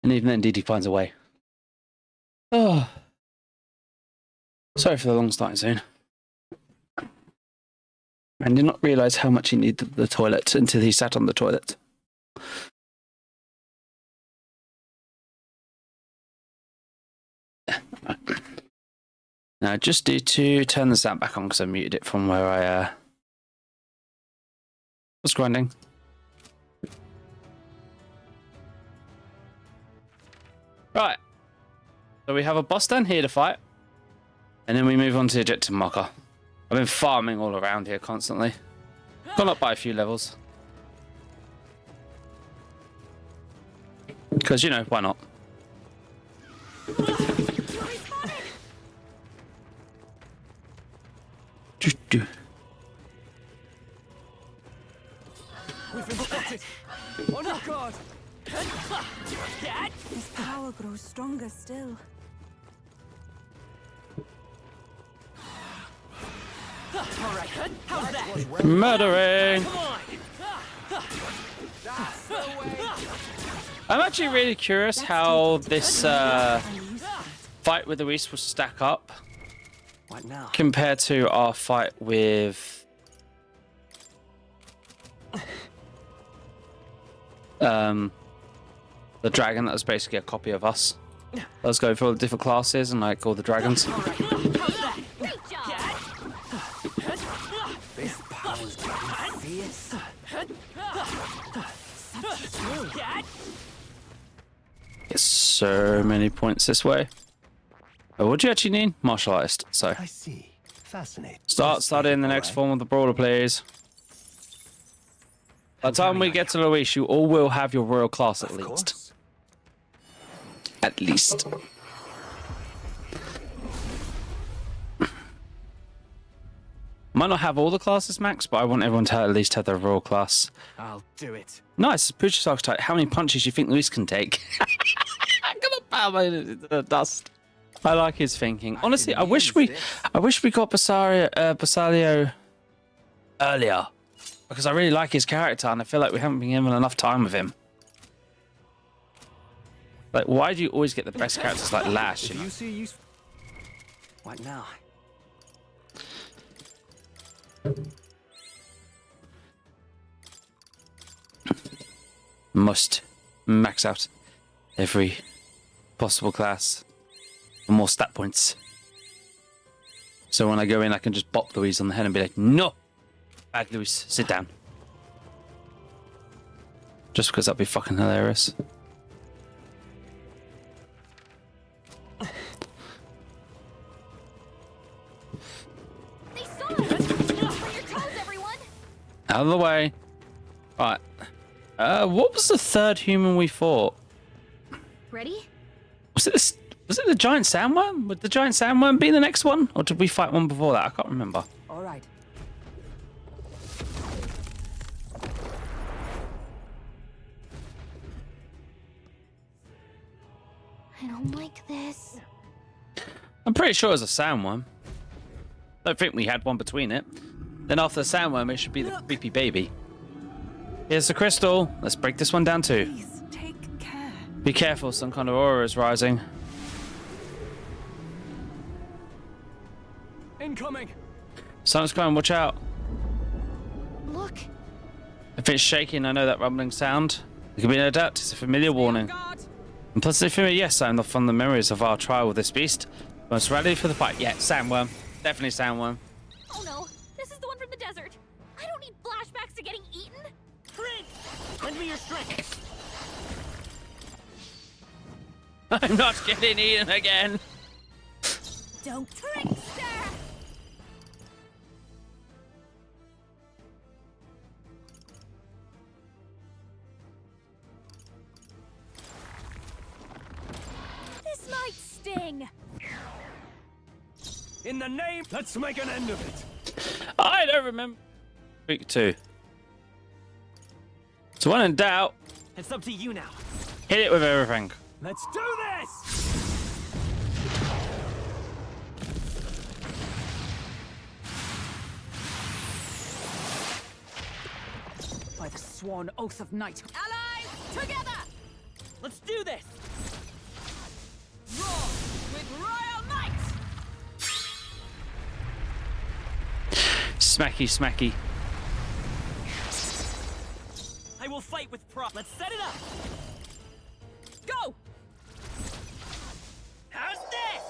And even then, DD finds a way. Oh. Sorry for the long starting zone. I did not realise how much he needed the toilet until he sat on the toilet. Now, I just need to turn the sound back on because I muted it from where I was grinding. Right. So we have a boss down here to fight. And then we move on to the objective marker. I've been farming all around here constantly. Gone up by a few levels. Because, you know, why not? We've been spotted! On your guard! His power grows stronger still. Alright, how's that? Murdering! Come on! I'm actually really curious how this fight with the Reese will stack up. What now? Compared to our fight with the dragon that was basically a copy of us. Let's go for all the different classes and like all the dragons. This power's getting fierce. Get so many points this way. Oh, what do you actually need? Martial artist. So I see. Fascinating. start in the next form of the brawler, please. By the time we get to Luis, you all will have your royal class at least. At least. Might not have all the classes max, but I want everyone to at least have their royal class. I'll do it. Nice. Push's archetype. How many punches do you think Luis can take? I'm gonna power into the dust. I like his thinking. Honestly, I wish we got Basalio earlier. Because I really like his character and I feel like we haven't been given enough time with him. Like, why do you always get the best characters like Lash? You know? You see you. What now? Must max out every possible class for more stat points. So when I go in, I can just bop Louise on the head and be like, no! Bad Louise, sit down. Just because that'd be fucking hilarious. They saw us! On your toes, everyone! Out of the way. Right. What was the third human we fought? Ready? Was it the giant sandworm? Would the giant sandworm be the next one? Or did we fight one before that? I can't remember. All right. I don't like this. I'm pretty sure it was a sandworm. Don't think we had one between it. Then after the sandworm, it should be the creepy baby. Here's the crystal. Let's break this one down too. Please take care. Be careful, some kind of aura is rising. Incoming. Something's coming, watch out. Look. If it's shaking, I know that rumbling sound. There can be no doubt, it's a familiar warning. And plus, if familiar, yes, I'm from the memories of our trial with this beast. Most ready for the fight. Yeah, sandworm. Definitely sandworm. Oh no, this is the one from the desert. I don't need flashbacks to getting eaten. Prince, lend me your strength. I'm not getting eaten again. Don't Trickster! This might sting. In the name, let's make an end of it. I don't remember. Week 2. So when in doubt, It's up to you now. hit it with everything. Let's do this. by the sworn oath of knighthood. Allies, together! Let's do this. With royal might! Smacky, smacky. I will fight with pride. Let's set it up. Go! How's this?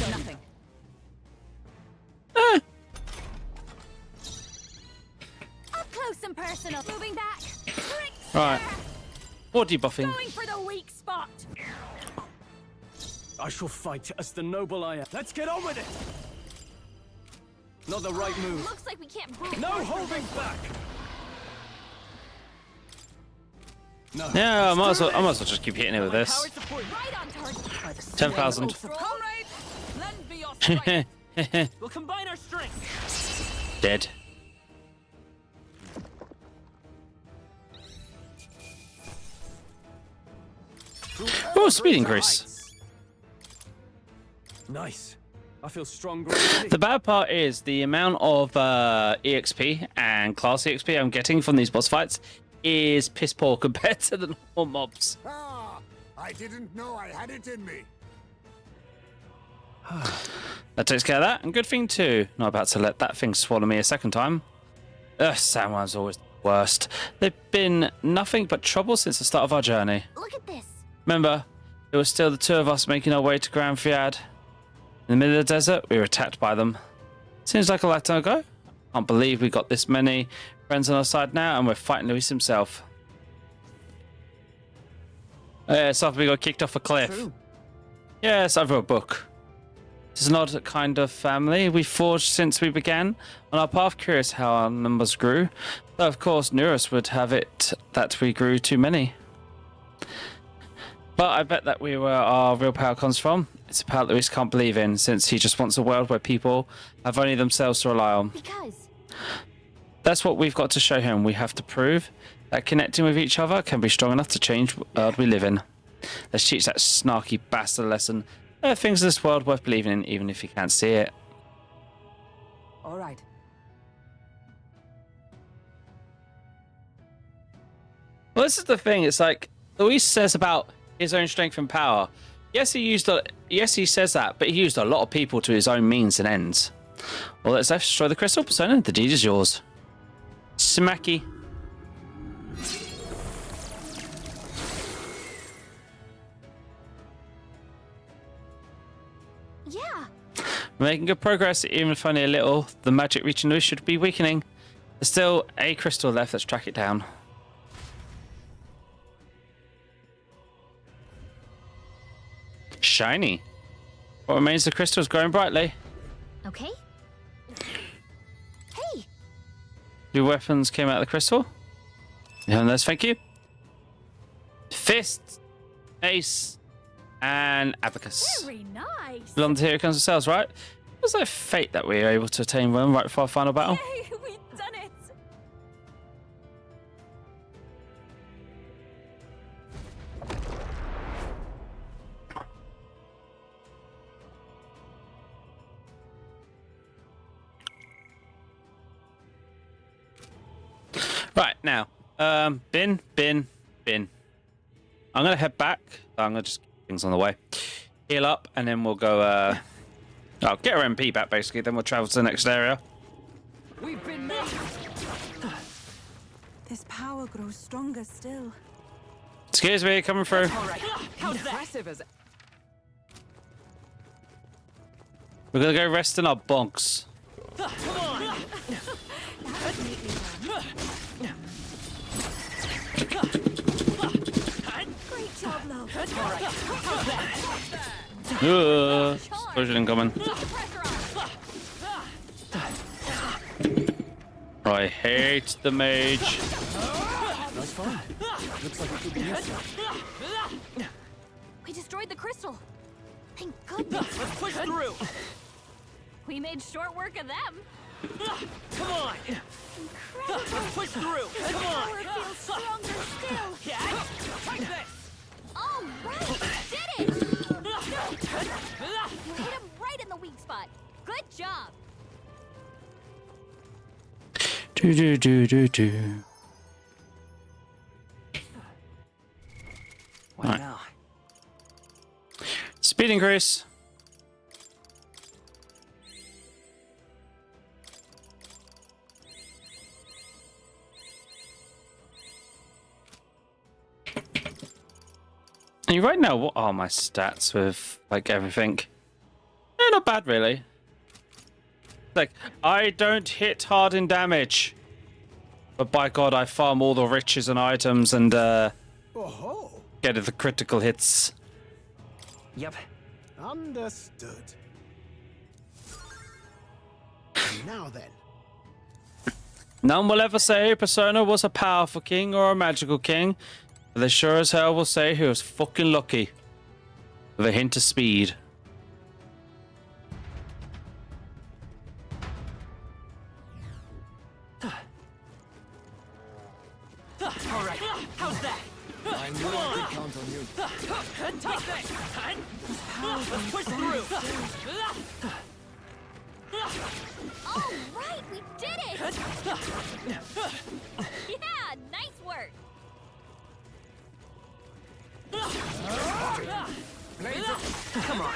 Nothing. Up close and personal. Moving back. Tricks. Right. Body buffing. Going for the weak spot. I shall fight as the noble I am. Let's get on with it. Not the right move. Looks like we can't move. No holding back. No. Yeah, I might as well just keep hitting it with My this. power support. Right on target. 10,000. Comrades, lend me your strength. We'll combine our strength. Dead. Oh, speed increase. Nice. I feel stronger already. The bad part is the amount of EXP and class EXP I'm getting from these boss fights is piss poor compared to the normal mobs. Ah, I didn't know I had it in me. That takes care of that. And good thing too, not about to let that thing swallow me a second time. Ugh, Samwise always the worst. They've been nothing but trouble since the start of our journey. Look at this. Remember, it was still the two of us making our way to Grand Fiad. In the middle of the desert, we were attacked by them. Seems like a lifetime ago. Can't believe we got this many friends on our side now, and we're fighting Luis himself. It's after we got kicked off a cliff. True. Yes, over a book. This is an odd kind of family we forged since we began on our path, curious how our numbers grew. Though, of course, Neurus would have it that we grew too many. But I bet that we were our real power comes from. It's a power that Luis can't believe in, since he just wants a world where people have only themselves to rely on. Because That's what we've got to show him. We have to prove that connecting with each other can be strong enough to change the world we live in. Let's teach that snarky bastard a lesson. There are things in this world worth believing in, even if you can't see it. All right. Well, this is the thing. It's like Luis says about his own strength and power. Yes, he says that, but he used a lot of people to his own means and ends. Well, let's destroy the crystal persona. The deed is yours. Smacky. yeah, We're making good progress, even if only a little. The magic reaching Luis should be weakening. There's still a crystal left. Let's track it down. Shiny. What remains of the crystal is growing brightly. okay. Hey, New weapons came out of the crystal. And those, thank you. Fist, ace, and abacus. very nice. Belong to Here Comes the Sales, right? Was there fate that we were able to attain one right before our final battle? Hey, we've done it. Right, now, bin. I'm going to head back. I'm going to just keep things on the way. Heal up, and then we'll go, I'll get our MP back, basically. Then we'll travel to the next area. We've been made. This power grows stronger still. Excuse me, coming through. How's that? Impressive as We're going to go rest in our bonks. Come on. Great job, love. Explosion incoming. Keep the pressure on. I hate the mage. That's fine. Looks like it could be useful. We destroyed the crystal. Thank goodness. Let's push through. We made short work of them. Come on. Incredible. Let's push through. This Come on. power feels stronger still. Yeah. Take this. All right, we did it. Do do do do do. What Right. now? Speed increase. And you right now, what are my stats with like everything? They're not bad really. Like, I don't hit hard in damage. But by God, I farm all the riches and items and Oh, get the critical hits. Yep. understood. Now then, None will ever say Persona was a powerful king or a magical king, but they sure as hell will say he was fucking lucky. With a hint of speed. All right. How's that? I knew I could count on you. Take this. Let's push through. All right, we did it! Yeah, nice work. Come on.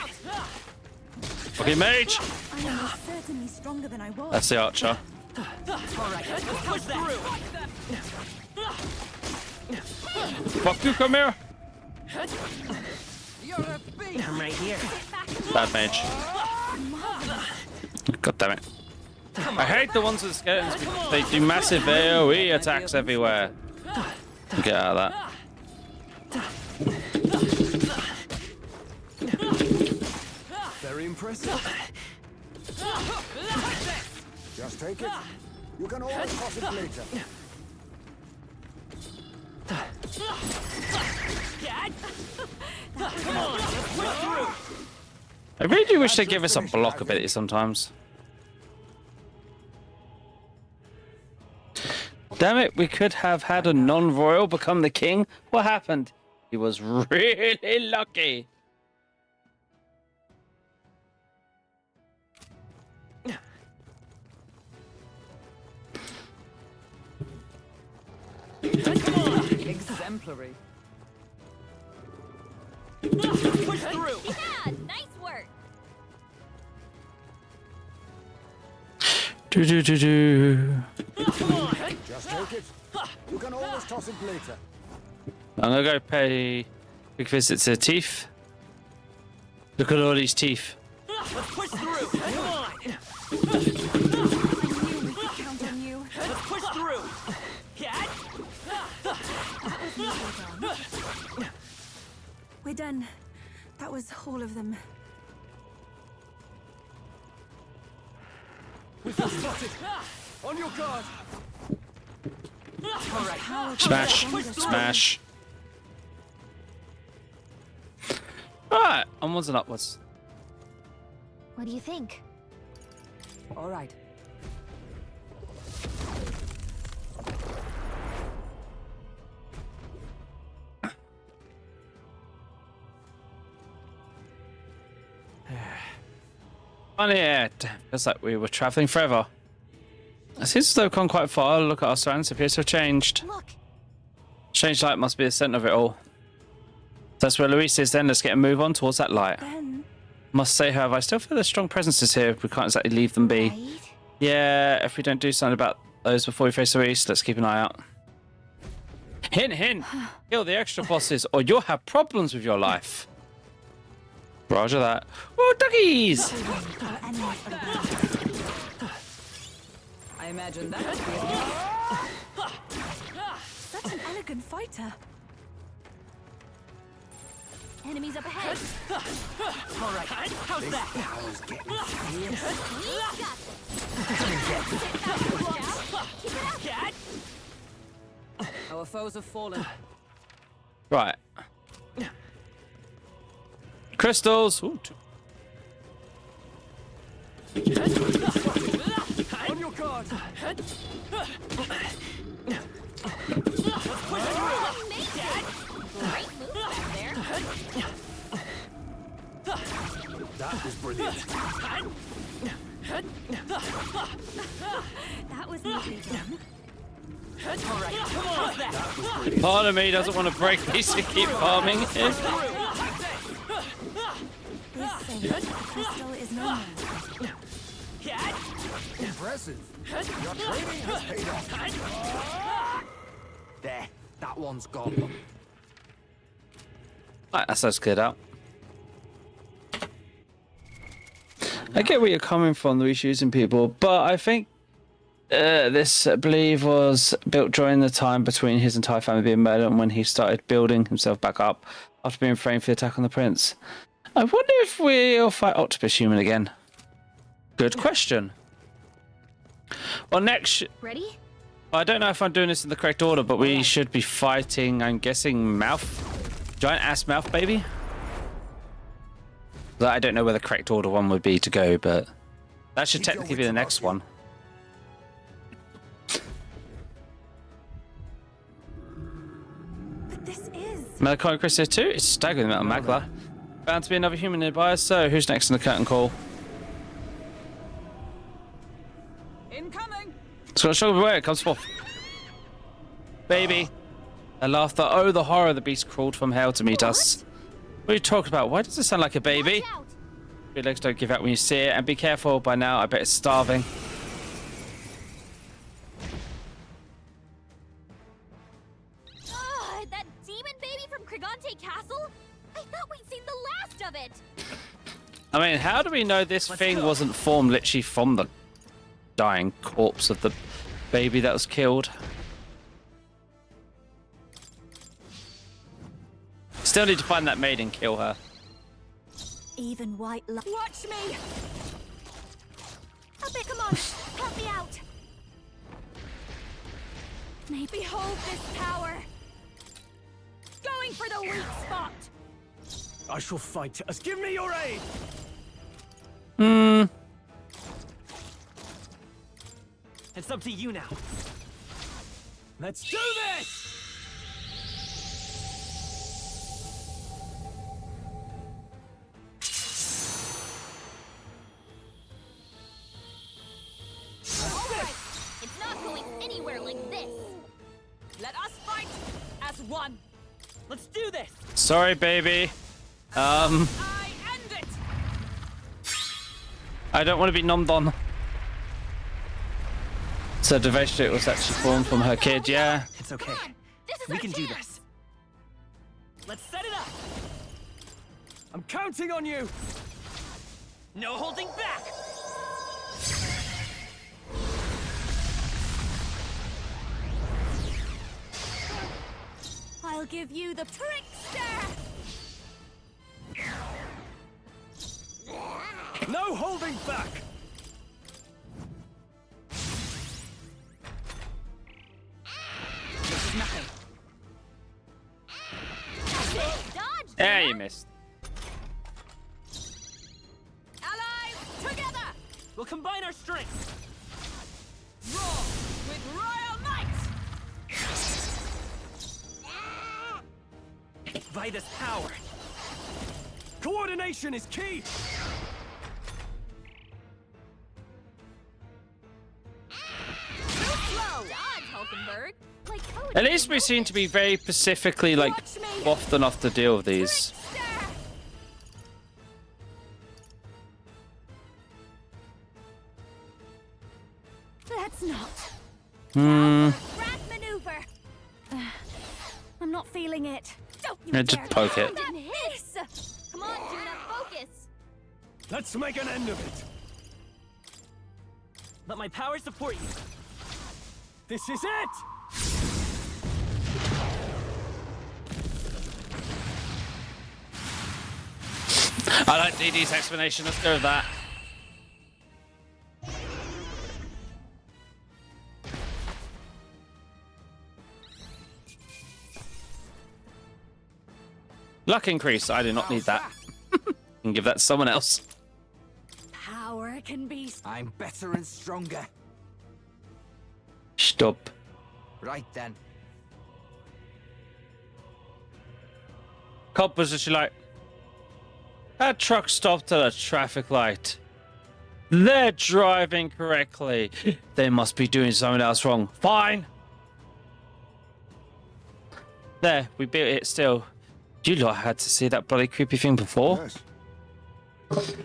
Okay, mage! I am certainly stronger than I was. That's the archer. All right. Let's push through. Fuck you, come here! I'm right here. Bad mage. God damn it. I hate the ones with skeletons because they do massive AoE attacks everywhere. Get out of that. Very impressive. Just take it. You can always toss it later. Come on. Let's push through. I really do wish they'd give us a block ability sometimes. Damn it, we could have had a non-royal become the king. What happened? He was really lucky. Exemplary. Push through. Yeah, nice work. Do do do do. Come on. Just take it. You can always toss it later. I'm gonna go pay a quick visit to teeth. Look at all these teeth. Let's push through. Come on. I knew we could count on you. Let's push through. Cat. We're done. That was all of them. We've been spotted. On your guard. All right. Smash. Smash. Alright, onwards and upwards. What do you think? All right. Funny, yeah. Feels like we were travelling forever. It seems as though we've gone quite far. Look at our surroundings, appears to have changed. Look, Changed light must be the centre of it all. That's where Luis is then. Let's get a move on towards that light. Then Must say, however, I still feel there's strong presences here. We can't exactly leave them be. right? Yeah, if we don't do something about those before we face Luis, let's keep an eye out. Hint, hint. Kill the extra bosses or you'll have problems with your life. Roger that. Oh, duckies! our enemies are around. I imagine that would be such an elegant fighter. Enemies up ahead. All right. How's that? Powers getting We got this. Cat. Our foes have fallen. Right. Crystals. Ooh, on your guard. Great move back there. That was brilliant. That was neatly done. All right, come on. How's that? Part of me doesn't want to break these to keep farming it. This says the crystal is no more. Yeah. Impressive. Your training has paid off. There, that one's gone. Right, that's us cleared out. I get where you're coming from, the reusing people, but I think this, I believe, was built during the time between his entire family being murdered and when he started building himself back up after being framed for the attack on the prince. I wonder if we'll fight Octopus Human again. Good question. Well, next... Ready? I don't know if I'm doing this in the correct order, but we should be fighting, I'm guessing, giant ass mouth baby. I don't know where the correct order one would be to go, but that should technically be the next one. But this is... Melancholy Crystal 2, it's staggering the amount of Magla. Bound to be another human nearby, so who's next in the curtain call? Incoming! Scott Sugar, where it comes forth. Baby. A laughter. Oh, the horror, the beast crawled from hell to meet us. What are you talking about? Why does it sound like a baby? Watch out. Your legs don't give out when you see it, and be careful by now, I bet it's starving. That demon baby from Krigante Castle? I thought we'd seen the last of it. I mean, how do we know this thing wasn't formed literally from the dying corpse of the baby that was killed? Still need to find that maid and kill her. Even white light. Watch me! Abe, come on! Help me out! Maybe behold this power! Going for the weak spot! I shall fight us. Give me your aid! It's up to you now. Let's do this! Alright! It's not going anywhere like this! Let us fight as one. Let's do this. Sorry, baby. I end it. I don't want to be nommed on. So the vegetable was actually formed from her kid, yeah. It's okay. This is We our can do chance. this. Let's set it up. I'm counting on you! No holding back. I'll give you the trickster! No holding back! This is nothing. Dodge! Yeah, you missed. Allies together. We'll combine our strength. Roar with royal might. By this power. Coordination is key! Slow! Dodge, Hulkenberg! Like, oh, At least we seem to be very specifically, like, off enough to deal with these. trickster! That's not. Rat maneuver! I'm not feeling it. Don't you Yeah, dare just poke it. that hiss! Come on, Juna, focus! Let's make an end of it! Let my power support you. This is it! I like DD's explanation. Let's go with that. Luck increase. I do not need that. Can give that to someone else. Power can be... I'm better and stronger. Stop. Right then. Cop was just like, that truck stopped at a traffic light. They're driving correctly. They must be doing something else wrong. Fine. There, we built it still. You lot had to see that bloody creepy thing before? Yes.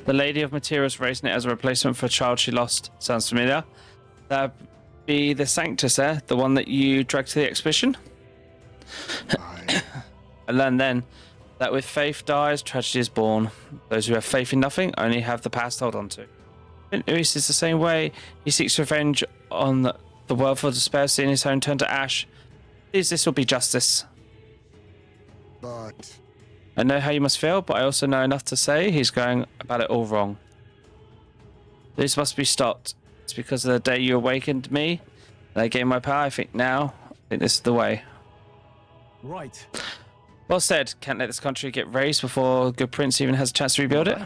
The Lady of Materials raising it as a replacement for a child she lost. Sounds familiar. That'd be the Sanctus there, the one that you dragged to the exhibition. I learned then that with faith dies, tragedy is born. Those who have faith in nothing only have the past to hold on to. Luis is the same way. He seeks revenge on the world for despair, seeing his home turn to ash. Please, this will be justice. But I know how you must feel, but I also know enough to say he's going about it all wrong. This must be stopped. It's because of the day you awakened me and I gained my power. I think this is the way. Right. Well said. Can't let this country get razed before Good Prince even has a chance to rebuild it.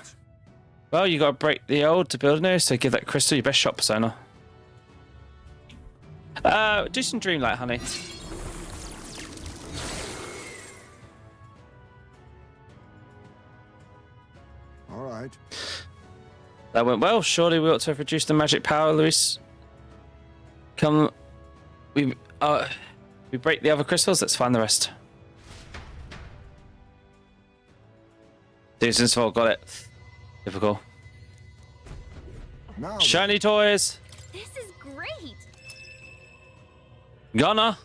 Well, you gotta break the old to build new, so give that crystal your best shot, Persona. Do some Dreamlight, honey. all right. That went well. Surely we ought to have reduced the magic power, Luis. Come, we break the other crystals. Let's find the rest. Susan's fault. Got it. Typical. Now Shiny toys. This is great. Gunner,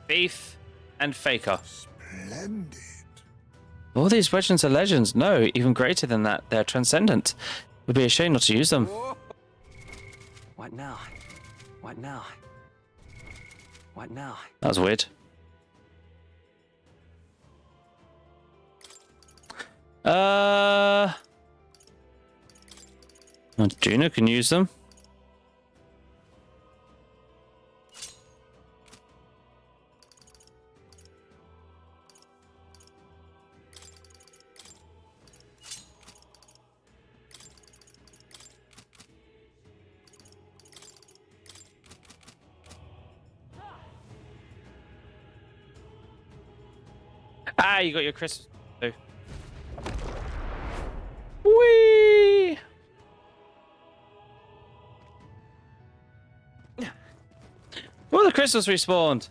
Beef, and Faker. splendid. All these legends are legends. No, even greater than that. They're transcendent. It would be a shame not to use them. What now? What now? What now? That was weird. Juno can use them. Ah, you got your Christmas too. Whee! Well, the crystals respawned.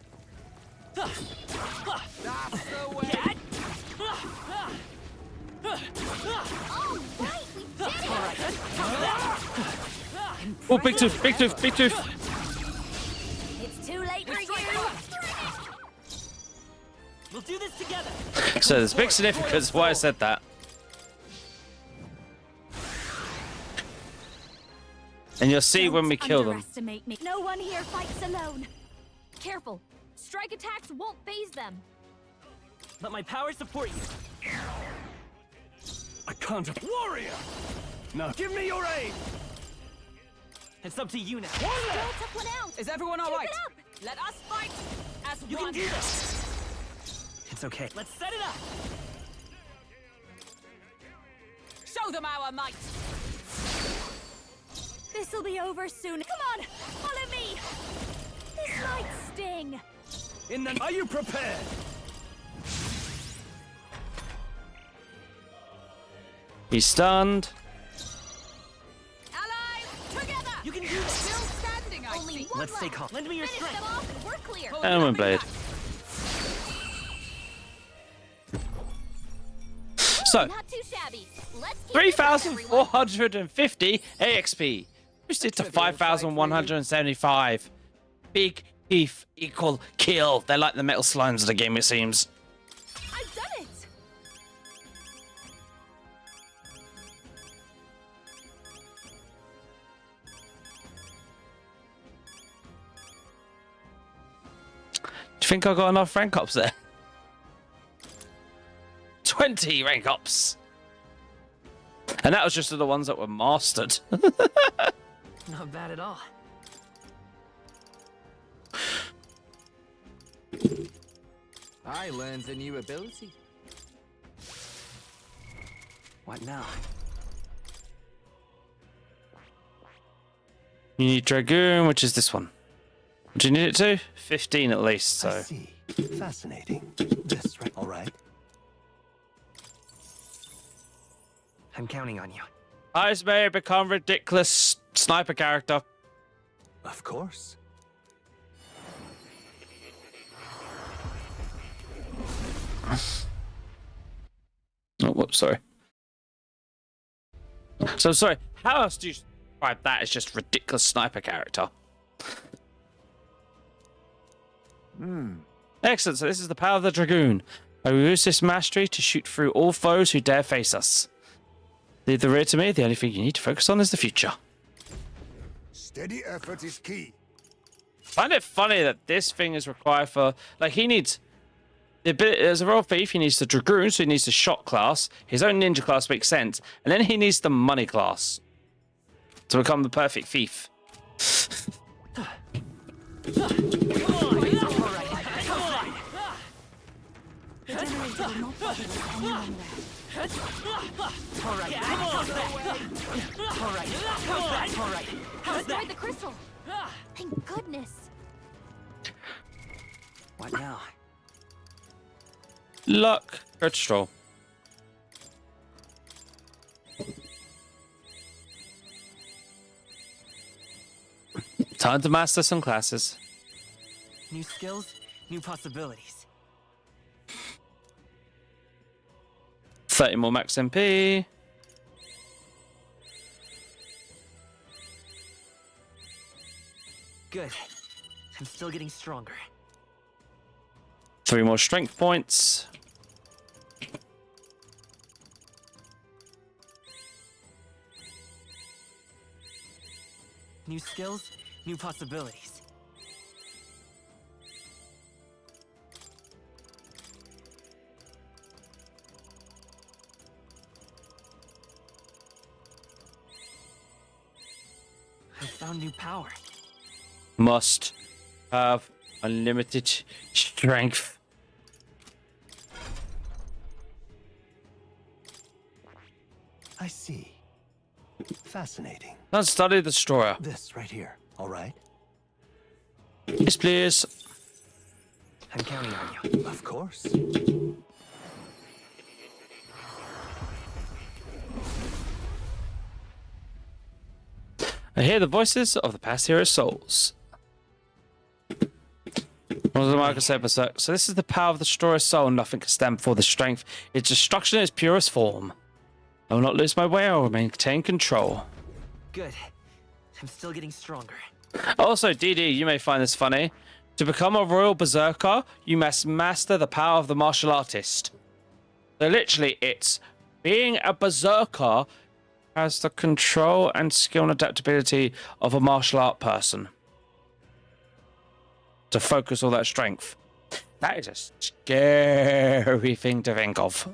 Oh, big tooth, big tooth, big tooth. It's too late for you. We'll do this together. So there's big significance why I said that. And you'll see when we kill them. Underestimate me. No one here fights alone. Careful. Strike attacks won't phase them. Let my power support you. I can't. Warrior! Now give me your aid! It's up to you now. Still took one out. Is everyone all Keep right? it up. Let us fight as You one. can do this. It's okay. Let's set it up. Show them our might. This'll be over soon. Come on, follow me. This might sting. Are you prepared? He's stunned. Allies, together. You can do this. Still standing, I Only see. one Let's stay left. calm. Lend me your Finish them strength. off and we're clear. Hold And it one up blade. back. So, Not too shabby. Let's keep this up, everyone. 3,450 AXP. Boosted to 5,175. Big beef equal kill. They're like the metal slimes of the game, it seems. I've done it. Do you think I got enough rank ups there? 20 rank ups. And that was just the ones that were mastered. Not bad at all. I learned a new ability. What now? You need Dragoon, which is this one. What do you need it to? 15 at least, I so. see. Fascinating. Just right. All right. I'm counting on you. Eyes may become ridiculous sniper character. Of course. Oh, whoops, sorry. So sorry, how else do you describe that as just ridiculous sniper character? Excellent, so this is the power of the Dragoon. I will use this mastery to shoot through all foes who dare face us. Leave the rear to me, the only thing you need to focus on is the future. Steady effort is key. I find it funny that this thing is required for, like, he needs the ability as a royal thief. He needs the Dragoon, so he needs the shot class. His own ninja class makes sense, and then he needs the money class to become the perfect thief. The generator will not bother us any longer. Destroyed the crystal. Thank goodness. What now? Luck, Stroll. Time to master some classes. New skills, new possibilities. 30 more max MP. Good. I'm still getting stronger. 3 more strength points. New skills, new possibilities. I found new power. Must have unlimited strength. I see. Fascinating. Let's study the destroyer. This right here, all right? Yes, please. I'm counting on you. Of course. I hear the voices of the past hero's souls. What does the Marcus say, Berserk? So this is the power of the destroyer's soul. Nothing can stand before the strength. Its destruction in its purest form. I will not lose my way. I will maintain control. Good. I'm still getting stronger. Also, DD, you may find this funny. To become a royal berserker, you must master the power of the martial artist. So literally, it's being a berserker has the control and skill and adaptability of a martial art person. To focus all that strength. That is a scary thing to think of.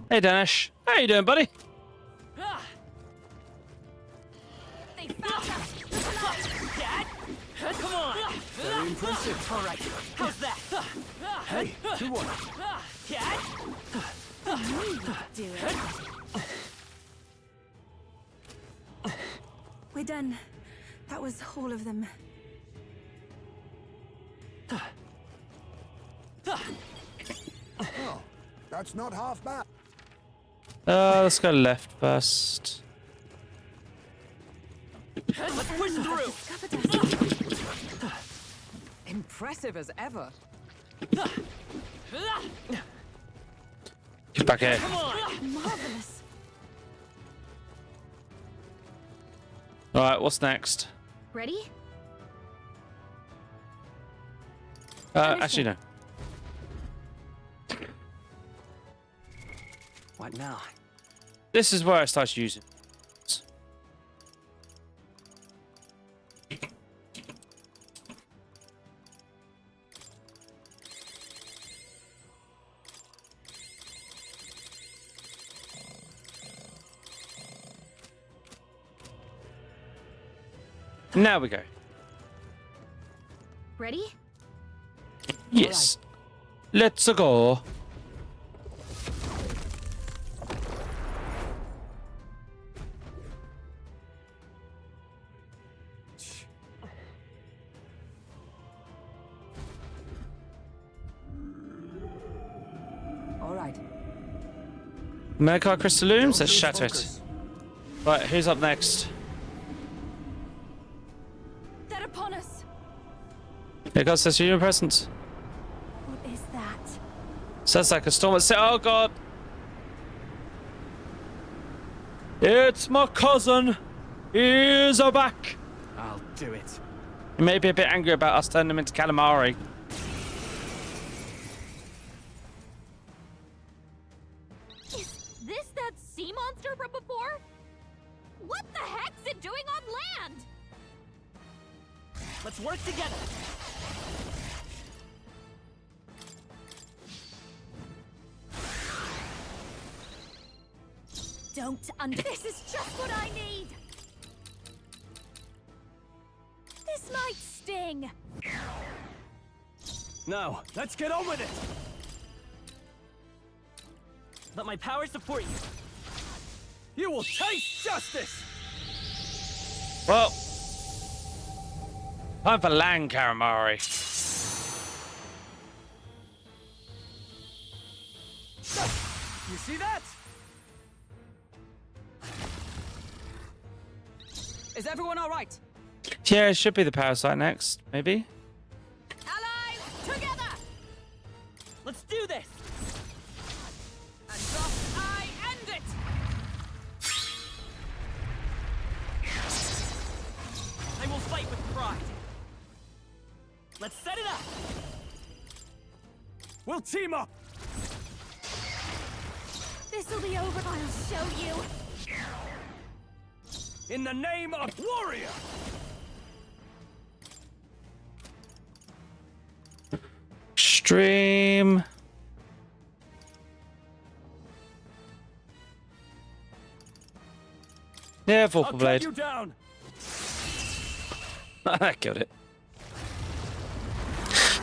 Hey Danish, how you doing, buddy? They found us. Come on! Very impressive. All right, how's that? Hey, 2-1. Do it. We're done. That was all of them. Oh, that's not half bad. Let's go left first. Let's push through! Discovered us. Impressive as ever. Get back here. Come on! Marvelous. Alright, what's next? Ready? Actually, no. What now? This is where I start using. Now we go. Ready? Yes. Let's go. side. Mega crystal looms. Let's Don't lose shatter it. focus. Right, who's up next? They're upon us. Here goes this your presence. What is that? Sounds like a storm at sea. Oh god! It's my cousin. He's a back. I'll do it. He may be a bit angry about us turning him into calamari. Is this that sea monster from before? What the heck's it doing on land? Let's work together. This is just what I need. This might sting. Now, let's get on with it. Let my power support you. You will taste justice. Well, time for land calamari. You see that? Is everyone all right? Yeah, it should be the power site next, maybe. Allies, together! Let's do this. And thus I end it! I will fight with pride. Let's set it up. We'll team up. This'll be over. I'll show you. In the name of warrior. Stream. Yeah, I'll Vorpal cut Blade. you down. That killed it.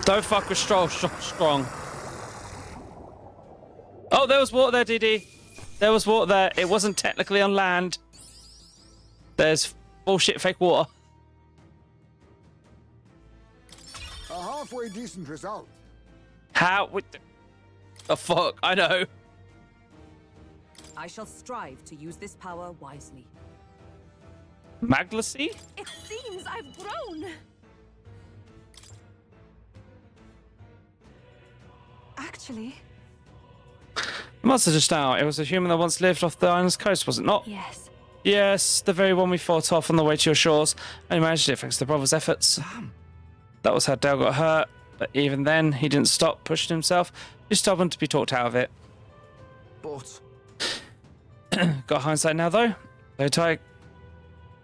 Don't fuck with strong. Oh, there was water there, DD. There was water there. It wasn't technically on land. There's bullshit fake water. A halfway decent result. How? What the fuck? I know. I shall strive to use this power wisely. Maglacy? It seems I've grown. Actually, Monster just now. It was a human that once lived off the island's coast, was it not? yes. Yes, the very one we fought off on the way to your shores. I managed it thanks to the brother's efforts. That was how Dale got hurt, but even then, he didn't stop pushing himself. He's stubborn to be talked out of it. But Got hindsight now, though. But I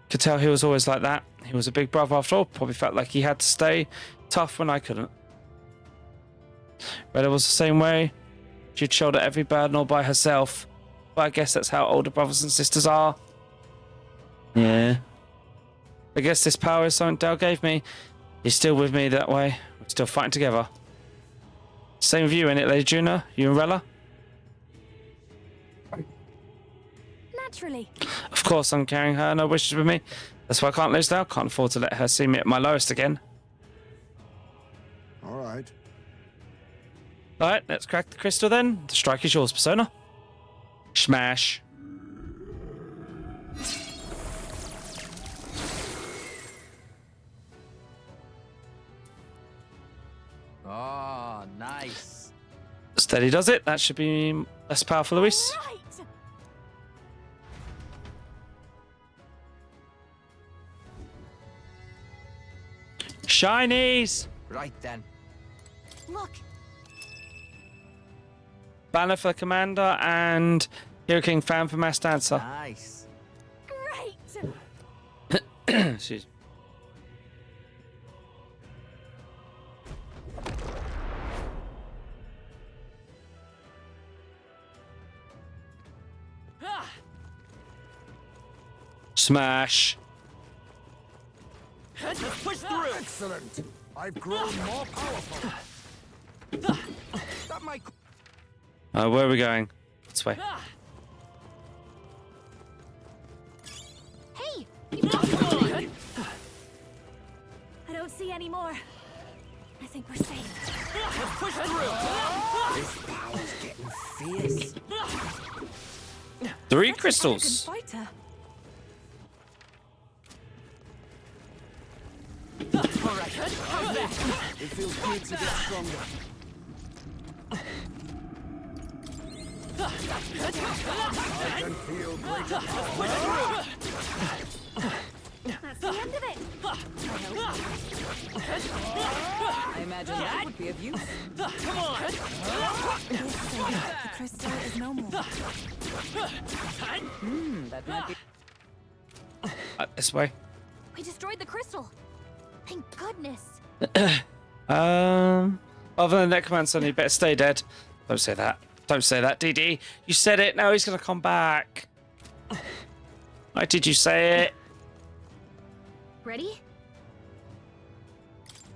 could tell he was always like that. He was a big brother after all. Probably felt like he had to stay tough when I couldn't. Retta was the same way. She'd shoulder every burden all by herself. But I guess that's how older brothers and sisters are. Yeah. I guess this power is something Dale gave me. He's still with me that way. We're still fighting together. Same with you, innit, Lady Juna? You and Rella? Naturally. Of course, I'm carrying her. No wishes with me. That's why I can't lose now. Can't afford to let her see me at my lowest again. All right. Alright, let's crack the crystal then. The strike is yours, Persona. Smash. oh, nice. Steady does it. That should be less powerful, Luis. Right. Shinies! Right then. Look, Banner for Commander and Hero King fan for Mass Dancer. Nice. great. She's... Ah, Smash. let's push through. Excellent. I've grown more powerful. That might. Where are we going? This way. Ah, Hey, come on. I don't see any more. I think we're safe. Let's push through. This power's getting 3 Such an crystals. elegant fighter. It feels good to get stronger. I can feel greater power. That's the end of it. I imagine that would be of use. Come on! The crystal is no more. That might be. This way. We destroyed the crystal. Thank goodness. Other than Necromancer, you better stay dead. Don't say that. Don't say that, DD. You said it. Now he's gonna come back. Why did you say it? Ready?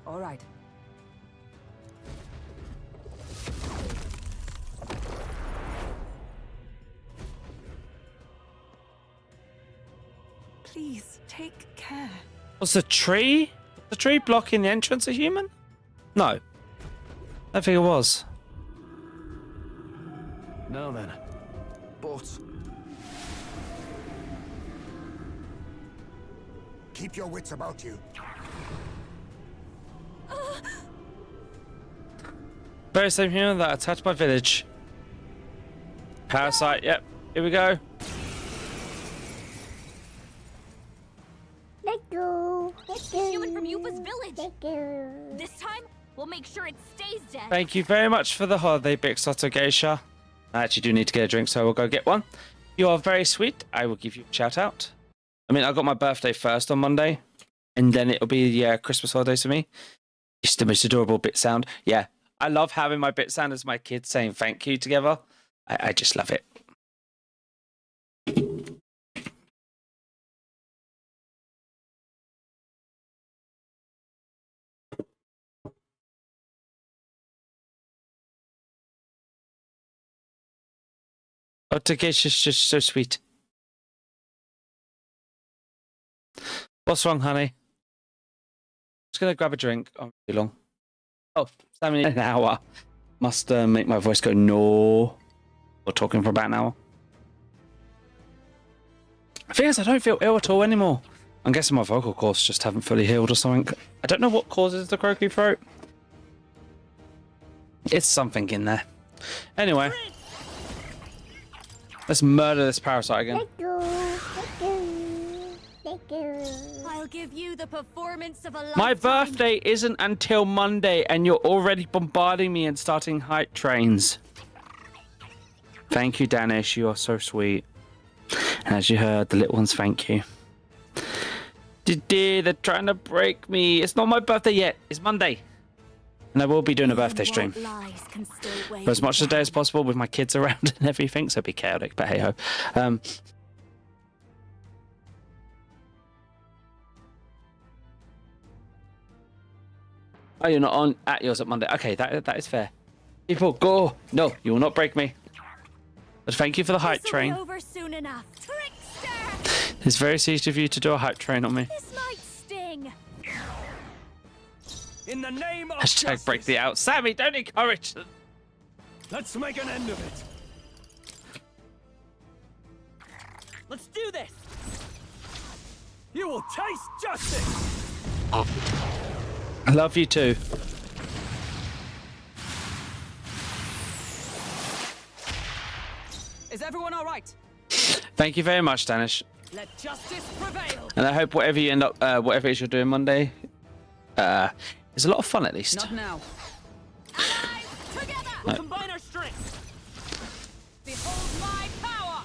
All right. Please take care. Was the tree? The tree blocking the entrance a human? No. I don't think it was. Now then. But keep your wits about you. Very same human that attacked my village. Parasite, yep. Here we go. Human from Yufa's village. This time, we'll make sure it stays dead. Thank you very much for the holiday, Big Soto Geisha. I actually do need to get a drink, so I will go get one. You are very sweet. I will give you a shout out. I mean, I got my birthday first on Monday, and then it'll be Christmas holidays for me. It's the most adorable bit sound. Yeah, I love having my bit sound as my kids saying thank you together. I just love it. Oh, Takeisha's just so sweet. What's wrong, honey? Just gonna grab a drink. Oh, too long. Oh, Sammy, an hour. Must make my voice go no. We're talking for about an hour. The thing is, I don't feel ill at all anymore. I'm guessing my vocal cords just haven't fully healed or something. I don't know what causes the croaky throat. It's something in there. Anyway. Let's murder this parasite again. I'll give you the performance of a My lifetime. birthday isn't until Monday, and you're already bombarding me and starting hype trains. Thank you, Danish. You are so sweet. And as you heard, the little ones thank you. They're trying to break me. It's not my birthday yet. It's Monday. And I will be doing a birthday stream. For as much today as possible with my kids around and everything, so it'll be chaotic, but hey ho. Oh, you're not on at yours at Monday. Okay, that is fair. People, go. No, you will not break me. But thank you for the hype train. Over soon enough. Trickster! It's very sweet of you to do a hype train on me. This might sting. In the name of Hashtag justice, break the out. Sammy, don't encourage them. let's make an end of it. Let's do this! You will taste justice. I love you too. Is everyone all right? Thank you very much, Danish. Let justice prevail! And I hope whatever you end up, whatever it is you're doing Monday, is a lot of fun at least. Not now. Allies, together! We'll combine our strength! Behold my power!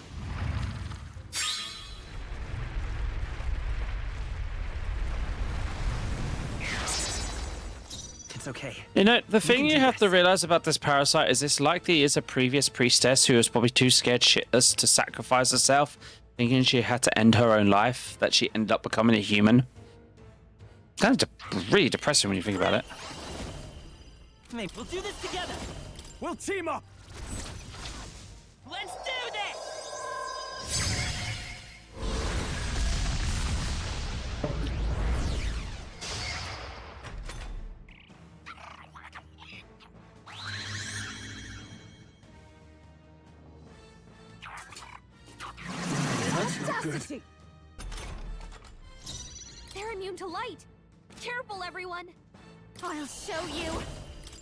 It's okay. You know, the thing can you do have to this. realize about this parasite is this likely is a previous priestess who was probably too scared shitless to sacrifice herself, thinking she had to end her own life, that she ended up becoming a human. Kind of really depressing when you think about it. Maybe we'll do this together! We'll team up. Let's do this! Electricity! They're immune to light. Careful, everyone. I'll show you.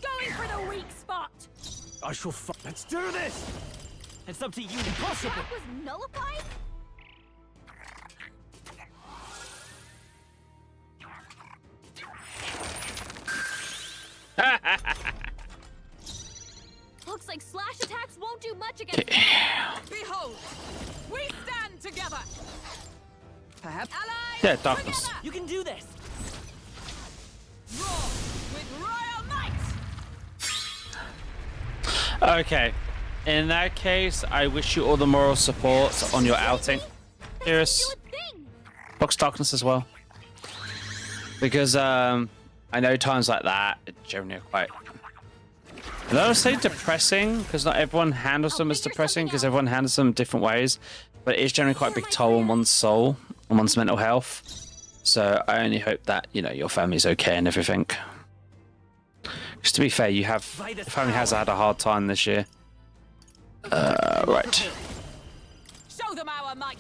Going for the weak spot! I shall Let's do this! It's up to you. Impossible! That was nullified? Looks like slash attacks won't do much against them. Behold! We stand together! Perhaps allies Yeah, darkness. together! You can do this. Roar with royal might! Okay. In that case, I wish you all the moral support on your outing. Cheers. Do a thing. Box darkness as well. Because I know times like that generally are quite, I don't say depressing, because not everyone handles them as depressing, because everyone handles them different ways, but it's generally quite a big toll on one's soul, on one's mental health. So I only hope that, you know, your family's okay and everything. Because to be fair, your family has had a hard time this year. Right. Show them our might!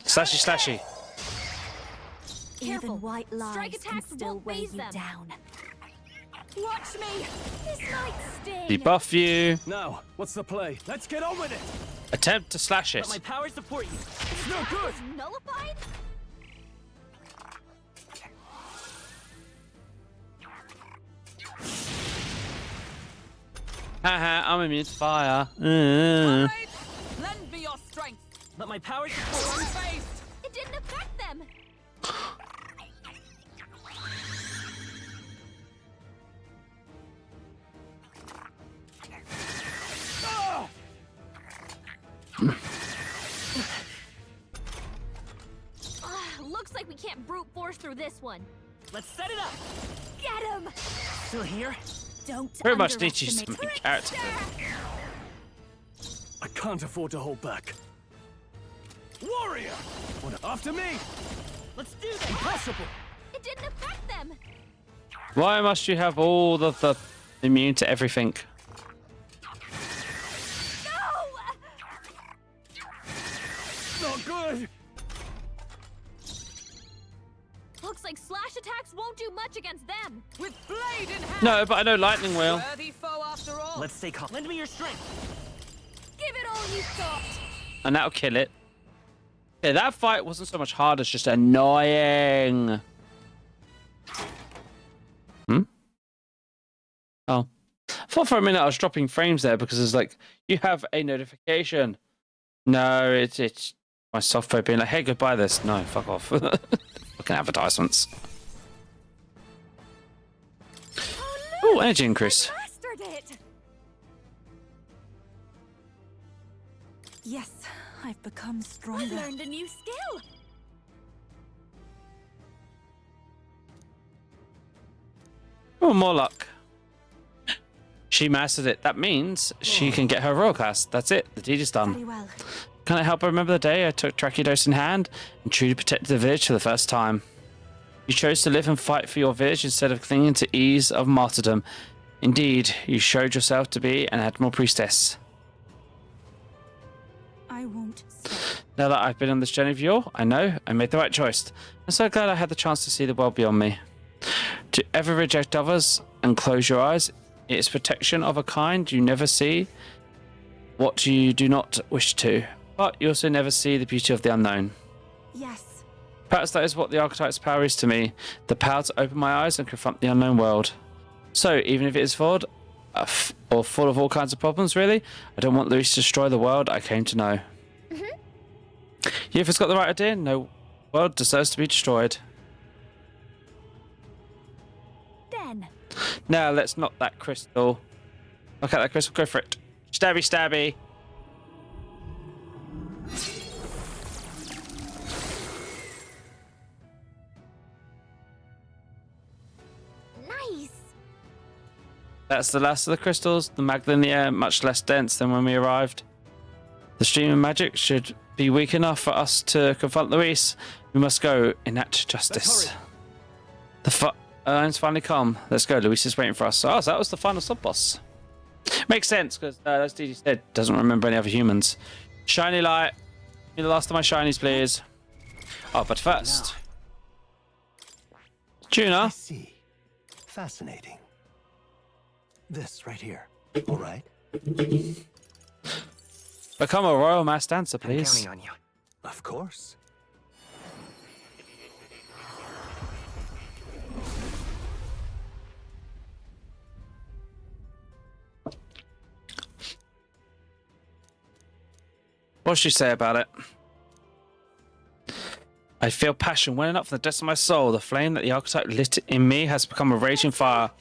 Slashy, slashy. Careful. Even white lies Strike can attacks still won't weigh phase you them. down. Watch me. This might sting. Debuff you. Now, what's the play? Let's get on with it! Attempt to slash Let my it. power support you. It's no good! Nullified? Haha, I'm immune to fire. Comrades, lend me your strength! Let my power support you. Unfazed! It didn't affect them. Looks like we can't brute force through this one. Let's set it up. Get him! Still here? Don't Very much need to use some underestimate character. I can't afford to hold back. Warrior! After me! Let's do this. Impossible! It didn't affect them. Why must you have all the immune to everything? No! Not good! Looks like slash attacks won't do much against them. With blade in hand! No, but I know lightning will. Worthy foe after all! Let's stay calm. Lend me your strength. Give it all you've got. And that'll kill it. Yeah, that fight wasn't so much hard, it's just annoying. Oh. I thought for a minute I was dropping frames there because it's like, you have a notification. No, it's my software being like, hey, goodbye this. No, fuck off. Fucking advertisements. Oh, energy increase. Mastered it. Yes, I've become I stronger. learned a new skill. Oh, more luck. She mastered it. That means she can get her royal class. That's it. The deed is done. Very well. Can I help her remember the day I took Tracheodos in hand and truly protected the village for the first time? You chose to live and fight for your village instead of clinging to ease of martyrdom. Indeed, you showed yourself to be an admirable priestess. I won't stop. Now that I've been on this journey of yore, I know I made the right choice. I'm so glad I had the chance to see the world beyond me. To ever reject others and close your eyes, it is protection of a kind you never see what you do not wish to, but you also never see the beauty of the unknown. Yes. Perhaps that is what the archetype's power is to me, the power to open my eyes and confront the unknown world. So, even if it is flawed, or full of all kinds of problems, really, I don't want Luis to destroy the world I came to know. You've got the right idea, no world deserves to be destroyed. Then. Now, let's knock that crystal. Look at that crystal, go for it. Stabby, stabby. Nice. That's the last of the crystals. The magma in the air, much less dense than when we arrived. The stream of magic should be weak enough for us to confront Luis. We must go, enact justice. hurry. The urns finally come. Let's go. Luis is waiting for us. Oh, so that was the final sub-boss. Makes sense, because as DD said, doesn't remember any other humans. Shiny light. Give me the last of my shinies, please. Oh, but first, I Tuna. see. Fascinating. This right here. All right. Become a royal mass dancer, I'm please. counting on you. Of course. What should you say about it? I feel passion welling up from the depths of my soul. The flame that the archetype lit in me has become a raging fire.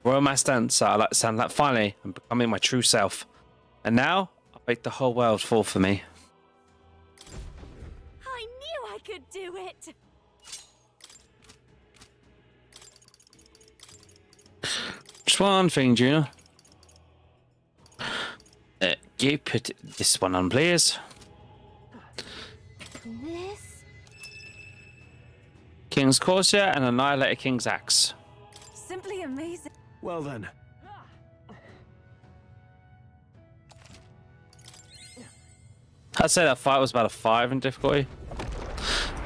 Royal mass dancer. I like the sound of that. Finally, I'm becoming my true self. And now, I'll make the whole world fall for me. I knew I could do it. Just one thing, Juna. You put this one on, please. This? King's Corsair and Annihilator King's Axe. Simply amazing. Well then. I'd say that fight was about a 5 in difficulty.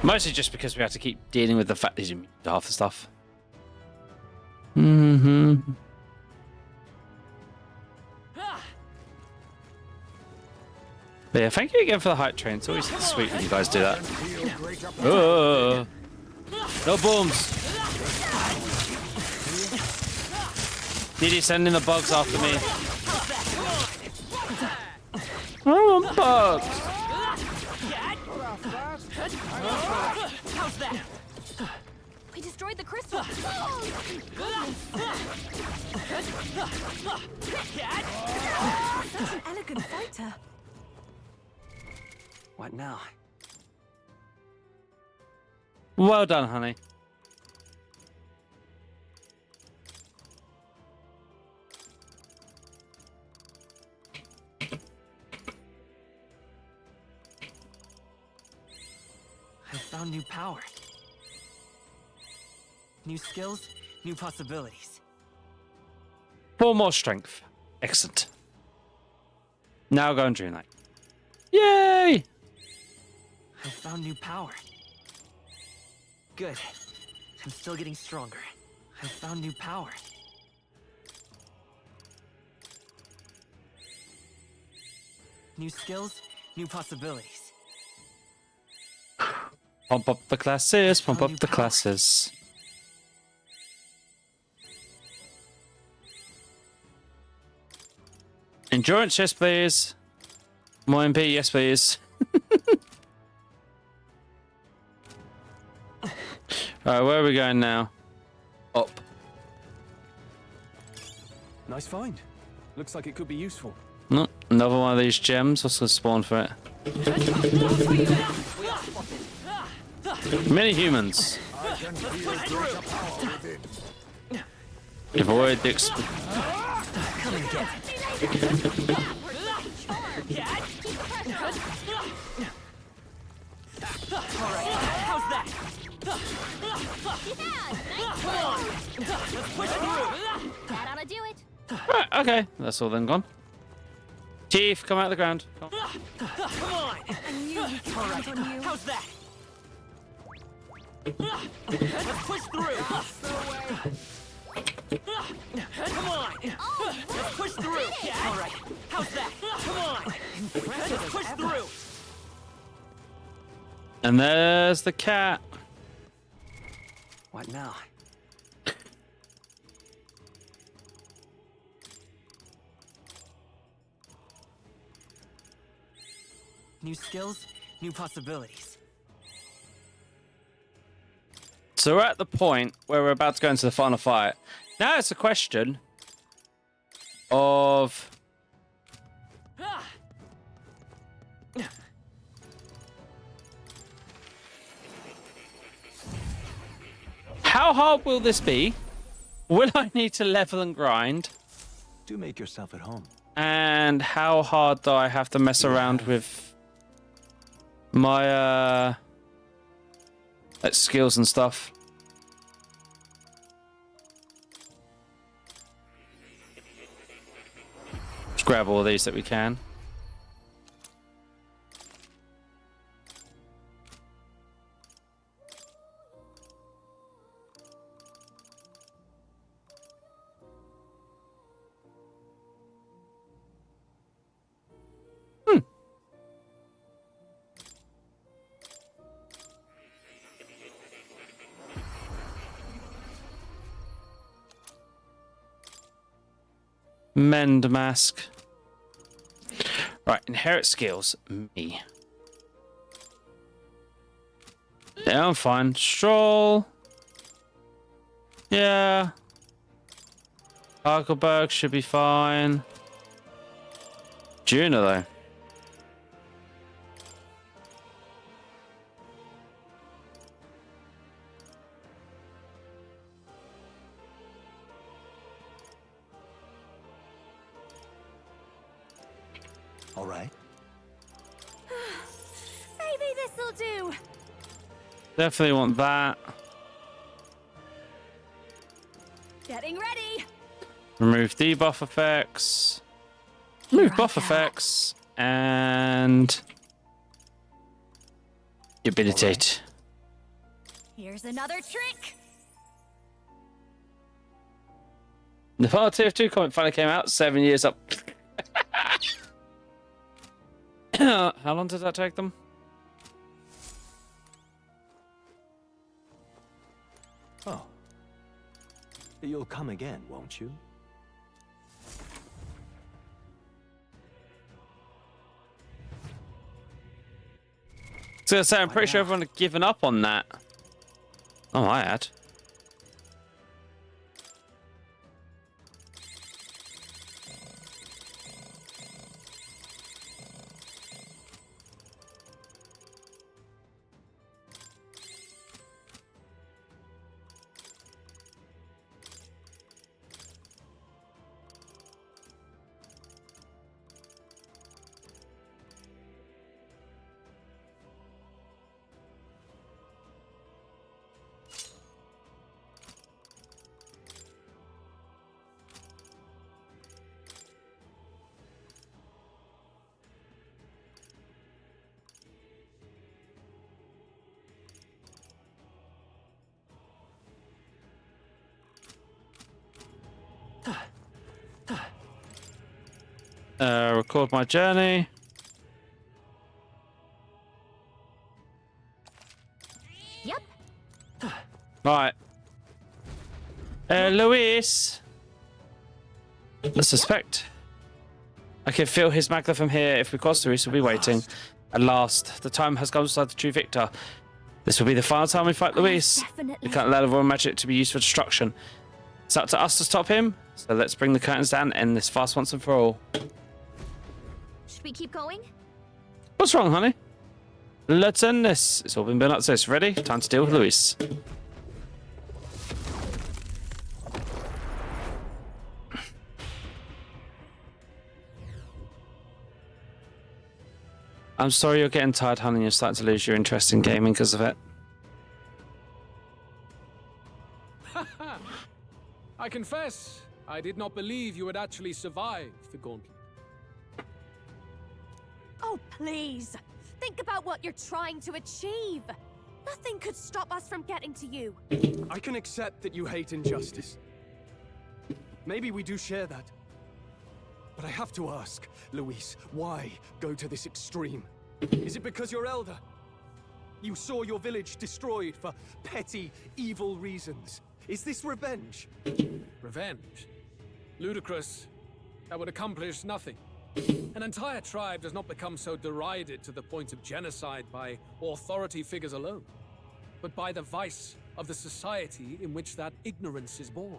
Mostly just because we had to keep dealing with the fact that he's immune to half the stuff. But yeah, thank you again for the hype train. It's always sweet when you guys do that. Oh, no booms. Did he send in the bugs after me? I want bugs. How's that? We destroyed the crystal. Such an elegant fighter. What now? Well done, honey. I found new power. New skills, new possibilities. 4 more strength. Excellent. Now go and dream that. Yay! I found new power. Good. I'm still getting stronger. I found new power. New skills, new possibilities. Pump up the classes, pump up the classes. Endurance, yes please. More MP, yes please. Alright, where are we going now? Up. Nice find. Looks like it could be useful. No, another one of these gems. What's gonna spawn for it? Many humans. I can feel greater power within. Avoid the Come and get it. Alright, how's that? That ought to do it. Right, okay. That's all then gone. Teeth, come out of the ground. Come on. Come on! I knew we could count on you. How's that? Let's push through! Come on! Let's push through! Alright, how's that? Come on! Let's push through! And there's the cat. What now? New skills, new possibilities. So we're at the point where we're about to go into the final fight. Now it's a question of how hard will this be? Will I need to level and grind? Do make yourself at home. And how hard do I have to mess around with my skills and stuff? Let's grab all these that we can. Mend mask. Right, inherit skills. Me. Yeah, I'm fine. Stroll. Yeah. Hagelberg should be fine. Juna, though. All right. Maybe this'll do. Definitely want that. Getting ready. Remove debuff effects. Remove buff effects. And... debilitate. Here's another trick. The Final TF2 comic finally came out 7 years up. How long did that take them? Oh. You'll come again, won't you? So I was gonna say, I'm pretty sure everyone had given up on that. Oh, I had. Record my journey. Yep. Right. Luis. I suspect. I can feel his magna from here. If we cross Luis, we'll be waiting. At last, the time has come to decide the true victor. This will be the final time we fight Luis. Definitely. We can't allow the royal magic to be used for destruction. It's up to us to stop him. So let's bring the curtains down and end this fast once and for all. Should we keep going? What's wrong, honey? Let's end this. It's all been built up to this. Ready? Time to deal with Luis. I'm sorry you're getting tired, honey. You're starting to lose your interest in gaming because of it. I confess, I did not believe you would actually survive the gauntlet. Oh, please. Think about what you're trying to achieve. Nothing could stop us from getting to you. I can accept that you hate injustice. Maybe we do share that. But I have to ask, Luis, why go to this extreme? Is it because you're elder? You saw your village destroyed for petty, evil reasons. Is this revenge? Revenge? Ludicrous. That would accomplish nothing. An entire tribe does not become so derided to the point of genocide by authority figures alone, but by the vice of the society in which that ignorance is born.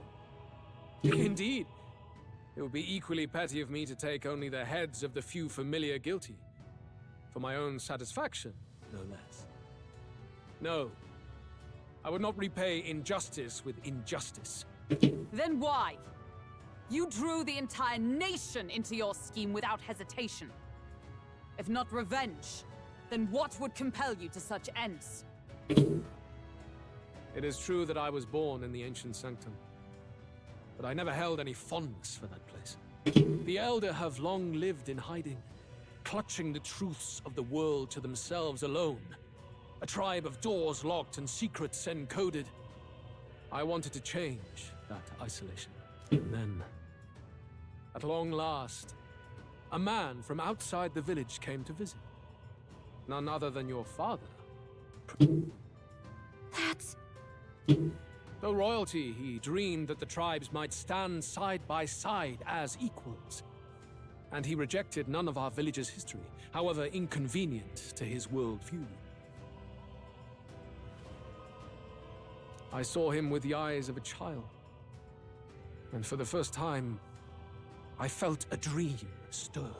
Indeed, it would be equally petty of me to take only the heads of the few familiar guilty, for my own satisfaction, no less. No, I would not repay injustice with injustice. Then why? You drew the entire nation into your scheme without hesitation. If not revenge, then what would compel you to such ends? It is true that I was born in the ancient sanctum, but I never held any fondness for that place. The Elder have long lived in hiding, clutching the truths of the world to themselves alone. A tribe of doors locked and secrets encoded. I wanted to change that isolation. And then, at long last, a man from outside the village came to visit. None other than your father. That's... Though royalty, he dreamed that the tribes might stand side by side as equals. And he rejected none of our village's history, however inconvenient to his worldview. I saw him with the eyes of a child. And for the first time, I felt a dream stir.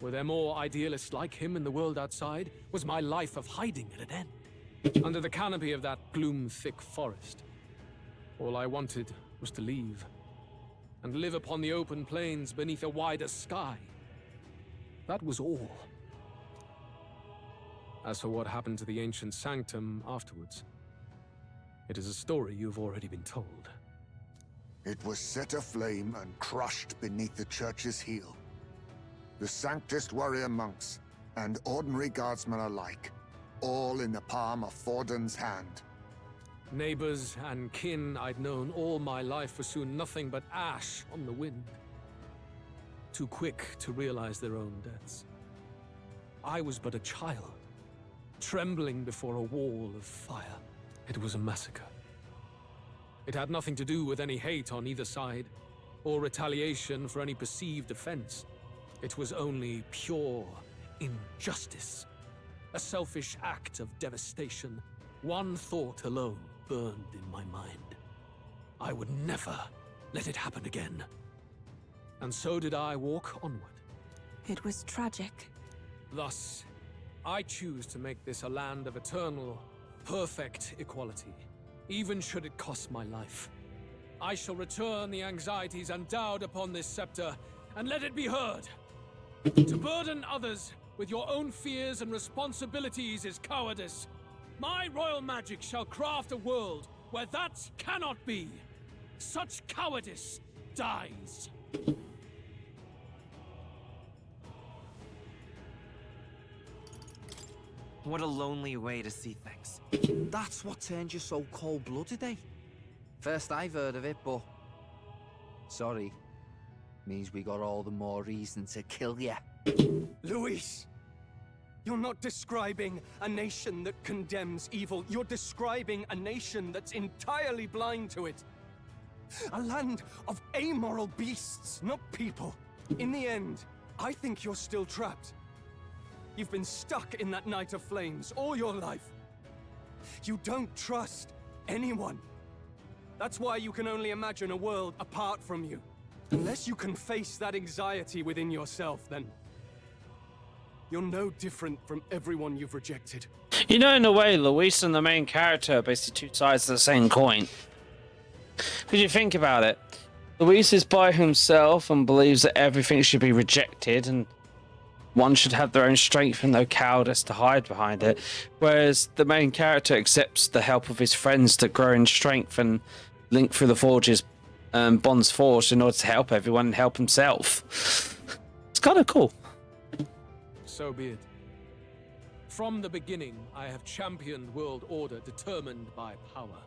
Were there more idealists like him in the world outside? Was my life of hiding at an end? Under the canopy of that gloom-thick forest, all I wanted was to leave, and live upon the open plains beneath a wider sky. That was all. As for what happened to the ancient sanctum afterwards, it is a story you've already been told. It was set aflame and crushed beneath the church's heel. The Sanctist warrior monks and ordinary guardsmen alike, all in the palm of Forden's hand. Neighbors and kin I'd known all my life were soon nothing but ash on the wind. Too quick to realize their own deaths. I was but a child, trembling before a wall of fire. It was a massacre. It had nothing to do with any hate on either side, or retaliation for any perceived offense. It was only pure injustice. A selfish act of devastation. One thought alone burned in my mind. I would never let it happen again. And so did I walk onward. It was tragic. Thus, I choose to make this a land of eternal, perfect equality, even should it cost my life. I shall return the anxieties endowed upon this scepter, and let it be heard. To burden others with your own fears and responsibilities is cowardice. My royal magic shall craft a world where that cannot be. Such cowardice dies. What a lonely way to see things. That's what turned you so cold-blooded, eh? First I've heard of it, but... Sorry. Means we got all the more reason to kill you. Luis! You're not describing a nation that condemns evil. You're describing a nation that's entirely blind to it. A land of amoral beasts, not people. In the end, I think you're still trapped. You've been stuck in that night of flames all your life. You don't trust anyone. That's why you can only imagine a world apart from you. Unless you can face that anxiety within yourself, then you're no different from everyone you've rejected. You know, in a way, Luis and the main character are basically two sides of the same coin. Because you think about it, Luis is by himself and believes that everything should be rejected and one should have their own strength and no cowardice to hide behind it. Whereas the main character accepts the help of his friends to grow in strength and link through the forges, bonds forged in order to help everyone and help himself. It's kind of cool. So be it. From the beginning, I have championed world order determined by power.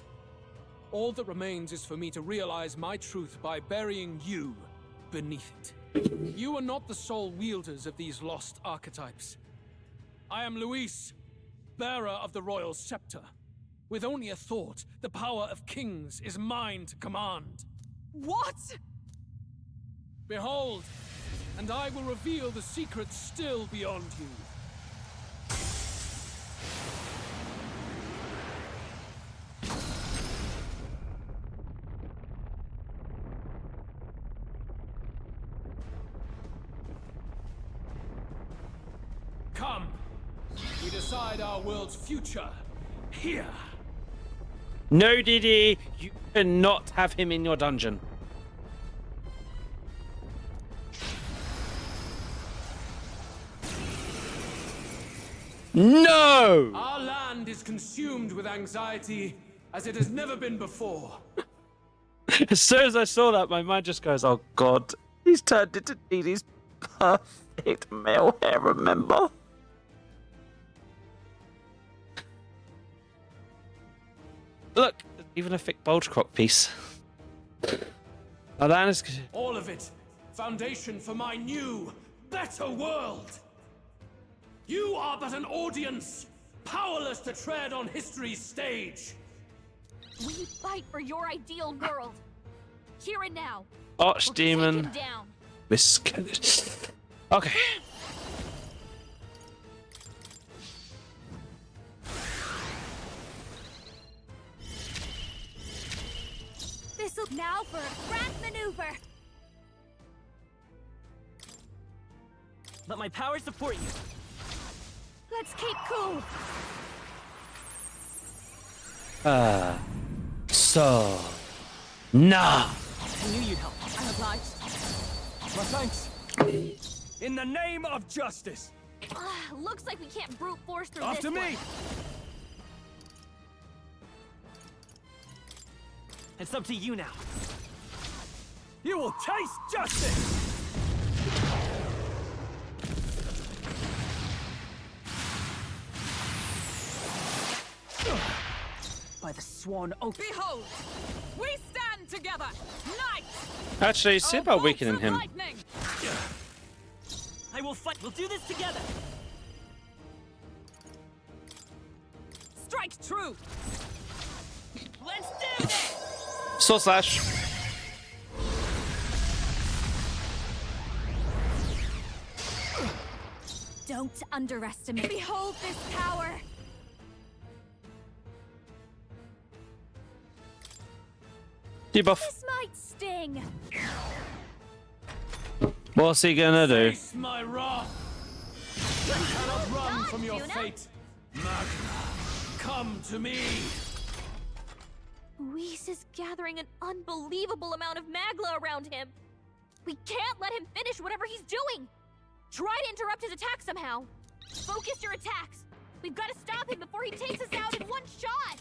All that remains is for me to realize my truth by burying you beneath it. You are not the sole wielders of these lost archetypes. I am Luis, bearer of the royal scepter. With only a thought, the power of kings is mine to command. What? Behold, and I will reveal the secrets still beyond you. Come, we decide our world's future here. No, Diddy, you cannot have him in your dungeon. No! Our land is consumed with anxiety as it has never been before. As soon as I saw that, my mind just goes, oh god, he's turned into Diddy's perfect male hair, remember? Look, even a thick bulge crop piece. Oh, that is... All of it, foundation for my new, better world. You are but an audience, powerless to tread on history's stage. We fight for your ideal world. Here and now. Archdemon. We'll take him down. Whisk. Okay. This'll now for a grand maneuver. Let my power support you. Let's keep cool. So. Nah. I knew you'd help. I'm obliged. My thanks. In the name of justice. Looks like we can't brute force through After this me. one. It's up to you now. You will taste justice. By the sworn oath. Behold, we stand together. Knights. Actually, see about weakening him. Lightning. I will fight. We'll do this together. Strike true. Let's do this. Sword slash. Don't underestimate. Behold this power. Debuff. This might sting. What's he gonna do? Face my wrath. You cannot run from your fate. Magna, come to me. Luis is gathering an unbelievable amount of Magla around him. We can't let him finish whatever he's doing. Try to interrupt his attack somehow. Focus your attacks. We've got to stop him before he takes us out in one shot.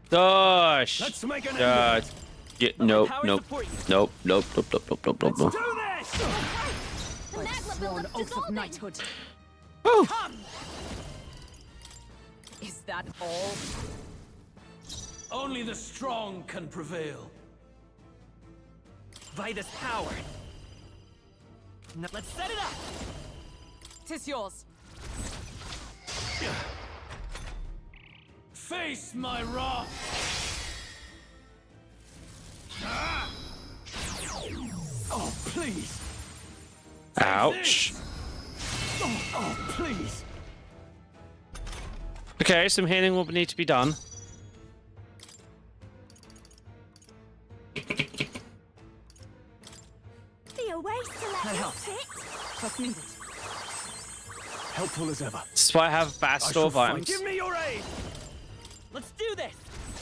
Gosh. Let's make an end of it. Yeah, Let my nope, power nope, support you. nope, nope, nope, nope, nope, nope, nope, nope. Do this. The By the Magla sworn buildup's oath of dissolving. knighthood. Oh, Come! Is that all? Only the strong can prevail. By this power. Now let's set it up. 'Tis yours. Face my wrath. Oh, please. ouch. Oh, please. Okay, some healing will need to be done. Be a waste to let That you helps. sit. Just needed. Helpful as ever. This is why I have Bast I shall of fight. items. Give me your aid. Let's do this.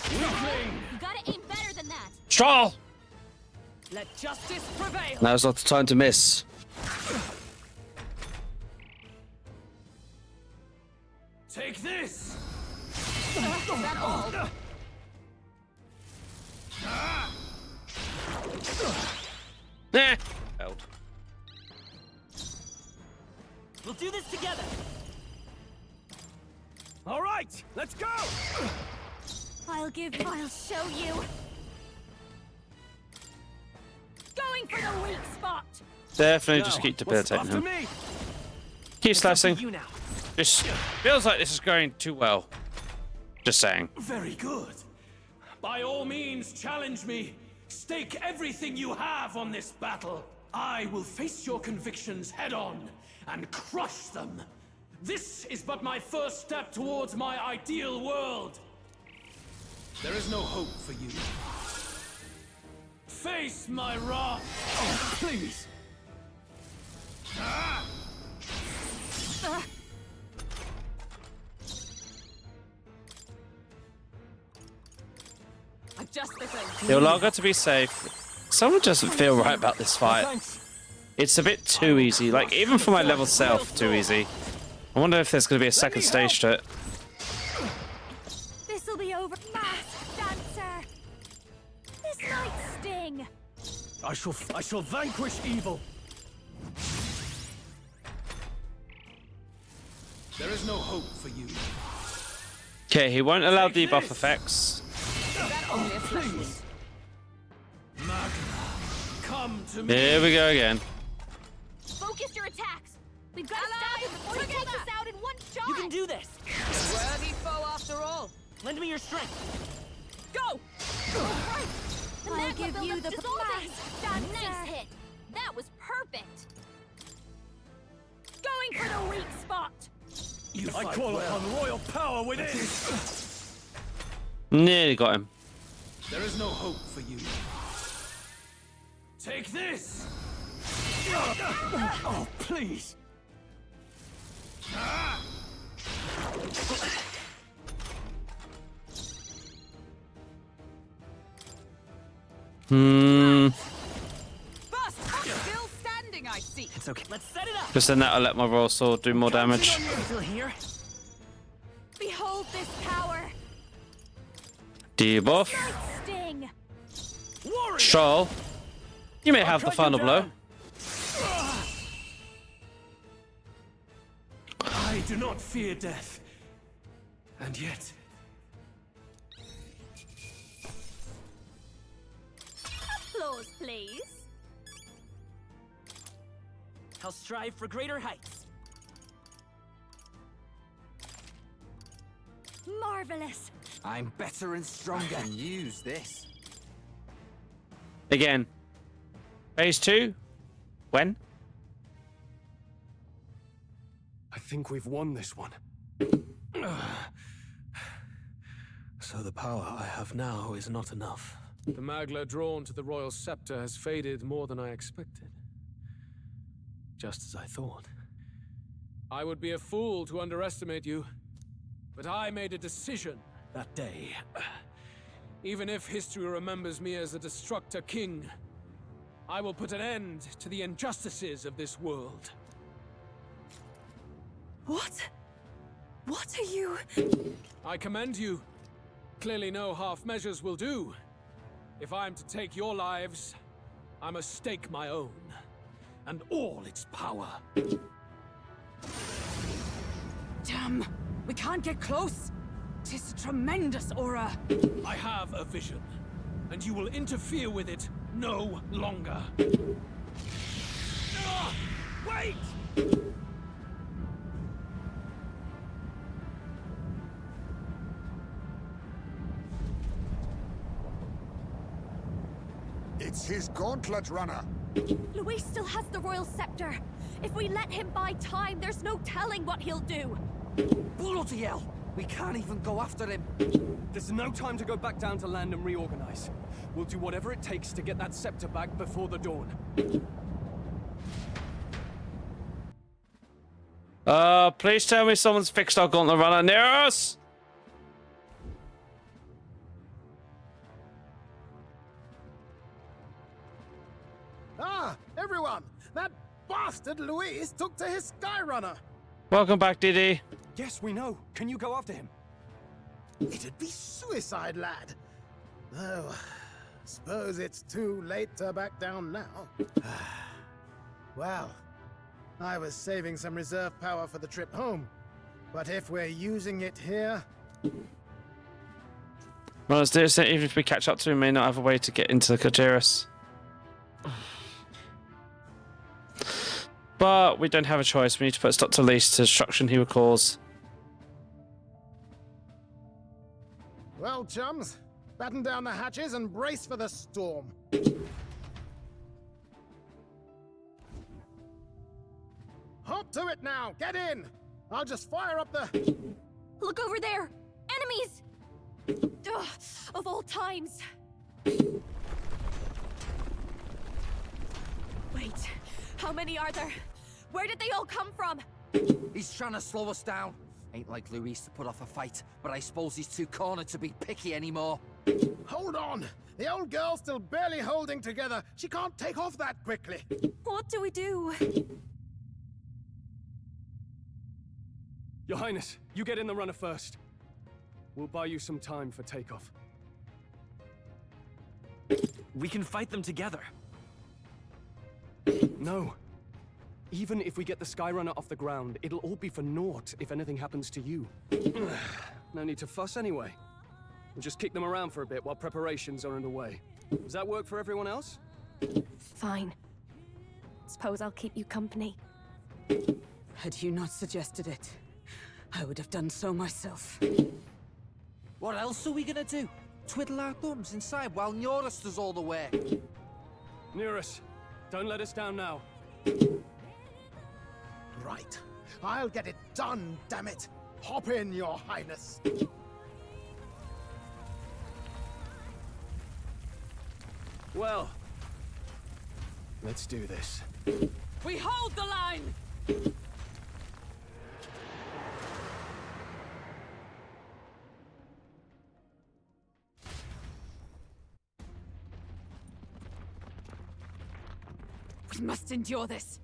Weakling. You gotta aim better than that. Stroll! Let justice prevail. Now's not the time to miss. Take this. Is that all? Eh. Failed. We'll do this together. All right, let's go. I'll show you. Going for the weak spot. Definitely just Now, keep what's debilitating after him. me? Keep It's up to slicing. you now. This feels like this is going too well. Just saying. Very good. By all means, challenge me. Stake everything you have on this battle. I will face your convictions head on and crush them. This is but my first step towards my ideal world. There is no hope for you. Face my wrath. Oh, please. I've just the thing. He'll log her to be safe. Someone doesn't feel right about this fight. Thanks. It's a bit too easy. Like, even for my level self, too easy. I wonder if there's going to be a second stage to it. This'll be over. Masked dancer. This might sting. I shall vanquish evil. There is no hope for you. Okay, he won't allow Take debuff this. effects. Is that only a flesh wound? Magna, come to me. Here we go again. Focus your attacks. We've got to stop him before he takes us out in one shot. You can do this. Worthy foe after all. Lend me your strength. Go! Right! The I'll magma give you buildup's the dissolving! blast, Nice hit! That was perfect! Going for the weak spot! You I fight call well. upon royal power within! Nearly got him. There is no hope for you. Take this! Oh, please! First punch still standing, I see. It's okay. Let's set it up. Because then that'll let my royal sword do more damage. Still here? Behold this power! Debuff. Night sting! Warrior! Shoal. You may have the cut you final blow. down. I do not fear death. And yet, Applause, please. I'll strive for greater heights. Marvelous. I'm better and stronger. I can use this. Again. Phase 2? When? I think we've won this one. So the power I have now is not enough. The magla drawn to the royal scepter has faded more than I expected. Just as I thought. I would be a fool to underestimate you, but I made a decision that day. Even if history remembers me as a destructor king, I will put an end to the injustices of this world. What? What are you? I commend you. Clearly no half measures will do. If I'm to take your lives, I must stake my own, and all its power. Damn, we can't get close. Tis a tremendous aura. I have a vision, and you will interfere with it no longer. Ah, wait! It's his gauntlet runner. Luis still has the royal scepter. If we let him buy time, there's no telling what he'll do. Bloody hell! We can't even go after him. There's no time to go back down to land and reorganize. We'll do whatever it takes to get that scepter back before the dawn. Please tell me someone's fixed our gauntlet runner near us! Ah, everyone! That bastard Luis took to his Skyrunner! Welcome back, Didi. Yes, we know. Can you go after him? It'd be suicide, lad. Though, suppose it's too late to back down now. Well, I was saving some reserve power for the trip home. But if we're using it here... Well, let's do it. Even if we catch up to him, we may not have a way to get into the Kajiris. But we don't have a choice. We need to put a stop to least destruction he would cause. Well, chums, batten down the hatches and brace for the storm. Hop to it now! Get in! I'll just fire up the... Look over there! Enemies! Ugh, of all times. Wait, how many are there? Where did they all come from? He's trying to slow us down. Ain't like Luis to put off a fight, but I suppose he's too cornered to be picky anymore. Hold on! The old girl's still barely holding together. She can't take off that quickly. What do we do? Your Highness, you get in the runner first. We'll buy you some time for takeoff. We can fight them together. No. Even if we get the Skyrunner off the ground, it'll all be for naught if anything happens to you. No need to fuss anyway. We'll just kick them around for a bit while preparations are underway. Does that work for everyone else? Fine. Suppose I'll keep you company. Had you not suggested it, I would have done so myself. What else are we gonna do? Twiddle our thumbs inside while Norris does all the work. Nearus, don't let us down now. Right. I'll get it done, damn it! Hop in, Your Highness! Well, let's do this. We hold the line! We must endure this.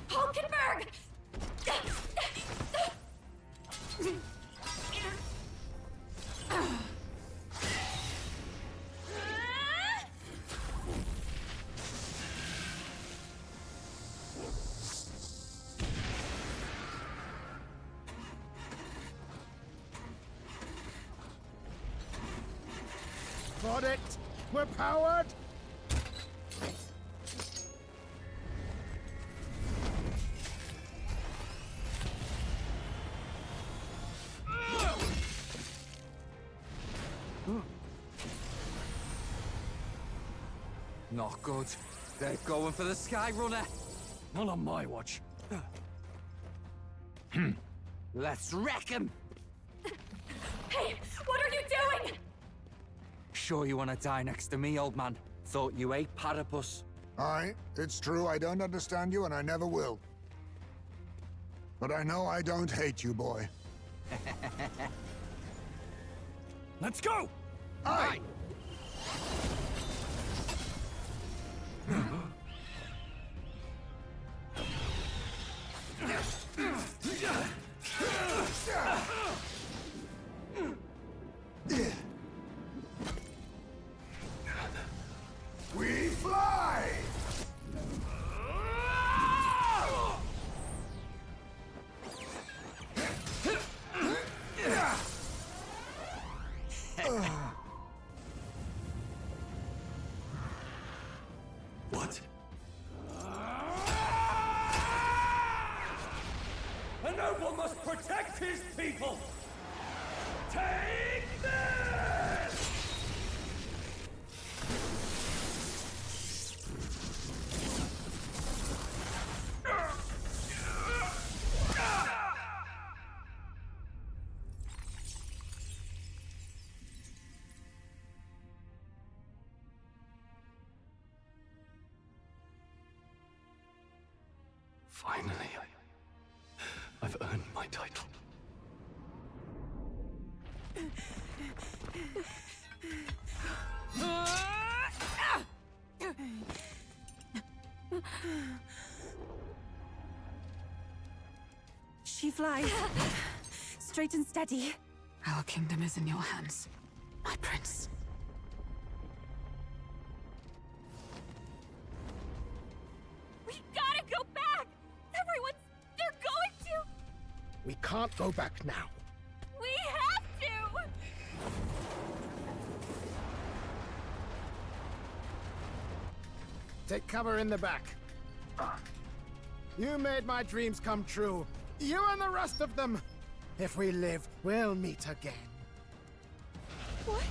Hulkenberg! Got it! We're powered! Not good. They're going for the Sky Runner. Not on my watch. Let's wreck him! Hey, what are you doing? Sure you want to die next to me, old man? Thought you ate platypus. Aye, it's true I don't understand you and I never will. But I know I don't hate you, boy. Let's go! Aye! We fly! What? A noble must protect his people! Take this! Finally, I've earned my title. She flies. Straight and steady. Our kingdom is in your hands, my prince. We gotta go back! They're going to! We can't go back now. We have to! Take cover in the back. You made my dreams come true. You and the rest of them. If we live, we'll meet again. What?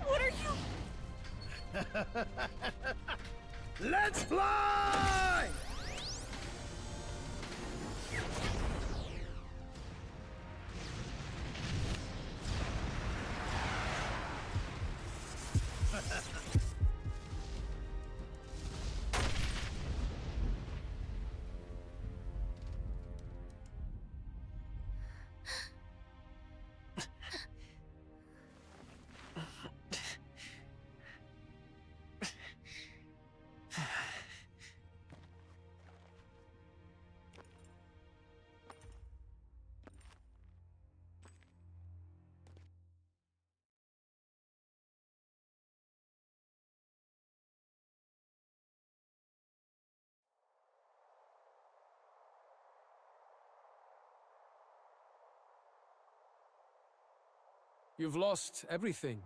What are you... Let's fly! You've lost everything,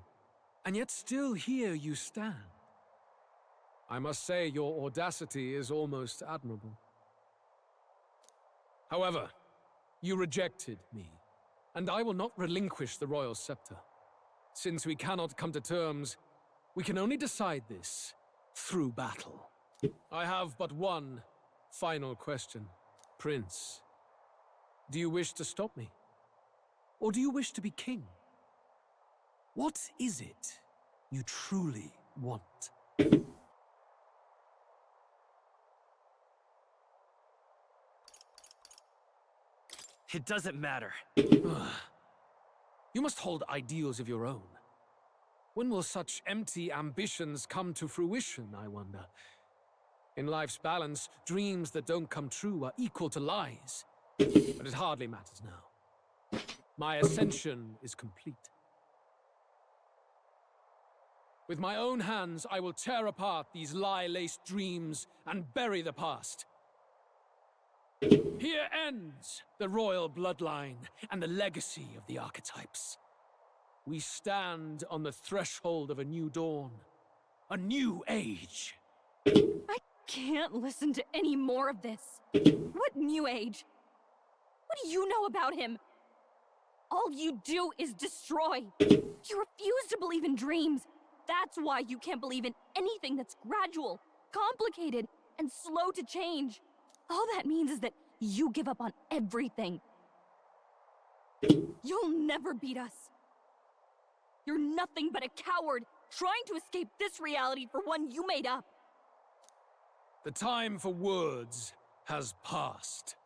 and yet still here you stand. I must say your audacity is almost admirable. However, you rejected me, and I will not relinquish the royal scepter. Since we cannot come to terms, we can only decide this through battle. I have but one final question. Prince, do you wish to stop me? Or do you wish to be king? What is it you truly want? It doesn't matter. You must hold ideals of your own. When will such empty ambitions come to fruition, I wonder? In life's balance, dreams that don't come true are equal to lies. But it hardly matters now. My ascension is complete. With my own hands, I will tear apart these lie-laced dreams and bury the past. Here ends the royal bloodline and the legacy of the archetypes. We stand on the threshold of a new dawn, a new age. I can't listen to any more of this. What new age? What do you know about him? All you do is destroy. You refuse to believe in dreams. That's why you can't believe in anything that's gradual, complicated, and slow to change. All that means is that you give up on everything. You'll never beat us. You're nothing but a coward trying to escape this reality for one you made up. The time for words has passed.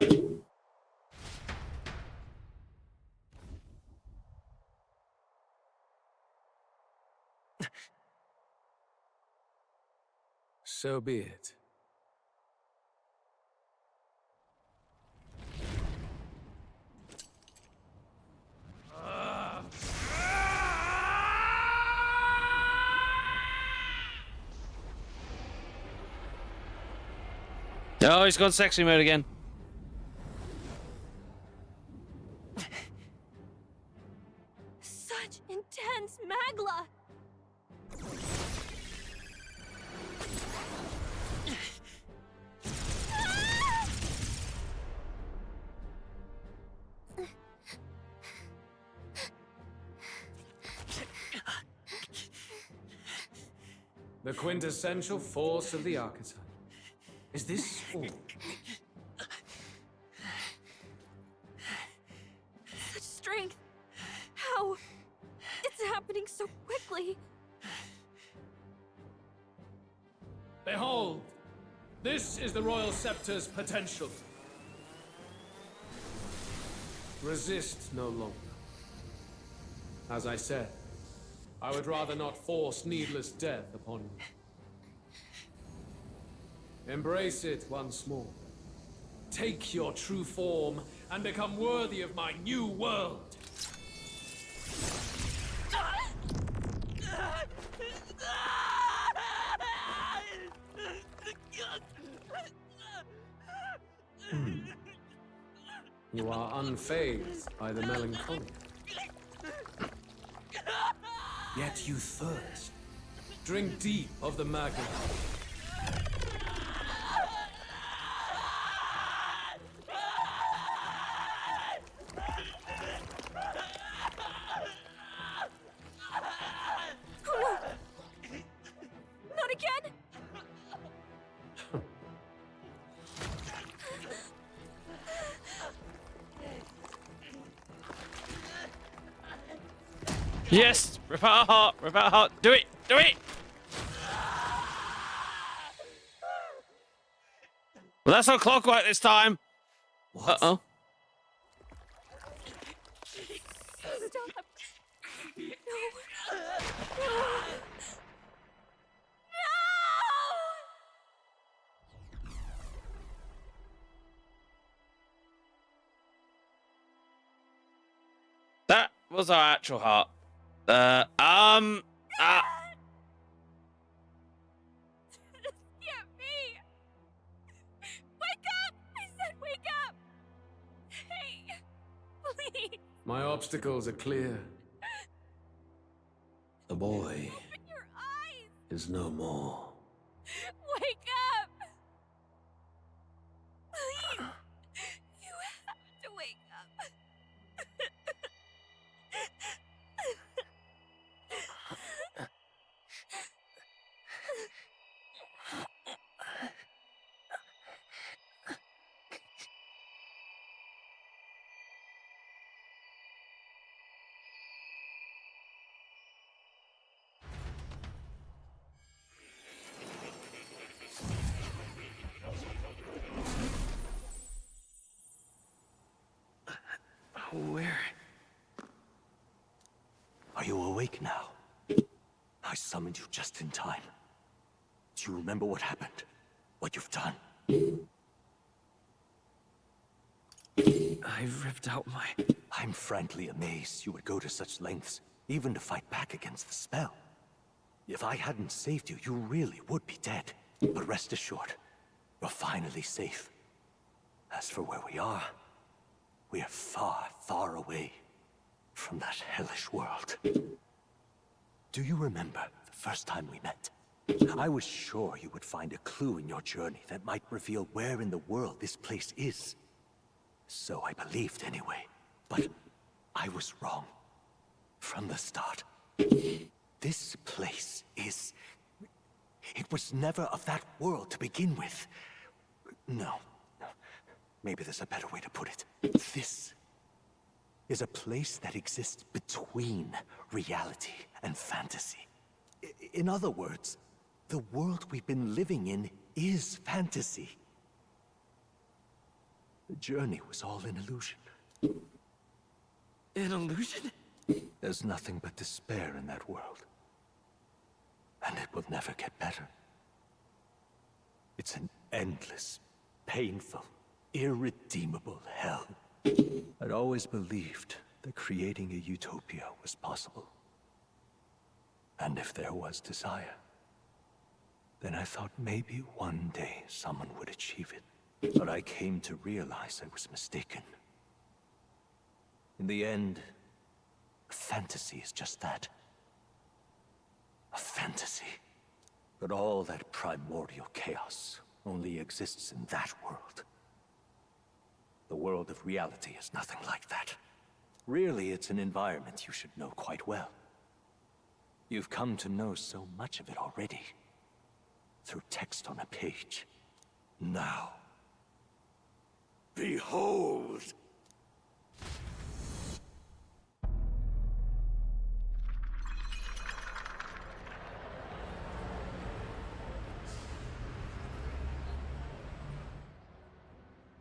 So be it. Oh, he's gone sexy mode again. Such intense magla! The quintessential force of the archetype. Is this all? Such strength! How? It's happening so quickly! Behold! This is the Royal Scepter's potential. Resist no longer. As I said, I would rather not force needless death upon you. Embrace it once more. Take your true form and become worthy of my new world. You are unfazed by the melancholy. Yet you thirst. Drink deep of the magma. Not again! Yes! Rip out a heart! Rip out a heart! Do it! Do it! Well, that's not clockwork this time! Uh-oh. Stop! No! No! That was our actual heart. Can't be! Wake up! I said wake up! Hey! Please! My obstacles are clear. The boy Open your eyes! is no more. Wake up! Please! You Where? Are you awake now? I summoned you just in time. Do you remember what happened? What you've done? I ripped out my... I'm frankly amazed you would go to such lengths, even to fight back against the spell. If I hadn't saved you, you really would be dead. But rest assured, you're finally safe. As for where we are far, far away from that hellish world. Do you remember the first time we met? I was sure you would find a clue in your journey that might reveal where in the world this place is. So I believed anyway, but I was wrong. From the start. This place is... It was never of that world to begin with. No. Maybe there's a better way to put it. This is a place that exists between reality and fantasy. In other words, the world we've been living in is fantasy. The journey was all an illusion. An illusion? There's nothing but despair in that world. And it will never get better. It's an endless, painful, irredeemable hell. I'd always believed that creating a utopia was possible. And if there was desire, then I thought maybe one day someone would achieve it. But I came to realize I was mistaken. In the end, fantasy is just that. A fantasy. But all that primordial chaos only exists in that world. The world of reality is nothing like that. Really, it's an environment you should know quite well. You've come to know so much of it already. Through text on a page. Now, behold!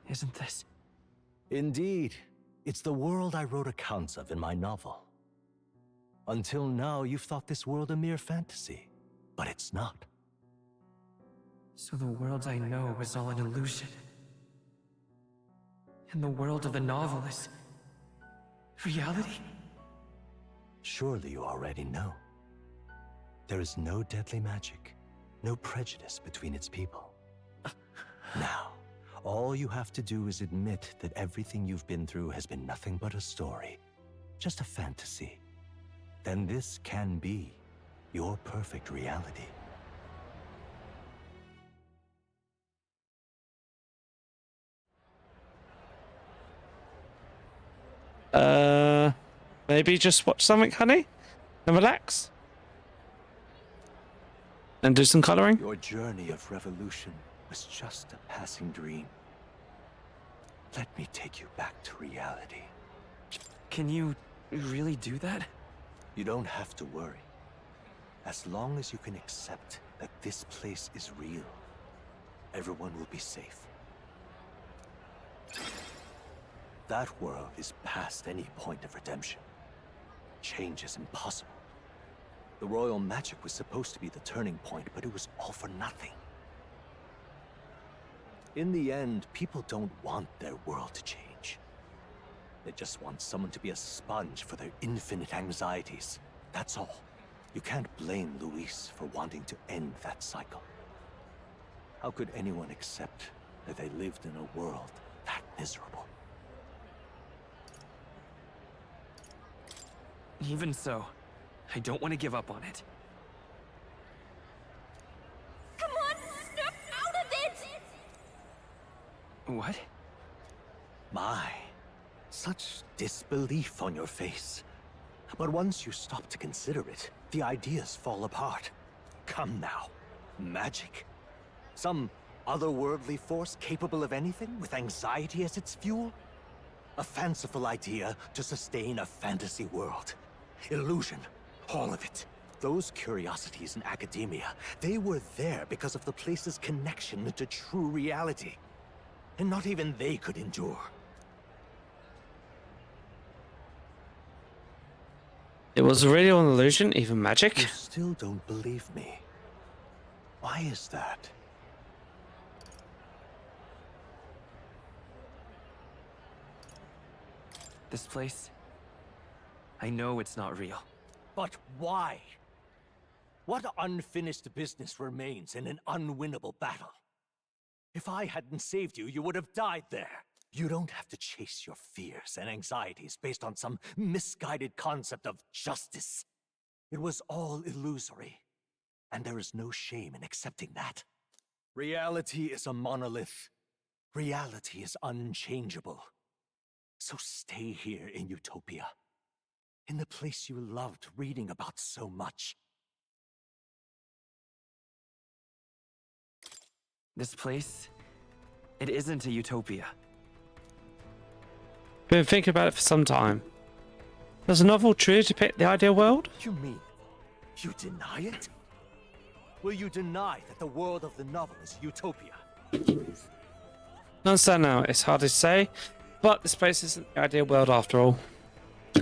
Isn't this? Indeed. It's the world I wrote accounts of in my novel. Until now, you've thought this world a mere fantasy. But it's not. So the world I know is all an illusion. And the world of the novel is... reality? Surely you already know. There is no deadly magic, no prejudice between its people. Now, all you have to do is admit that everything you've been through has been nothing but a story, just a fantasy. Then this can be your perfect reality. Maybe just watch something, honey, and relax, and do some coloring. Your journey of revolution was just a passing dream. Let me take you back to reality. Can you really do that? You don't have to worry. As long as you can accept that this place is real, everyone will be safe. That world is past any point of redemption. Change is impossible. The royal magic was supposed to be the turning point, but it was all for nothing. In the end, people don't want their world to change. They just want someone to be a sponge for their infinite anxieties. That's all. You can't blame Luis for wanting to end that cycle. How could anyone accept that they lived in a world that miserable? Even so, I don't want to give up on it. Come on, snap out of it! What? My, such disbelief on your face. But once you stop to consider it, the ideas fall apart. Come now. Magic? Some otherworldly force capable of anything, with anxiety as its fuel? A fanciful idea to sustain a fantasy world. Illusion. All of it. Those curiosities in academia, they were there because of the place's connection to true reality. And not even they could endure. It was really an illusion, even magic. You still don't believe me. Why is that? This place, I know it's not real. But why? What unfinished business remains in an unwinnable battle? If I hadn't saved you, you would have died there. You don't have to chase your fears and anxieties based on some misguided concept of justice. It was all illusory, and there is no shame in accepting that. Reality is a monolith. Reality is unchangeable. So stay here in Utopia, in the place you loved reading about so much. This place, it isn't a utopia. Been thinking about it for some time. Does a novel truly depict the ideal world? You mean you deny it? Will you deny that the world of the novel is Utopia? I understand now, it's hard to say, but this place isn't the ideal world after all.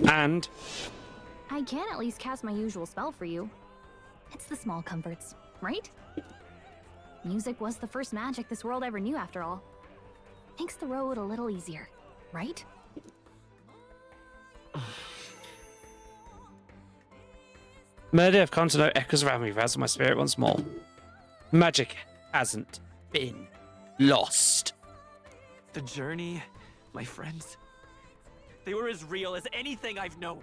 And I can at least cast my usual spell for you. It's the small comforts, right? Music was the first magic this world ever knew after all. Makes the road a little easier, right? Murder, I've come to know echoes around me, razzle my spirit once more. Magic hasn't been lost. The journey, my friends, they were as real as anything I've known.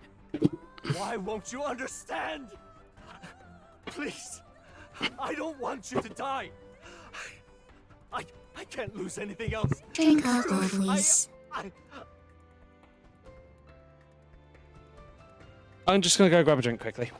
Why won't you understand? Please, I don't want you to die. I can't lose anything else. Drink alcohol, please. I'm just gonna go grab a drink quickly.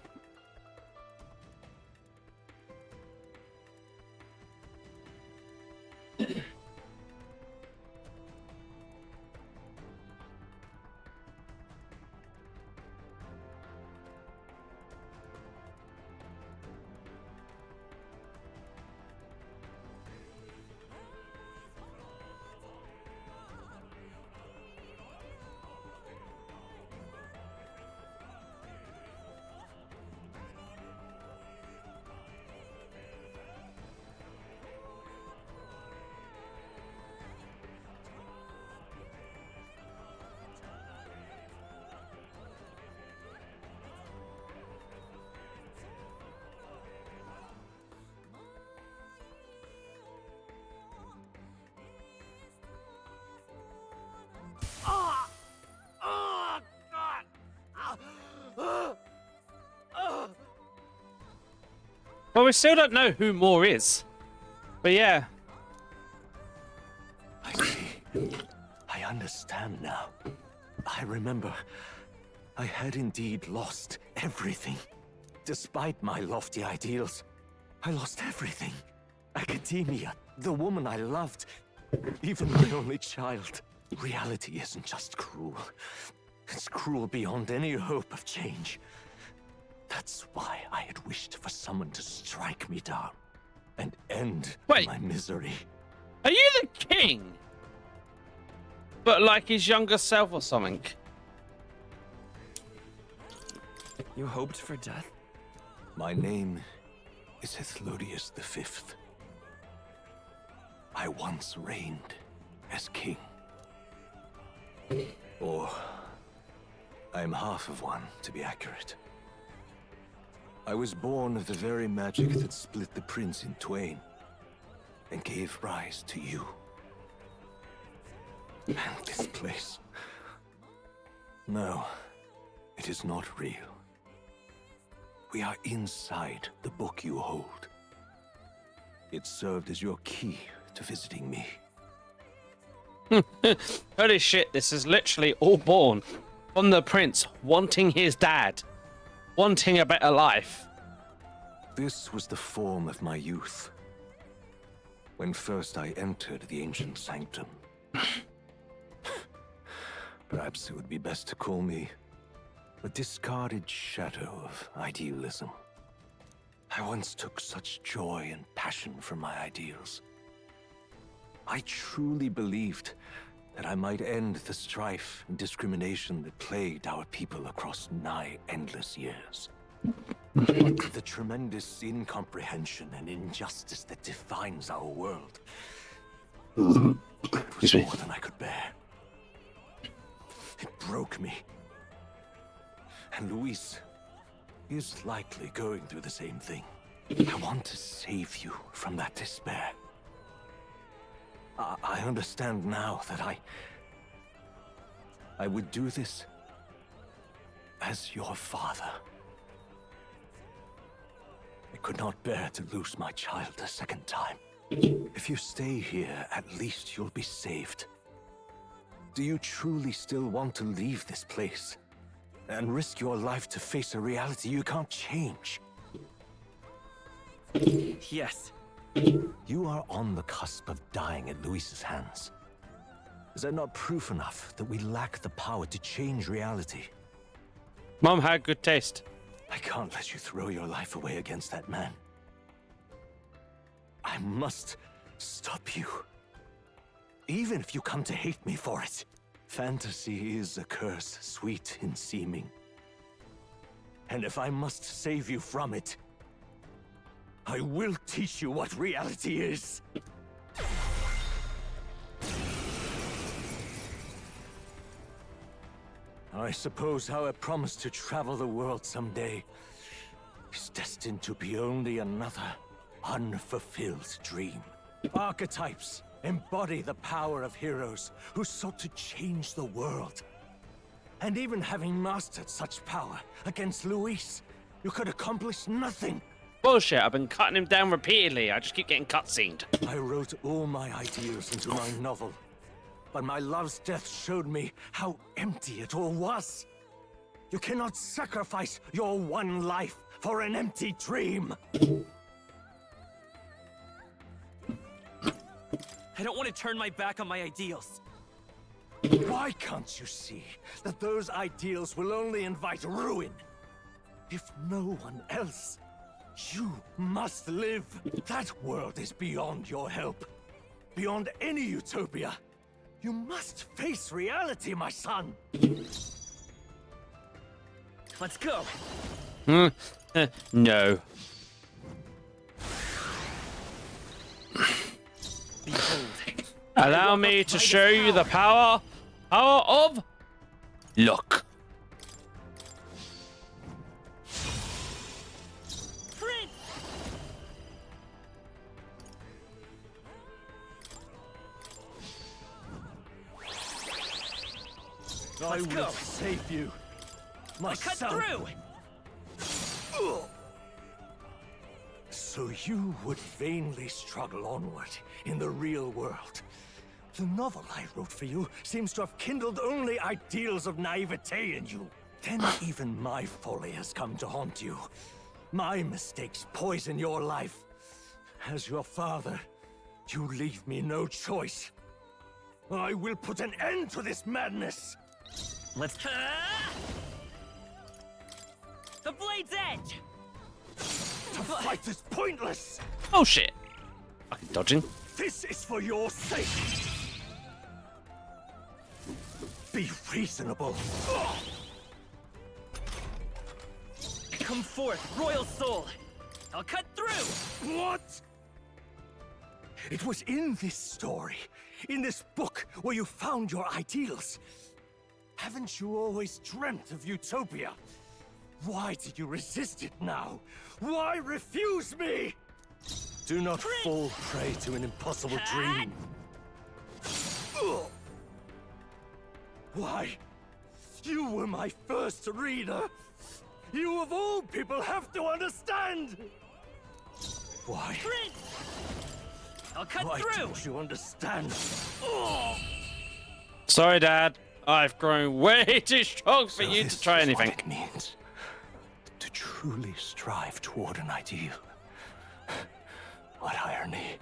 Well, we still don't know who Moore is. But yeah. I see. I understand now. I remember. I had indeed lost everything. Despite my lofty ideals, I lost everything. Academia, the woman I loved, even my only child. Reality isn't just cruel. It's cruel beyond any hope of change. That's why I had wished for someone to strike me down and end my misery. Are you the king? But like his younger self or something? You hoped for death? My name is Hethlodius V. I once reigned as king. Or, I am half of one, to be accurate. I was born of the very magic that split the prince in twain and gave rise to you. And this place. No, it is not real. We are inside the book you hold. It served as your key to visiting me. Holy shit, this is literally all born from the prince wanting his dad. Wanting a better life. This was the form of my youth. When first I entered the ancient sanctum. Perhaps it would be best to call me a discarded shadow of idealism. I once took such joy and passion from my ideals. I truly believed that I might end the strife and discrimination that plagued our people across nigh endless years. But the tremendous incomprehension and injustice that defines our world, it was more than I could bear. It broke me. And Luis is likely going through the same thing. I want to save you from that despair. I understand now that I would do this as your father. I could not bear to lose my child a second time. If you stay here, at least you'll be saved. Do you truly still want to leave this place and risk your life to face a reality you can't change? Yes. You are on the cusp of dying at Luis's hands. Is that not proof enough that we lack the power to change reality? Mom had good taste. I can't let you throw your life away against that man. I must stop you. Even if you come to hate me for it. Fantasy is a curse, sweet in seeming. And if I must save you from it, I will teach you what reality is. I suppose our promise to travel the world someday is destined to be only another unfulfilled dream. Archetypes embody the power of heroes who sought to change the world. And even having mastered such power against Luis, you could accomplish nothing. Bullshit, I've been cutting him down repeatedly. I just keep getting cutscened. I wrote all my ideals into my novel, but my love's death showed me how empty it all was. You cannot sacrifice your one life for an empty dream. I don't want to turn my back on my ideals. Why can't you see that those ideals will only invite ruin? If no one else, you must live. That world is beyond your help. Beyond any utopia. You must face reality, my son. Let's go. No. Behold. Allow me to show you the power of luck. Prince! I Let's will go. save you, my I'll cut son. through! So you would vainly struggle onward in the real world. The novel I wrote for you seems to have kindled only ideals of naivete in you. Then even my folly has come to haunt you. My mistakes poison your life. As your father, you leave me no choice. I will put an end to this madness. Let's... The blade's edge! To fight is pointless. Oh shit. Fucking dodging. This is for your sake. Be reasonable. Come forth, royal soul! I'll cut through! What? It was in this story, in this book, where you found your ideals. Haven't you always dreamt of utopia? Why did you resist it now? Why refuse me? Do not fall prey to an impossible dream. Why? You were my first reader. You of all people have to understand. Why? Prince! I'll cut Why through! don't you understand? Sorry, Dad. I've grown way too strong for you to try anything. What it means to truly strive toward an ideal. What irony.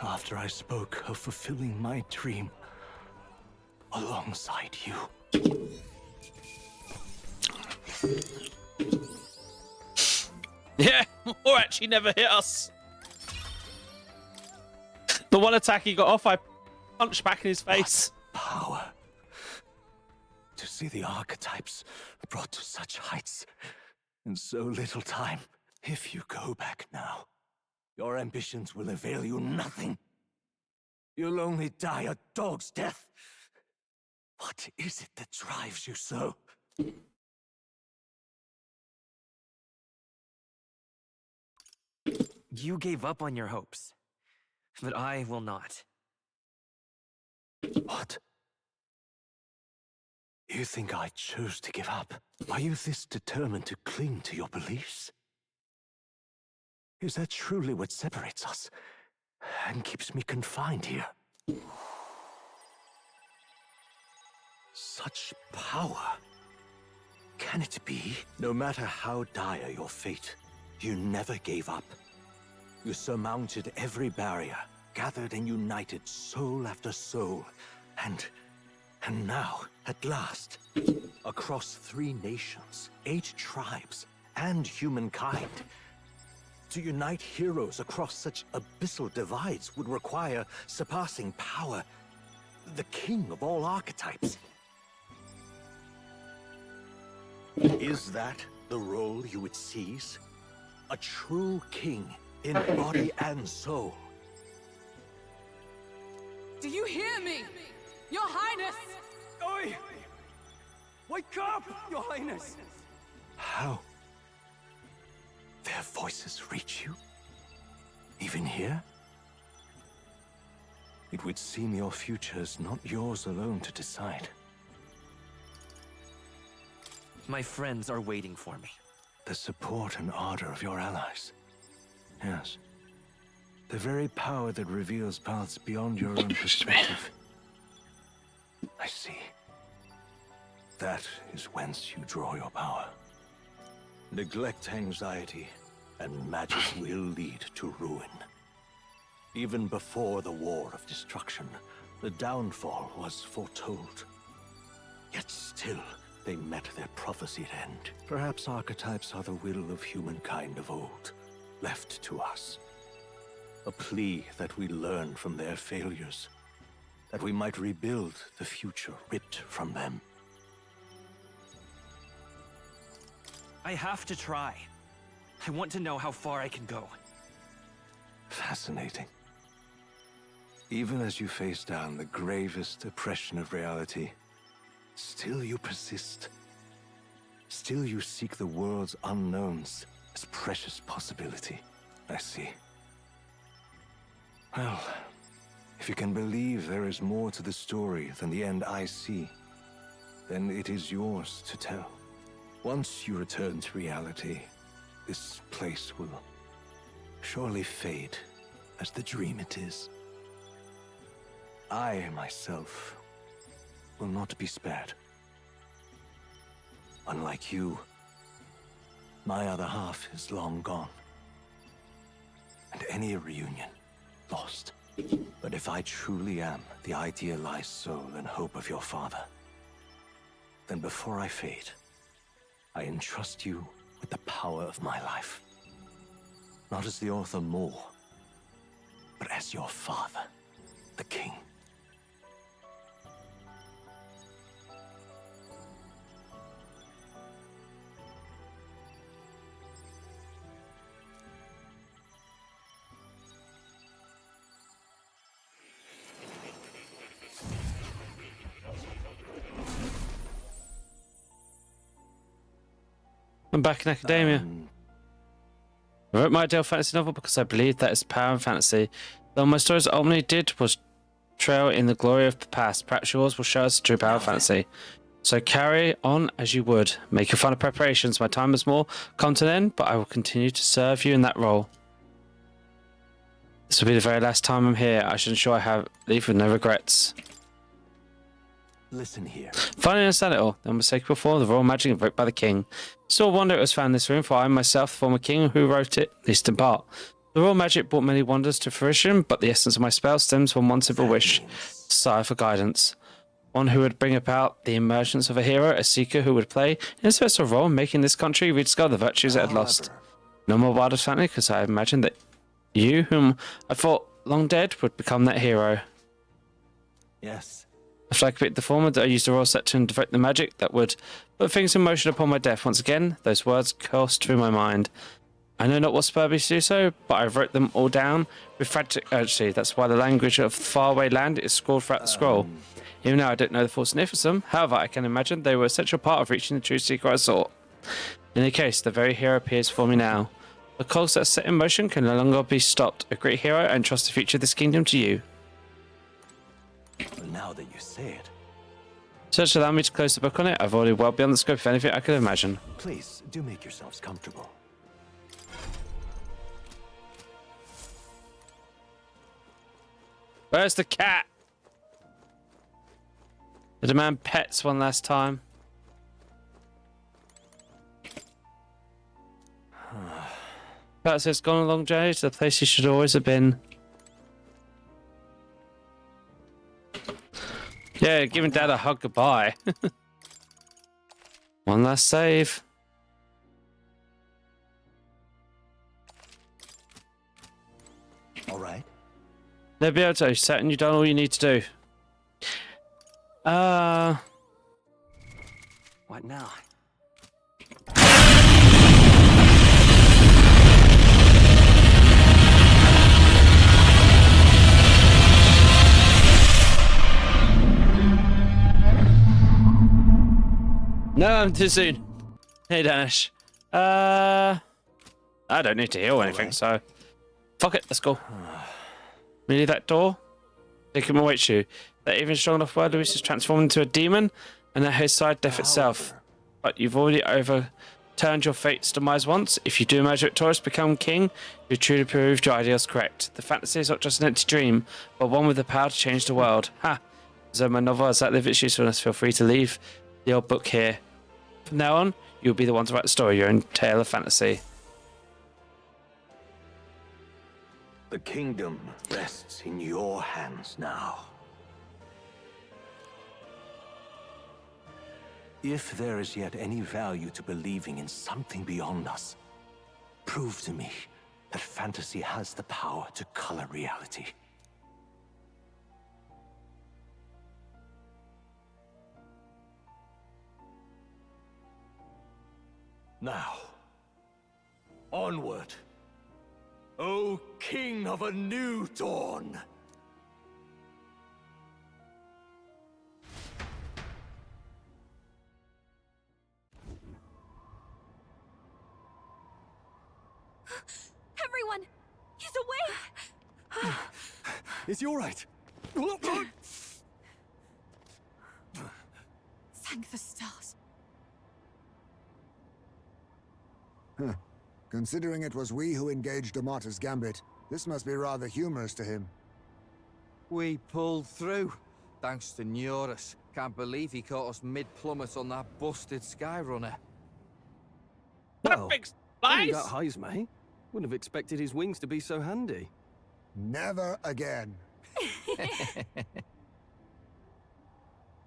After I spoke of fulfilling my dream alongside you. Yeah, or actually never hit us. The one attack he got off, I punch back in his face. Power. To see the archetypes brought to such heights in so little time. If you go back now, your ambitions will avail you nothing. You'll only die a dog's death. What is it that drives you so? You gave up on your hopes, but I will not. What? You think I chose to give up? Are you this determined to cling to your beliefs? Is that truly what separates us and keeps me confined here? Such power. Can it be? No matter how dire your fate, you never gave up. You surmounted every barrier, gathered and united soul after soul, and now, at last, across 3 nations, 8 tribes, and humankind, to unite heroes across such abyssal divides would require surpassing power, the king of all archetypes. Is that the role you would seize? A true king in body and soul? Do you hear me? Your Highness! Oi! Wake up, Your Highness! How? Their voices reach you? Even here? It would seem your future is not yours alone to decide. My friends are waiting for me. The support and ardor of your allies. Yes. The very power that reveals paths beyond your own perspective. I see. That is whence you draw your power. Neglect anxiety, and magic will lead to ruin. Even before the War of Destruction, the downfall was foretold. Yet still, they met their prophesied end. Perhaps archetypes are the will of humankind of old, left to us. A plea that we learn from their failures, that we might rebuild the future ripped from them. I have to try. I want to know how far I can go. Fascinating. Even as you face down the gravest oppression of reality, still you persist. Still you seek the world's unknowns as precious possibility. I see. Well, if you can believe there is more to the story than the end I see, then it is yours to tell. Once you return to reality, this place will surely fade as the dream it is. I, myself, will not be spared. Unlike you, my other half is long gone. And any reunion, lost. But if I truly am the idealized soul and hope of your father, then before I fade, I entrust you with the power of my life. Not as the author more, but as your father, the king. I'm back in academia. I wrote my ideal fantasy novel because I believed that its power in fantasy. Though my stories ultimately did was trail in the glory of the past, perhaps yours will show us the true power of fantasy. So carry on as you would. Make your final preparations. My time has more come to an end, but I will continue to serve you in that role. This will be the very last time I'm here. I should ensure I leave with no regrets. Listen here. Finally understand it all. The unmistakable form of the royal magic invoked by the king. Still wonder it was found in this room, for I myself, the former king who wrote it, at least in part. The royal magic brought many wonders to fruition, but the essence of my spell stems from one simple wish, desire for guidance. One who would bring about the emergence of a hero, a seeker who would play in a special role in making this country rediscover the virtues it had lost. No more wildest fantasy, because I imagined that you, whom I thought long dead, would become that hero. Yes. After I completed the former, I used the royal set to invoke the magic that would put things in motion upon my death. Once again, those words coursed through my mind. I know not what spurred me to do so, but I wrote them all down with frantic urgency. That's why the language of faraway land is scrawled throughout the scroll. Even now, I don't know the full significance of them. However, I can imagine they were a central part of reaching the true secret I sought. In any case, the very hero appears for me now. The cogs that are set in motion can no longer be stopped. A great hero, and trust the future of this kingdom to you. Well, now that you say it. Search allow me to close the book on it. I've already well beyond the scope of anything I could imagine. Please, do make yourselves comfortable. Where's the cat? I demand pets one last time. Perhaps it's gone a long journey to the place he should always have been. Yeah, giving Dad a hug goodbye. One last save. All right. No, Beato, certain you've done all you need to do. What now? No, I'm too soon. Hey, Danish. I don't need to heal anything, so... Fuck it, let's go. We leave that door. They can await you. That even strong enough word, Luis is transformed into a demon, and at his side, death itself. But you've already overturned your fate's demise once. If you do emerge victorious, become king, you truly proved your ideals correct. The fantasy is not just an empty dream, but one with the power to change the world. Ha! So my novel has outlived its usefulness. Feel free to leave the old book here. From now on, you'll be the one to write the story, your own tale of fantasy. The kingdom rests in your hands now. If there is yet any value to believing in something beyond us, prove to me that fantasy has the power to color reality. Now, onward, O King of a new dawn! Everyone! He's awake! Is he all right? Thank the stars. Huh. Considering it was we who engaged Amata's gambit, this must be rather humorous to him. We pulled through, thanks to Neurus. Can't believe he caught us mid-plummet on that busted Skyrunner. Well, Perfect only slice! that Heismay. Wouldn't have expected his wings to be so handy. Never again.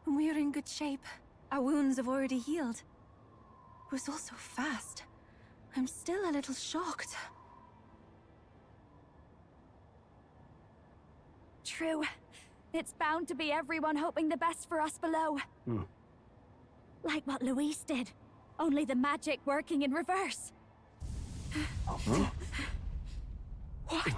We're in good shape. Our wounds have already healed. It was all so fast. I'm still a little shocked. True. It's bound to be everyone hoping the best for us below. Like what Luis did. Only the magic working in reverse. Huh? What?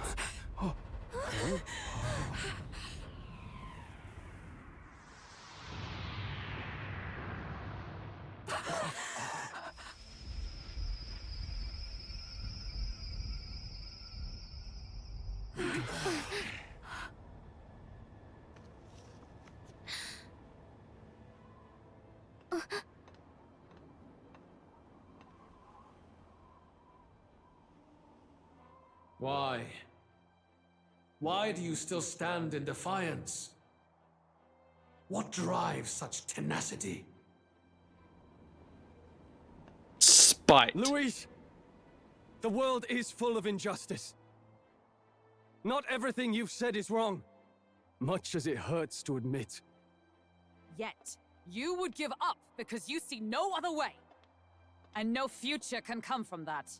Why? Why do you still stand in defiance? What drives such tenacity? Spite. Luis! The world is full of injustice. Not everything you've said is wrong, much as it hurts to admit. Yet, you would give up because you see no other way. And no future can come from that.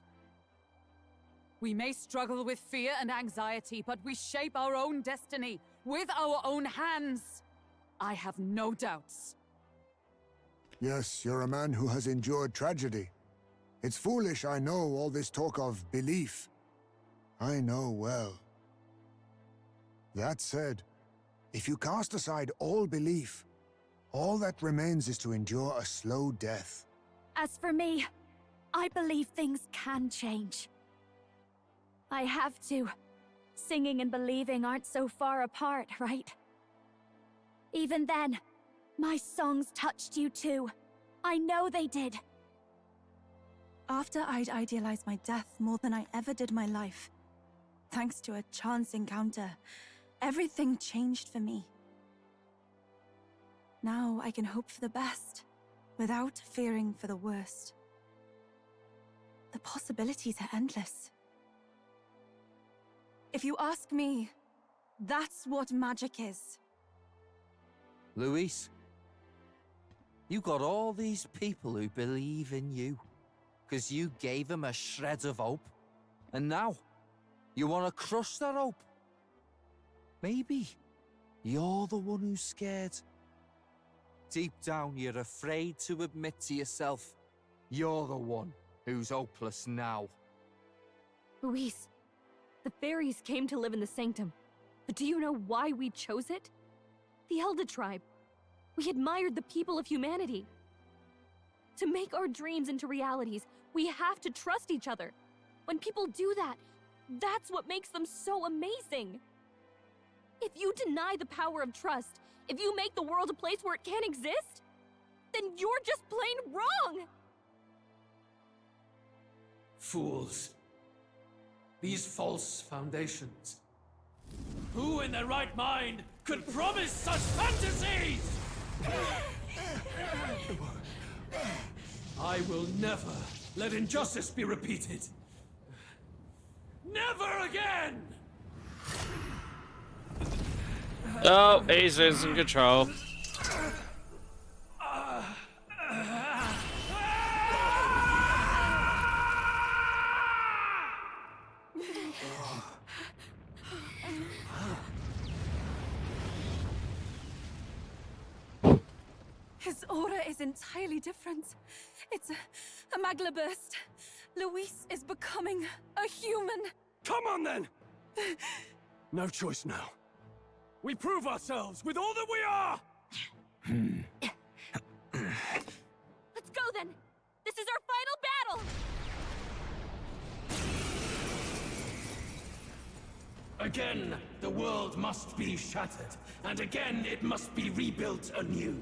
We may struggle with fear and anxiety, but we shape our own destiny with our own hands. I have no doubts. Yes, you're a man who has endured tragedy. It's foolish, I know, all this talk of belief. I know well. That said, if you cast aside all belief, all that remains is to endure a slow death. As for me, I believe things can change. I have to. Singing and believing aren't so far apart, right? Even then, my songs touched you too. I know they did. After I'd idealized my death more than I ever did my life, thanks to a chance encounter, everything changed for me. Now I can hope for the best, without fearing for the worst. The possibilities are endless. If you ask me, that's what magic is. Luis, you got all these people who believe in you, because you gave them a shred of hope. And now, you want to crush that hope. Maybe you're the one who's scared. Deep down, you're afraid to admit to yourself, you're the one who's hopeless now. Luis, the fairies came to live in the Sanctum. But do you know why we chose it? The Elder Tribe. We admired the people of humanity. To make our dreams into realities, we have to trust each other. When people do that, that's what makes them so amazing. If you deny the power of trust, if you make the world a place where it can't exist, then you're just plain wrong! Fools. These false foundations. Who in their right mind could promise such fantasies? I will never let injustice be repeated. Never again! Oh, he's losing control. His aura is entirely different. It's a magla burst. Luis is becoming a human. Come on then! No choice now. We prove ourselves with all that we are! Let's go then! This is our final battle! Again, the world must be shattered, and again it must be rebuilt anew.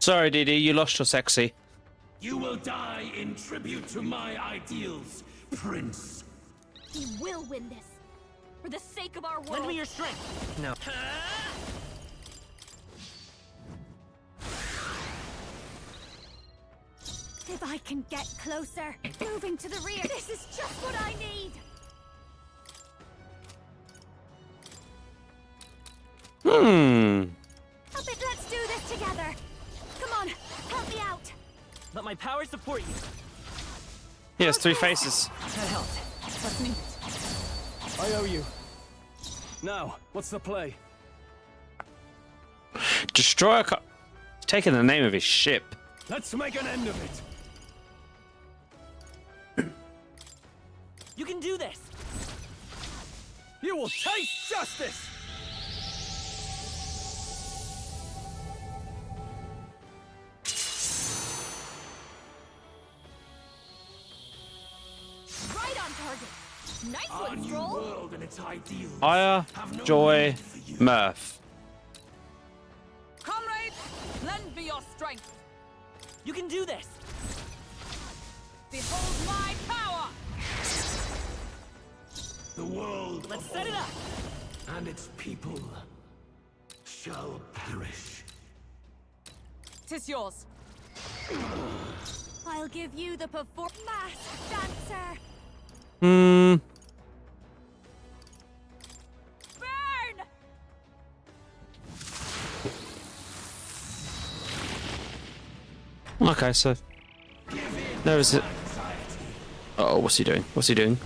Sorry, Didi, you lost your sexy. You will die in tribute to my ideals, Prince. We will win this. For the sake of our world. Lend me your strength. No. If I can get closer, moving to the rear, this is just what I need! Puppet, let's do this together! Come on, help me out! Let my power support you. He has three faces. That helped. Let's meet. I owe you. Now, what's the play? Destroy a He's taking the name of his ship. Let's make an end of it. You can do this. You will taste justice! Right on target. Nice Our one, new Stroll. world and its ideals Fire, have no joy, need for you. mirth. Comrades, lend me your strength. You can do this. Behold my power! The world Let's of set it up. all and its people shall perish. 'Tis yours. I'll give you the masked dancer! Hmm. Burn! Okay, so there is it. Oh, what's he doing? What's he doing?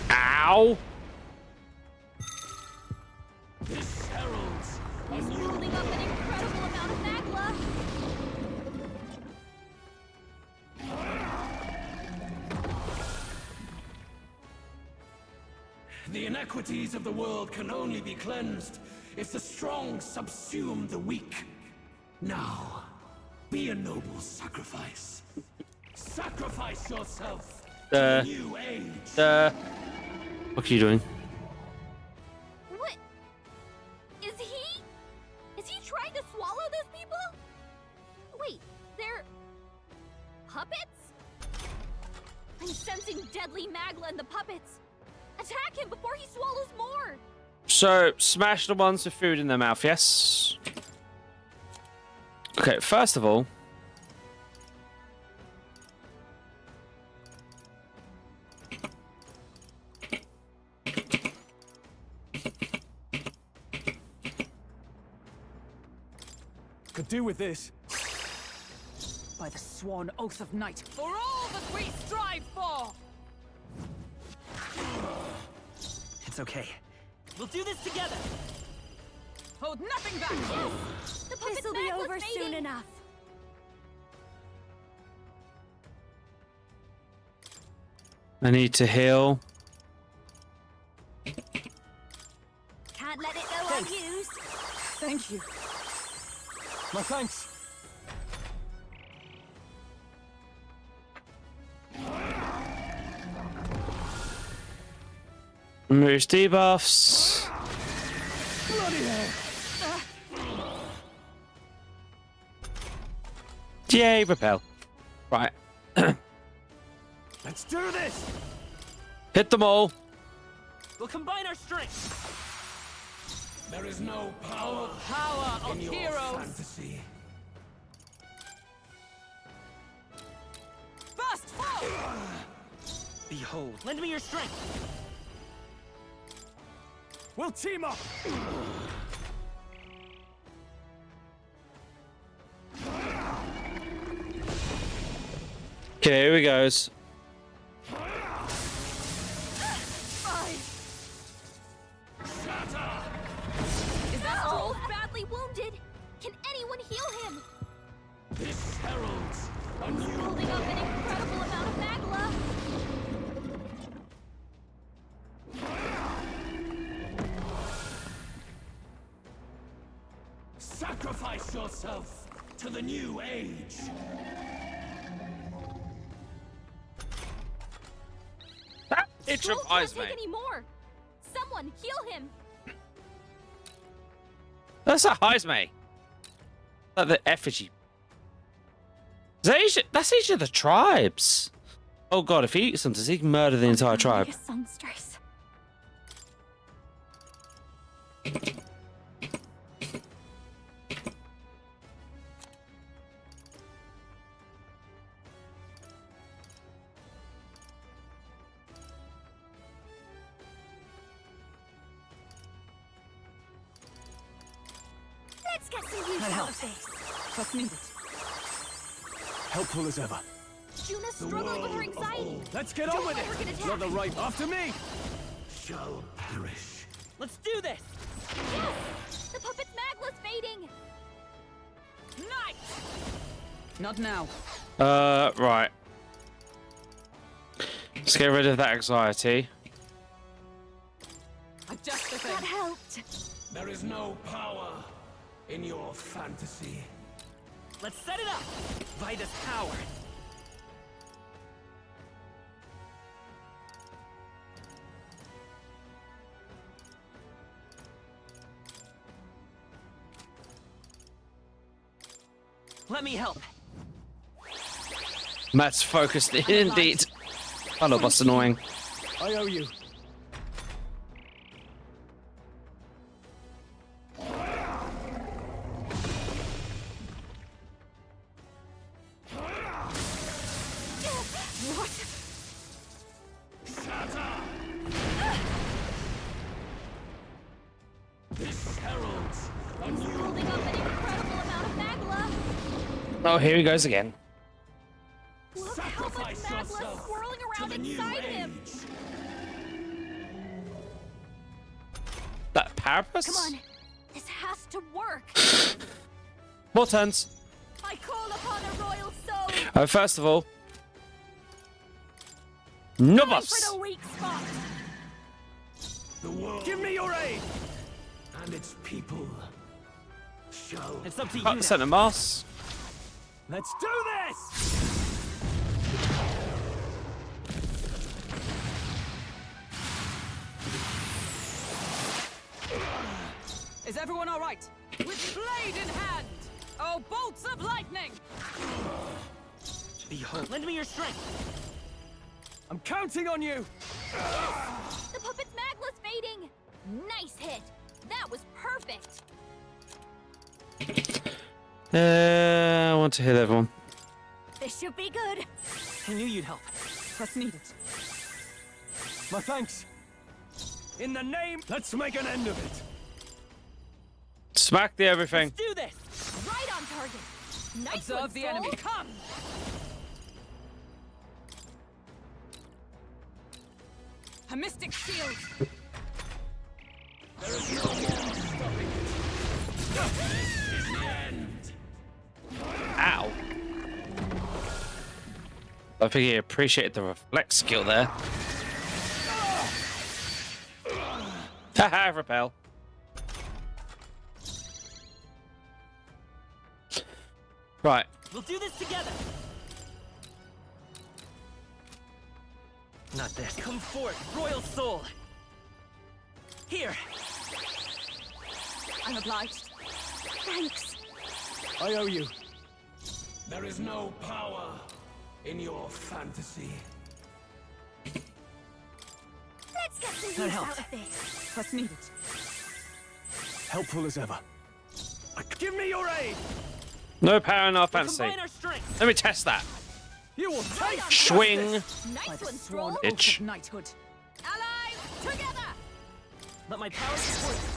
Ow! This heralds a He's new building up an incredible amount of magla. The inequities of the world can only be cleansed if the strong subsume the weak. Now, be a noble sacrifice. Sacrifice yourself to the new age. What are you doing? What? Is he trying to swallow those people? Wait, they're puppets? I'm sensing deadly magla in the puppets. Attack him before he swallows more. So, smash the ones with food in their mouth, yes? Okay, first of all... Could do with this. By the sworn oath of night, for all that we strive for! It's okay. We'll do this together. Hold nothing back! Yes! The puppet's This'll be magla's over fading. soon enough. I need to heal. Can't let it go unused. Thank you. My thanks. Moves debuffs. Bloody hell. Yay, repel. Right. Let's do this. Hit them all. We'll combine our strengths. There is no power Power of in your heroes! fantasy. First fall! Behold, lend me your strength. We'll team up. Okay, here he goes. Is that all? Badly wounded. Can anyone heal him? This heralds a He's new building up an incredible amount of magla. Sacrifice yourself to the new age. It Scroll revives can't me. take any more. Someone heal him. That's a Heisme. Like the effigy. That's each of the tribes. Oh god, if he eats them, does he murder the entire tribe? Songstress. Let's get some use out of this. What's needed? Helpful as ever. Juna's struggling with her anxiety. Let's get on with We're gonna it. You're the right. After me. Shall perish. Let's do this. Yes! The puppet's magla's fading. Night! Not now. Right. Let's get rid of that anxiety. Adjust the That thing. helped. There is no power in your fantasy. Let's set it up. Vida's power. Let me help. Matt's focused indeed. I know what's annoying. I owe you. This heralds a He's new building up an incredible amount of magla. Oh, here he goes again. Look how much Sacrifice magla's yourself swirling to around inside him! That Parapus? Come on, this has to work! More turns. I call upon a royal soul! First of all, no Going for buffs. the weak spot! The world Give me your aid! and its people shall... It's up to you Cut now. the center mass. Let's do this! Is everyone all right? With blade in hand! Oh, bolts of lightning! Behold, lend me your strength. I'm counting on you! The puppet's magla's fading! Nice hit! That was perfect! I want to heal everyone. This should be good! I knew you'd help. Trust needed. My thanks. In the name, let's make an end of it. Smack the everything. Do this. Right on target! Nice one, Observe the Stroll. enemy. Come! A mystic shield! There is no more stopping it. This is the end. Ow. I think he appreciated the reflex skill there. Haha, repel. Right. We'll do this together. Not this. Come forth, royal soul. Here. I'm obliged. Thanks! I owe you. There is no power in your fantasy. Let's get some That use helped. out of this! Trust needed. Helpful as ever. Give me your aid! No power in our We'll fantasy. combine our strength. Let me test that. You will take Swing. Nice one, Stroll! Oath Itch. of knighthood. Allies, together! Let my power support you.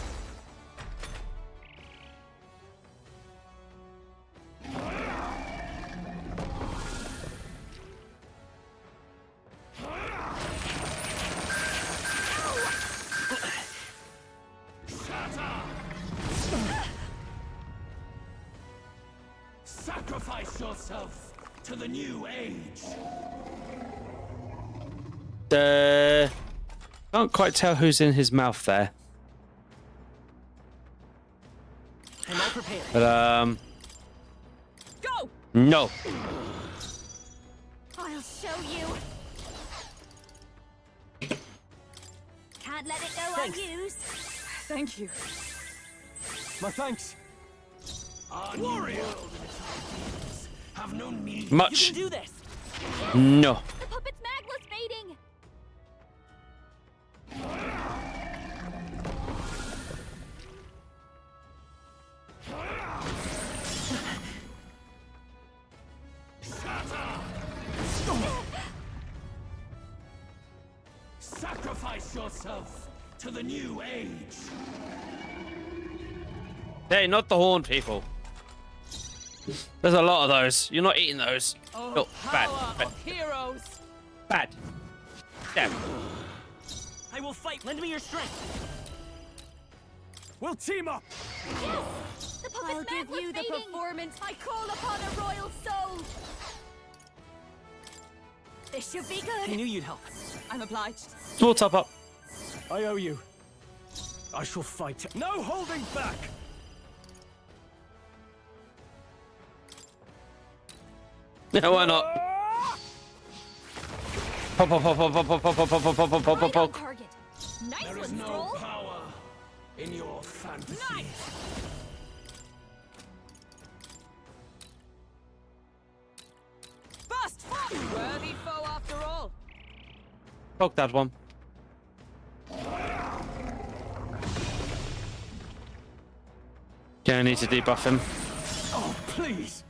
Sacrifice yourself to the new age. Can't quite tell who's in his mouth there. I'm all prepared. But Go! no. I'll show you! Can't let it go Thanks. unused! Thank you. My thanks. Our warrior world and its ideals have no need. You Much. can do this. No. The puppet's magla's fading! Sacrifice yourself to the new age. Hey, not the horn people. There's a lot of those. You're not eating those. Oh, Oh, bad. power Bad. of heroes! Bad. Damn. I will fight. Lend me your strength. We'll team up. The puppet's I'll give magla's you the fading. performance. I call upon a royal soul! This should be I good! knew you'd help. I'm obliged. Small top up. I owe you. I shall fight. No holding back. Yeah, why not? Pop, pop, pop, pop, pop, pop, pop, pop, pop, pop, pop, pop, Right on pop. target! Nice There one, is no Stroll! power in your fantasy. Burst forth! Worthy foe after all. Poke that one. Yeah, I need to debuff him. Oh, please.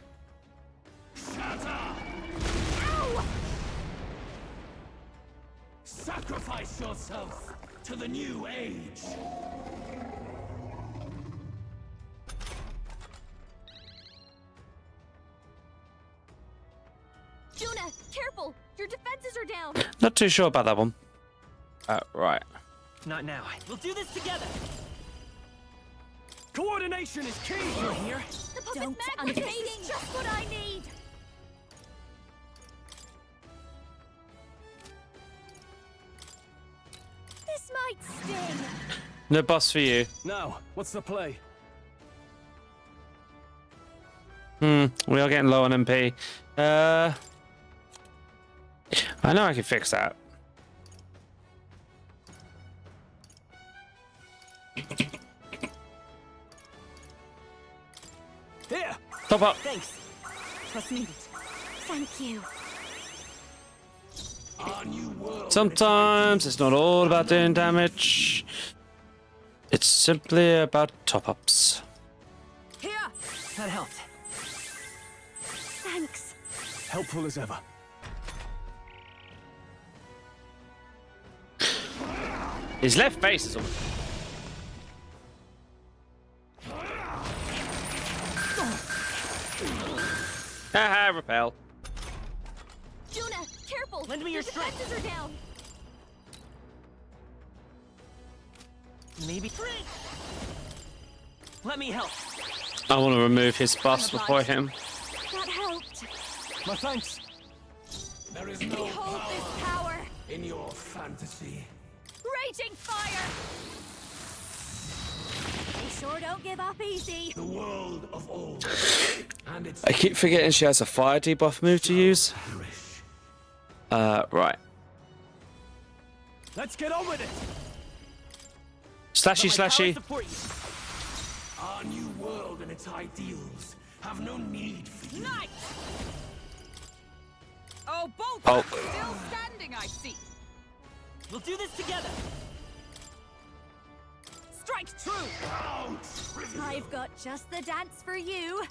Ow! Sacrifice yourself to the new age. Juna, careful! Your defenses are down! Not too sure about that one. Right. Not now. We'll do this together. Coordination is key! You're here? The puppet's Don't magma case is just what I need! This might sting. No boss for you. Now, what's the play? We are getting low on MP. I know I can fix that. Here! Top up. Thanks. Trust me. Thank you. Sometimes it's not all about doing damage. It's simply about top-ups. Here! That helped. Thanks. Helpful as ever. His left face is all... Haha, repel. Juna, careful! Lend me your The strength. defenses are down. Maybe. Let me help. I want to remove his buffs before him. That helped. My thanks! There is Behold this power! in your fantasy. Raging fire! They sure don't give up easy. The world of old. And its I keep forgetting she has a fire debuff move to use. perish. Right. Let's get on with it! Slashy, Let my power slashy. support you. Our new world and its ideals have no need for you. Knight! Oh, both Oh. still standing, I see. We'll do this together. Strike true! I've got just the dance for you.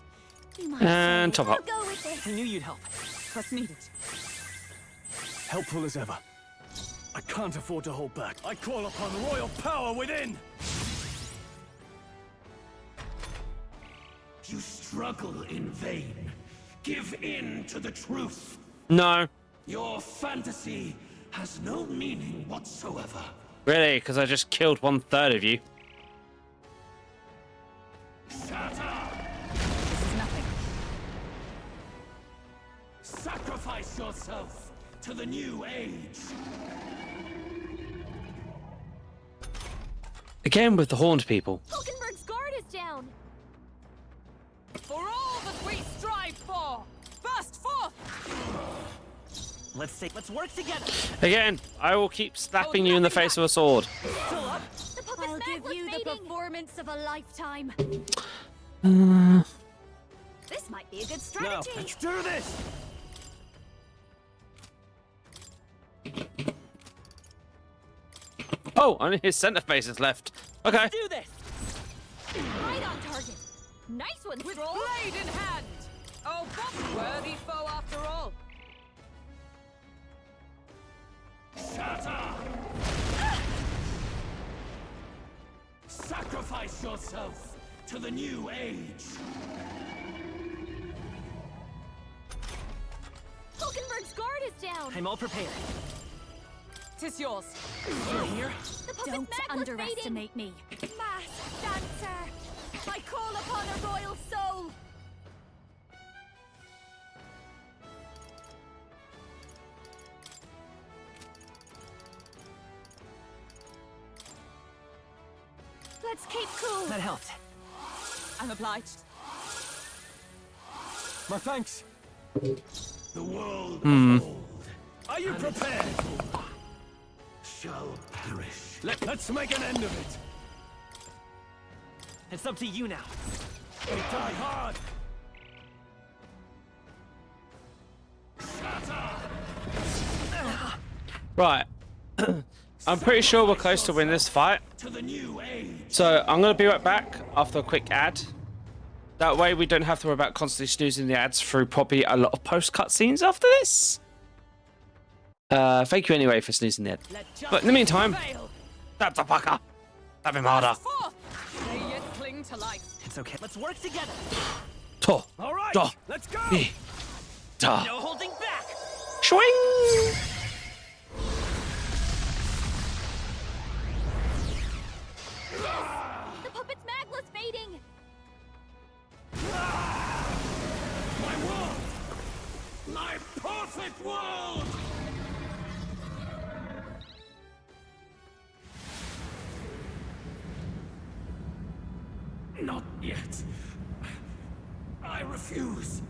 You might And say, top up. I'll go with this. I knew you'd help. Trust needed. Helpful as ever. I can't afford to hold back. I call upon royal power within! You struggle in vain. Give in to the truth. No. Your fantasy has no meaning whatsoever. Really? Because I just killed 1/3 of you. Shatter! This is nothing. Sacrifice yourself to the new age. Again with the horned people. Hulkenberg's guard is down. For all that we strive for! Burst forth! Let's work together. Again, I will keep slapping you in the face with a sword. Still up? The puppet's I'll give you the fading. performance of a lifetime. This might be a good Now, strategy. let's do this! Oh, only his center face is left. Okay. Do this. Right on target. Nice one, With Stroll. blade in hand! Oh, but worthy foe after all. Shatter! Sacrifice yourself to the new age. Hulkenberg's guard is down. I'm all prepared. Tis yours. You're here? The puppet's Don't magma's underestimate me. fading. Masked dancer. I call upon a royal soul. Let's keep cool. That helped. I'm obliged. My thanks! The world of old Are you prepared? shall perish. Let's make an end of it! It's up to you now. We die hard! Right. I'm pretty sure we're close to win this fight. To the new age. So I'm going to be right back after a quick ad. That way we don't have to worry about constantly snoozing the ads through probably a lot of post-cut scenes after this. Thank you anyway for snoozing the ad. But in the meantime, stab the fucker. Stab him harder. Forth! They yet cling to life. It's okay. Let's work together. To. All right, Da. let's go! Da. No holding back. Swing! yet. I refuse.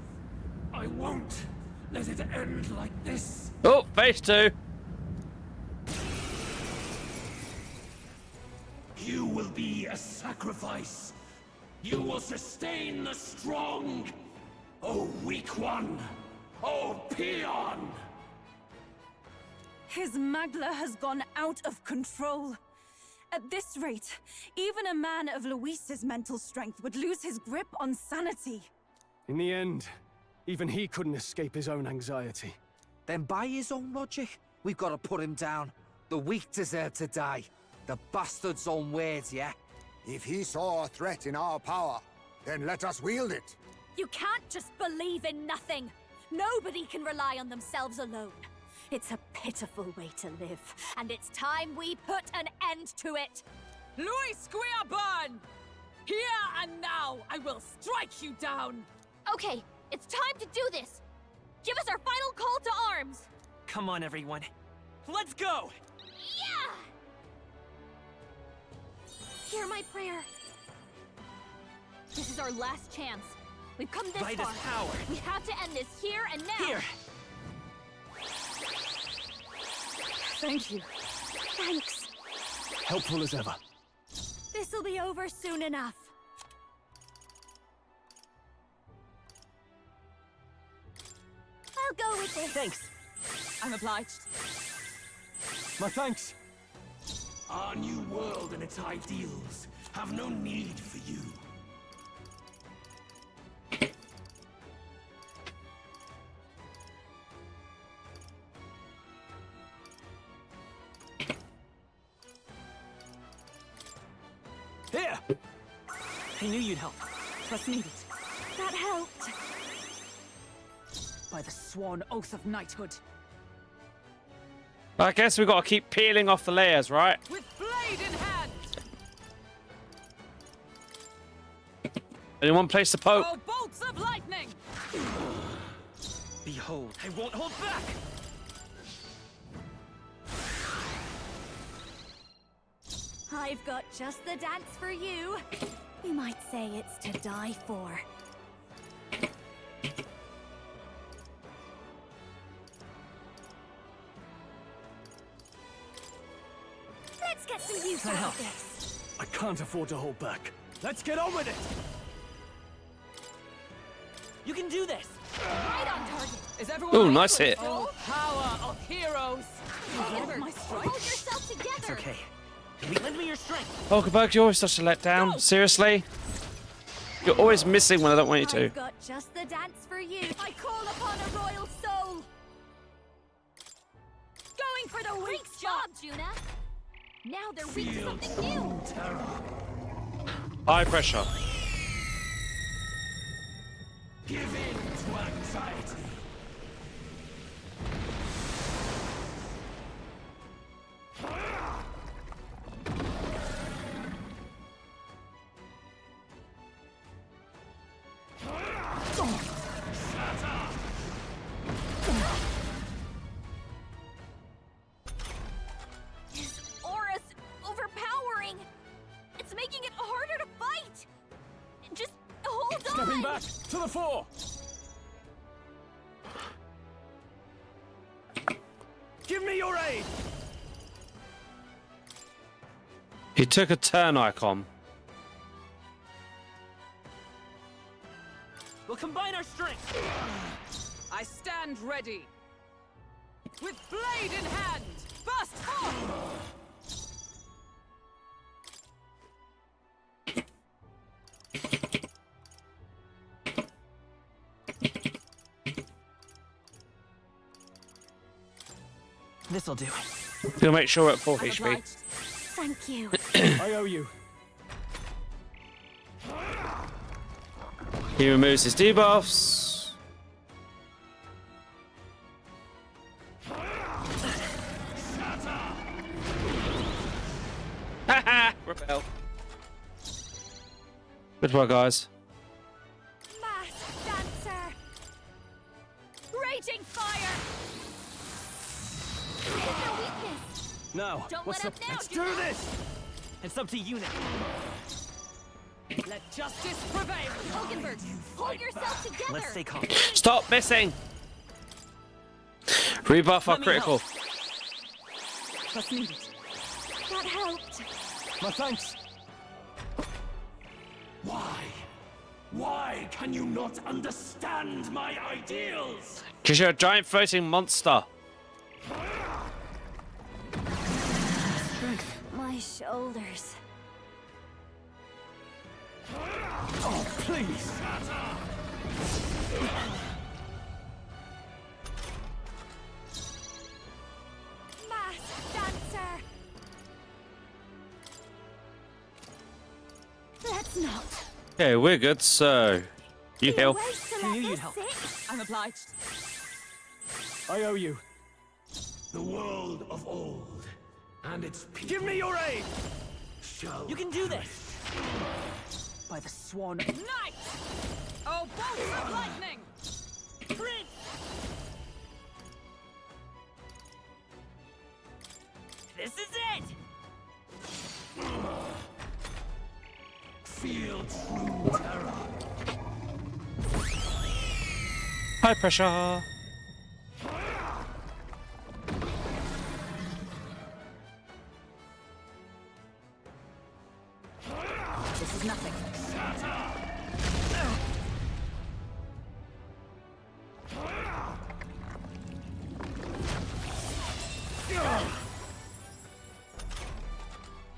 I won't let it end like this. Oh, phase 2. You will be a sacrifice. You will sustain the strong. Oh, weak one. Oh, peon. His Magla has gone out of control. At this rate, even a man of Luis's mental strength would lose his grip on sanity. In the end, even he couldn't escape his own anxiety. Then by his own logic, we've got to put him down. The weak deserve to die. The bastard's own words, yeah? If he saw a threat in our power, then let us wield it. You can't just believe in nothing. Nobody can rely on themselves alone. It's a pitiful way to live, and it's time we put an end to it. Luis Guiaban! Here and now, I will strike you down! Okay, it's time to do this. Give us our final call to arms. Come on, everyone. Let's go! Yeah! Hear my prayer. This is our last chance. We've come this Light is far. power. We have to end this here and now. Here! Thank you. Thanks. Helpful as ever. This'll be over soon enough. I'll go with this. Thanks. I'm obliged. My thanks. Our new world and its ideals have no need for you. Here! I knew you'd help. Trust needed. That helped. By the sworn oath of knighthood. I guess we've got to keep peeling off the layers, right? With blade in hand! Only one place to poke. Oh, bolts of lightning! Behold, I won't hold back! I've got just the dance for you. You might say it's to die for. Let's get some use out of this. I can't afford to hold back. Let's get on with it! You can do this! Right on target. Is everyone Ooh, ready nice for hit. the full power of heroes? My strike. Hold yourself together. It's okay. Lend me your strength. Pokeberg, you're always such a letdown. Seriously? You're always missing when I don't want you to. I've got just the dance for you. I call upon a royal soul. Going for the weak job, Juna. Now they're weak to something new. High pressure. Give in to anxiety. His aura's overpowering. It's making it harder to fight. Just hold on. Stepping back to the fore. Give me your aid. He took a turn icon. We'll combine our strength. I stand ready. With blade in hand, burst forth! This'll do. We'll make sure we're at full I'm HP. obliged. Thank you. I owe you. He removes his debuffs. Haha! Repel. Good work, guys. Masked dancer. Raging fire. It's their weakness. Now, Don't what's let the... up now, Let's do Juna. this! It's up to you now. Let justice prevail. Hulkenberg, hold yourself together. Let's stay calm. Stop missing. Rebuff our Let me critical. Trust needed. That helped. My thanks. Why? Why can you not understand my ideals? Because you're a giant floating monster. My shoulders. Oh, please. Masked dancer. Let's not. Okay, we're good, so you Be help. away to I let knew you'd this help. sit. I'm obliged. I owe you. The world of old and its people. Give me your aid! Shall You can do this. By the sworn Night! Oh, bolts of lightning! prince. This is it. feel true terror. High pressure. This is nothing.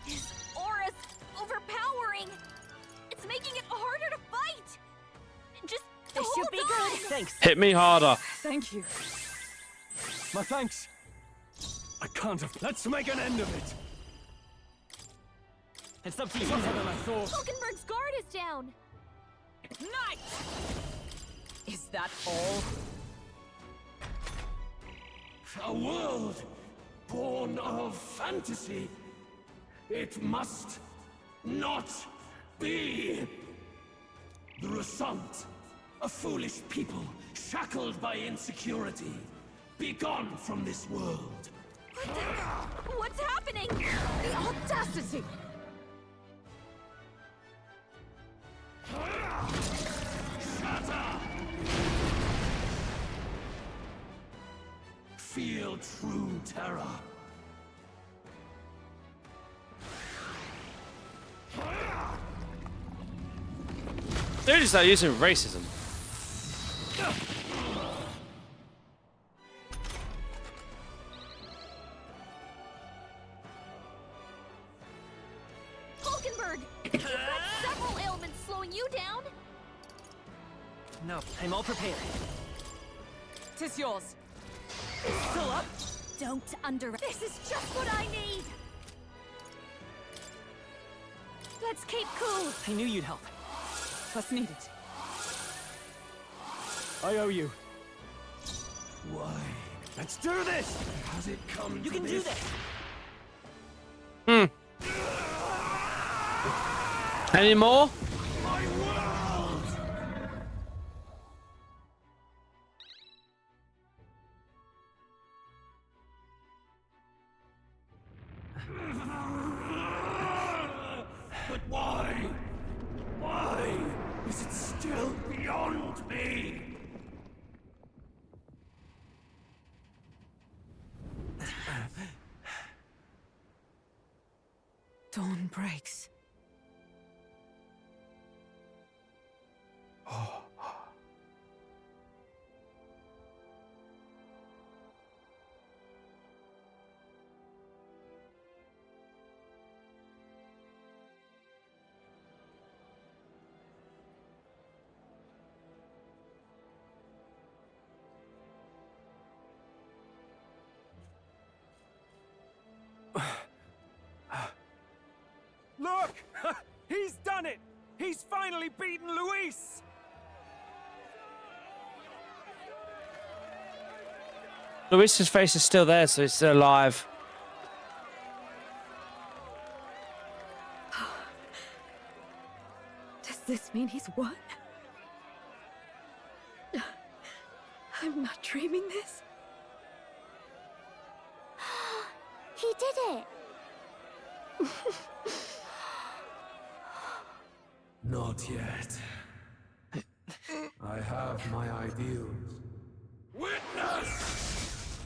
His aura's overpowering. It's making it harder to fight. Just This hold should be on. good. Thanks. Hit me harder. Thank you. My thanks. I can't have. Let's make an end of it. It's up to you. Tougher than I thought. Hulkenberg's guard is down. Night! Is that all? A world born of fantasy. It must not be. The Result, a foolish people shackled by insecurity. Be gone from this world. What's happening? The audacity! Feel true terror. They just start using racism. Hulkenberg! You've got several ailments slowing you down. No, I'm all prepared. Tis yours. Still up? Don't This is just what I need. Let's keep cool. I knew you'd help. Trust needed. I owe you. Why Let's do this! has it come You to can do this. Any more? My world! But why? Why is it still beyond me? Dawn breaks. Look! He's done it! He's finally beaten Luis! Luis's face is still there, so he's still alive. Does this mean he's won? I'm not dreaming this. He did it. Not yet. I have my ideals. Witness!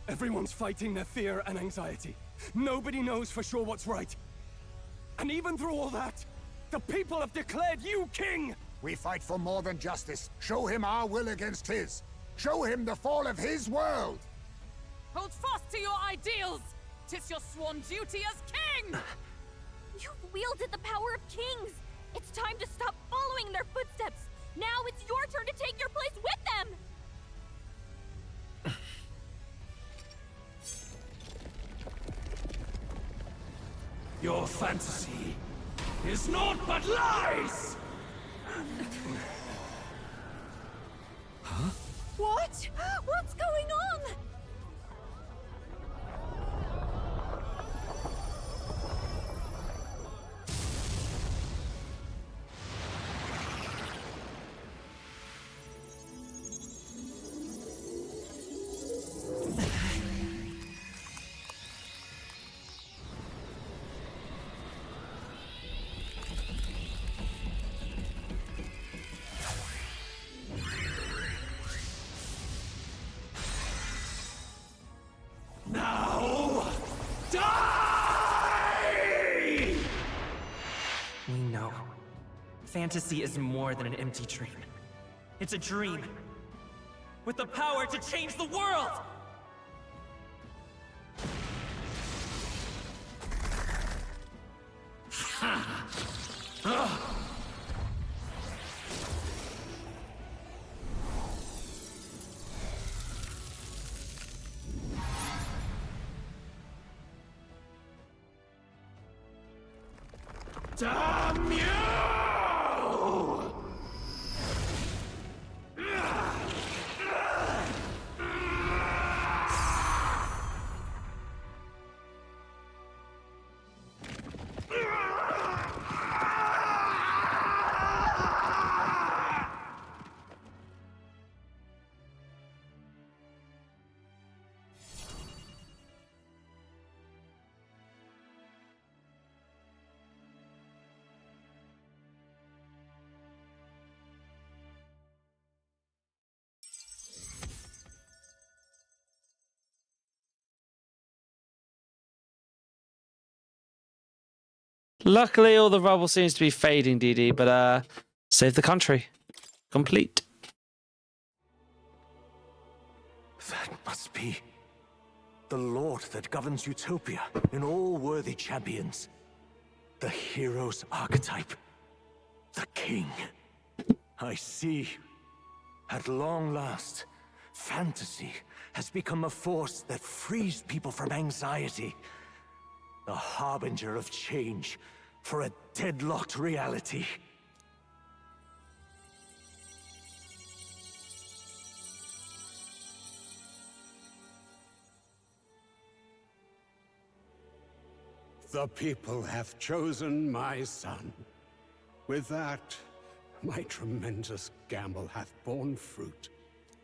Everyone's fighting their fear and anxiety. Nobody knows for sure what's right. And even through all that, the people have declared you king! We fight for more than justice. Show him our will against his. Show him the fall of his world! Hold fast to your ideals! 'Tis your sworn duty as king! You've wielded the power of kings! It's time to stop following in their footsteps! Now it's your turn to take your place with them! Your fantasy is naught but lies! What? What's going on? Now, die! We know. Fantasy is more than an empty dream. It's a dream with the power to change the world! Damn you! Luckily, all the rubble seems to be fading, DD, but save the country. Complete. That must be the Lord that governs Utopia in all worthy champions. The hero's archetype. The king. I see. At long last, fantasy has become a force that frees people from anxiety. A harbinger of change for a deadlocked reality. The people have chosen my son. With that, my tremendous gamble hath borne fruit.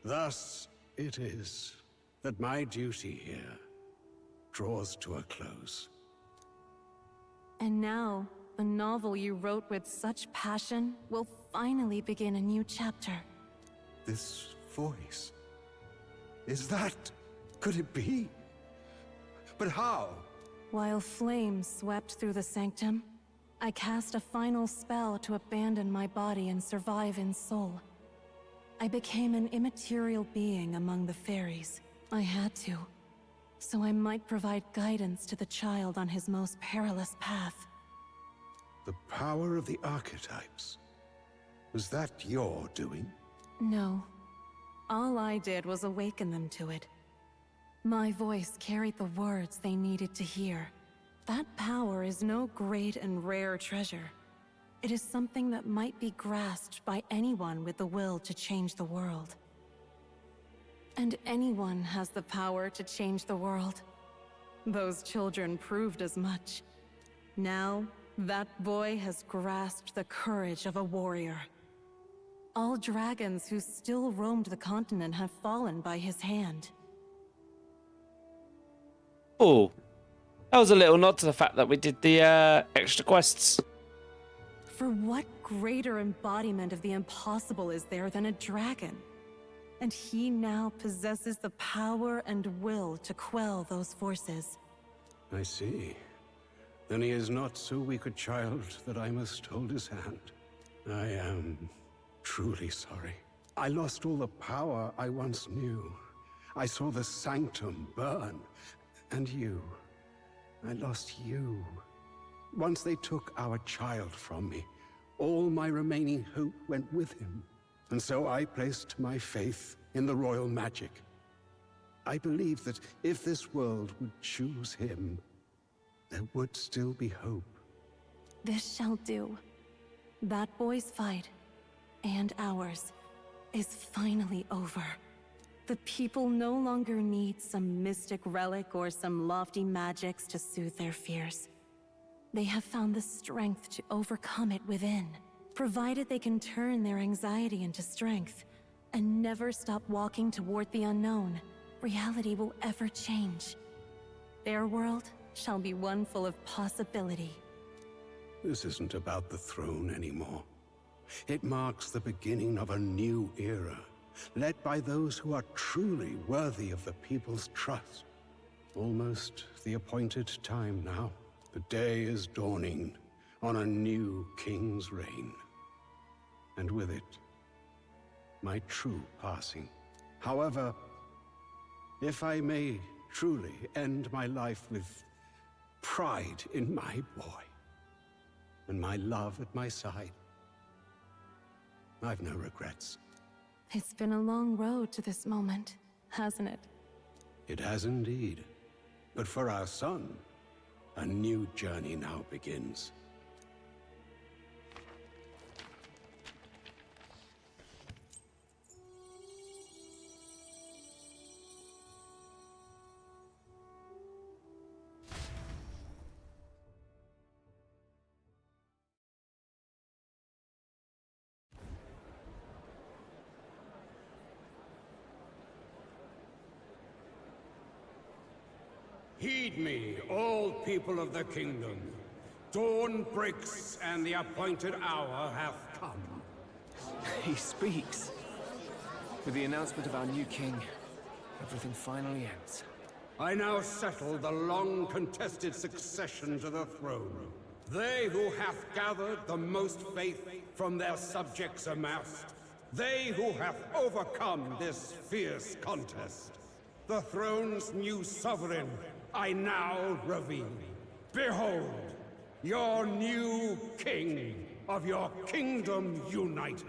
Thus it is that my duty here draws to a close. And now, the novel you wrote with such passion will finally begin a new chapter. This voice... is that... could it be? But how? While flames swept through the sanctum, I cast a final spell to abandon my body and survive in soul. I became an immaterial being among the fairies. I had to, so I might provide guidance to the child on his most perilous path. The power of the archetypes. Was that your doing? No. All I did was awaken them to it. My voice carried the words they needed to hear. That power is no great and rare treasure. It is something that might be grasped by anyone with the will to change the world. And anyone has the power to change the world. Those children proved as much. Now, That boy has grasped the courage of a warrior. All dragons who still roamed the continent have fallen by his hand. Oh, that was a little nod to the fact that we did the extra quests. For what greater embodiment of the impossible is there than a dragon? And he now possesses the power and will to quell those forces. I see. Then he is not so weak a child that I must hold his hand. I am truly sorry. I lost all the power I once knew. I saw the sanctum burn. And you. I lost you. Once they took our child from me, all my remaining hope went with him. And so I placed my faith in the royal magic. I believed that if this world would choose him, there would still be hope. This shall do. That boy's fight, and ours, is finally over. The people no longer need some mystic relic or some lofty magics to soothe their fears. They have found the strength to overcome it within. Provided they can turn their anxiety into strength and never stop walking toward the unknown, reality will ever change. Their world shall be one full of possibility. This isn't about the throne anymore. It marks the beginning of a new era, led by those who are truly worthy of the people's trust. Almost the appointed time now. The day is dawning on a new king's reign. And with it, my true passing. However, if I may truly end my life with pride in my boy, and my love at my side, I've no regrets. It's been a long road to this moment, hasn't it? It has indeed. But for our son, a new journey now begins. Heed me, all people of the kingdom. Dawn breaks, and the appointed hour hath come. He speaks. With the announcement of our new king, everything finally ends. I now settle the long-contested succession to the throne. They who hath gathered the most faith from their subjects amassed. They who hath overcome this fierce contest. The throne's new sovereign I now reveal. Behold, your new king of your kingdom united.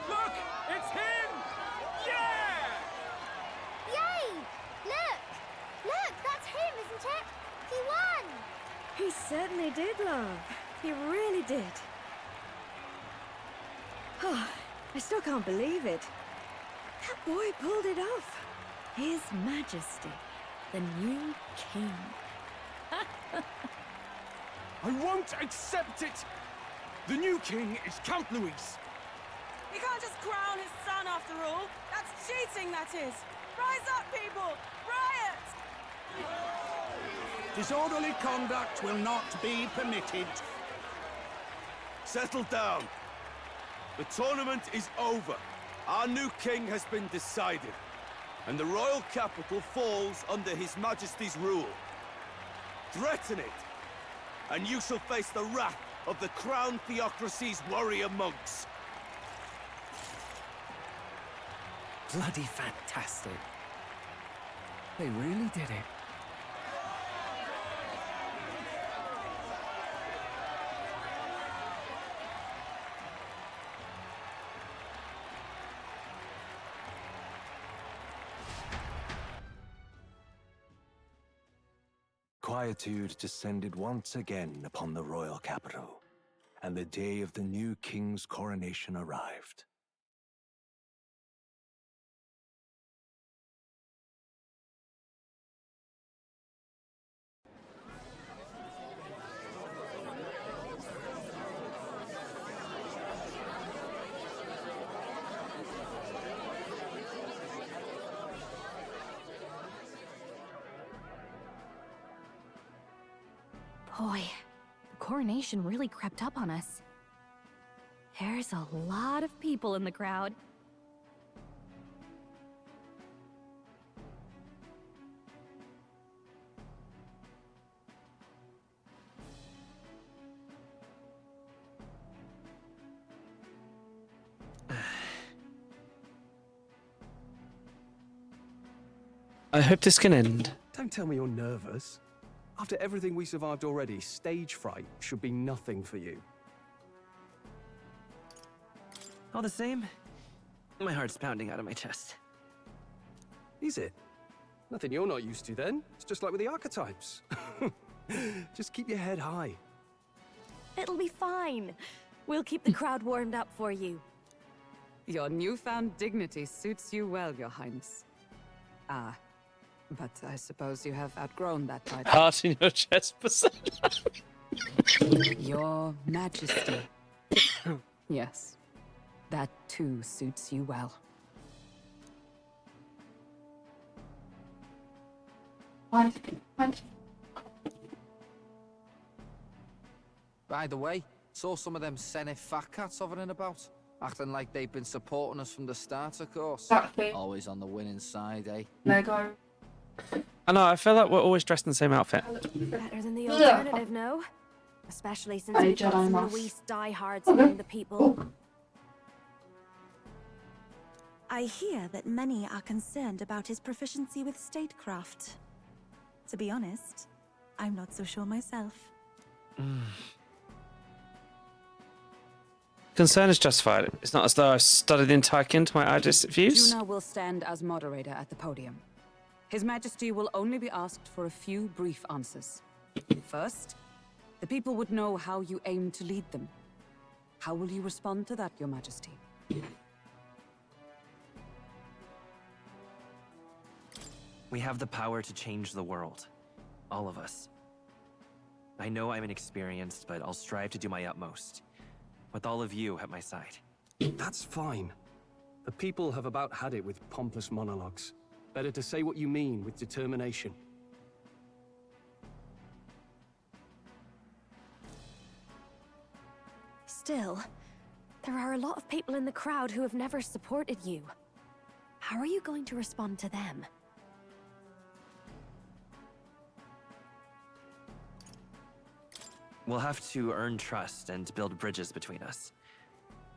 Look! It's him! Yeah! Yay! Look! Look, that's him, isn't it? He won! He certainly did, love. He really did. Oh, I still can't believe it. That boy pulled it off. His Majesty, the new king. I won't accept it! The new king is Count Luis. You can't just crown his son after all. That's cheating, that is. Rise up, people! Riot! Disorderly conduct will not be permitted. Settle down. The tournament is over. Our new king has been decided, and the royal capital falls under His Majesty's rule. Threaten it, and you shall face the wrath of the Crown Theocracy's warrior monks. Bloody fantastic. They really did it. Quietude descended once again upon the royal capital, and the day of the new king's coronation arrived. Boy, the coronation really crept up on us. There's a lot of people in the crowd. I hope this can end. Don't tell me you're nervous. After everything we survived already, stage fright should be nothing for you. All the same, my heart's pounding out of my chest. Is it? Nothing you're not used to then. It's just like with the archetypes. Just keep your head high. It'll be fine. We'll keep the crowd warmed up for you. Your newfound dignity suits you well, Your Highness. Ah, but I suppose you have outgrown that title. Heart in your chest, Basilica. Your Majesty. Yes, that too suits you well. By the way, saw some of them Senate fat cats hovering about, acting like they've been supporting us from the start, of course. Exactly. Always on the winning side, eh? Lego. I know, I feel like we're always dressed in the same outfit. Better than the alternative, no? Especially since we've got some Luis diehards among the people. I hear that many are concerned about his proficiency with statecraft. To be honest, I'm not so sure myself. Concern is justified. It's not as though I studied the entire kin to my idealistic views. Juna will stand as moderator at the podium. His Majesty will only be asked for a few brief answers. First, the people would know how you aim to lead them. How will you respond to that, Your Majesty? We have the power to change the world. All of us. I know I'm inexperienced, but I'll strive to do my utmost. With all of you at my side. That's fine. The people have about had it with pompous monologues. Better to say what you mean with determination. Still, there are a lot of people in the crowd who have never supported you. How are you going to respond to them? We'll have to earn trust and build bridges between us.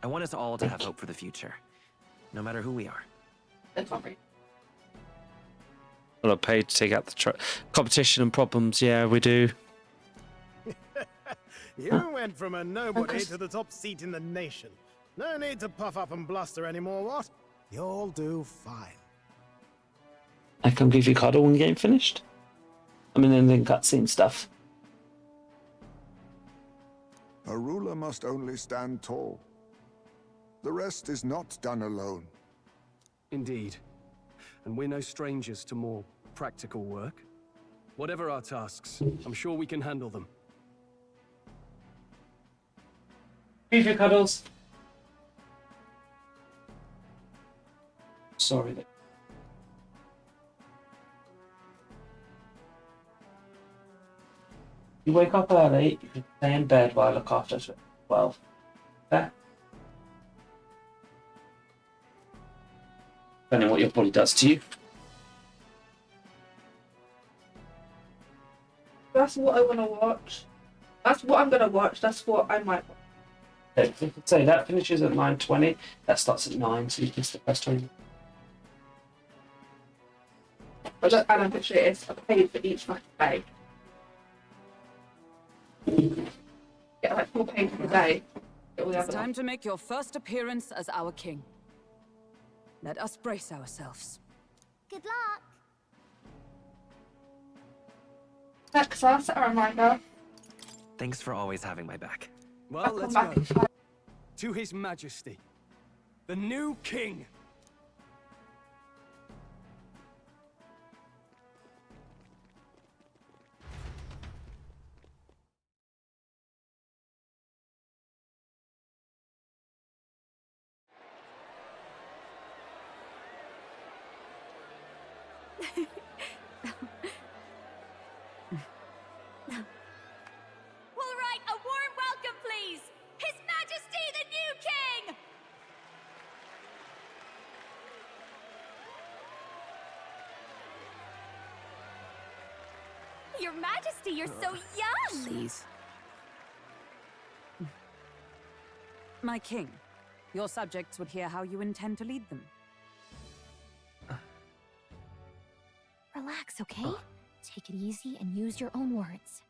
I want us all to have hope for the future, no matter who we are. Well, I paid to take out the competition and problems. Yeah, we do. You went from a nobody to the top seat in the nation. No need to puff up and bluster anymore, what? You'll do fine. I can give you a cuddle when game finished. I mean, in the cutscene stuff. A ruler must only stand tall. The rest is not done alone. Indeed. And we're no strangers to more practical work. Whatever our tasks, I'm sure we can handle them. Give you cuddles. Sorry. You wake up early, you can stay in bed while I look after it. Well, okay? Depending on what your body does to you. That's what I want to watch. That's what I'm going to watch. That's what I might watch. Okay, you could say that finishes at 9:20. That starts at 9, so you can still press 20. But look, and I'm pretty sure it is. I paid for each fucking day. Get like 4 pages a day. It's time to make your first appearance as our king. Let us brace ourselves. Good luck. Next, I'll set a reminder. Thanks for always having my back. Well, let's back go. inside. To His Majesty, the new king. All right, a warm welcome, please! His Majesty the new king! Your Majesty, you're so young! Please. My king, your subjects would hear how you intend to lead them. Relax, okay? Take it easy and use your own words.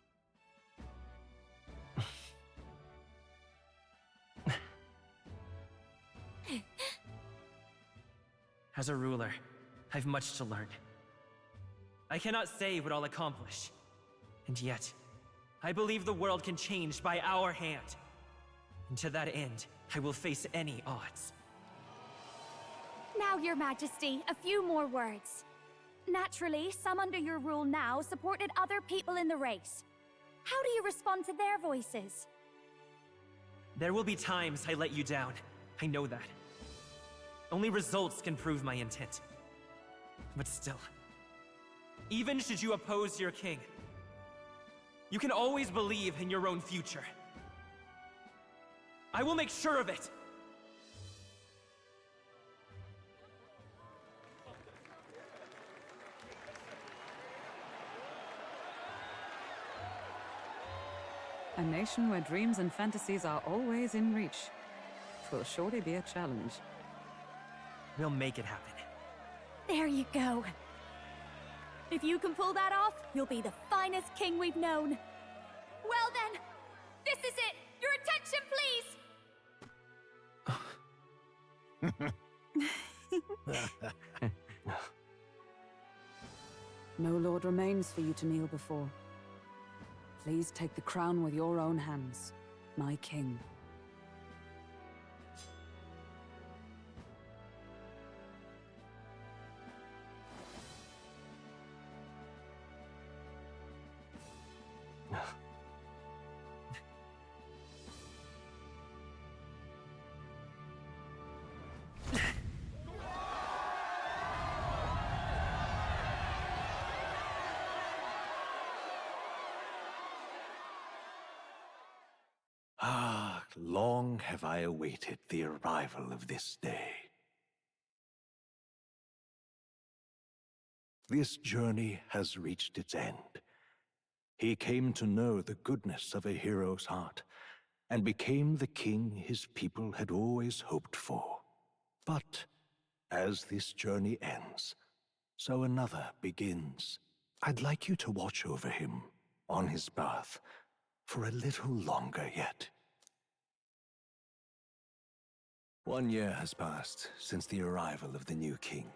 As a ruler, I've much to learn. I cannot say what I'll accomplish. And yet, I believe the world can change by our hand. And to that end, I will face any odds. Now, Your Majesty, a few more words. Naturally, some under your rule now supported other people in the race. How do you respond to their voices? There will be times I let you down. I know that. Only results can prove my intent. But still, even should you oppose your king, you can always believe in your own future. I will make sure of it! A nation where dreams and fantasies are always in reach. Twill surely be a challenge. We'll make it happen. There you go. If you can pull that off, you'll be the finest king we've known. Well then, this is it! Your attention, please! No lord remains for you to kneel before. Please take the crown with your own hands, my king. Ah, long have I awaited the arrival of this day. This journey has reached its end. He came to know the goodness of a hero's heart, and became the king his people had always hoped for. But as this journey ends, so another begins. I'd like you to watch over him on his path for a little longer yet. 1 year has passed since the arrival of the new king.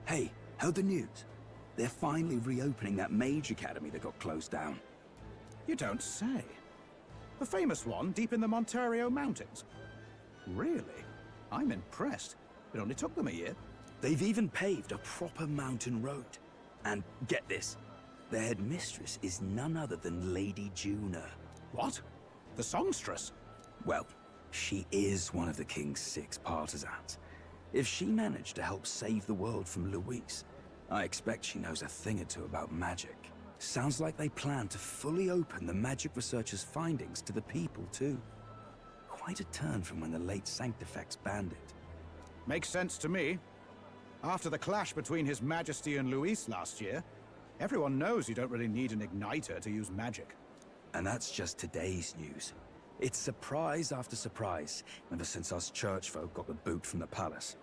Hey, heard the news? They're finally reopening that mage academy that got closed down. You don't say. The famous one deep in the Montario Mountains. Really? I'm impressed. It only took them a year. They've even paved a proper mountain road. And get this, their headmistress is none other than Lady Juna. What? The songstress? Well, she is one of the King's 6 partisans. If she managed to help save the world from Luis, I expect she knows a thing or two about magic. Sounds like they plan to fully open the magic researchers' findings to the people, too. Quite a turn from when the late Sanctifex banned it. Makes sense to me. After the clash between His Majesty and Luis last year, everyone knows you don't really need an igniter to use magic. And that's just today's news. It's surprise after surprise, ever since us church folk got the boot from the palace.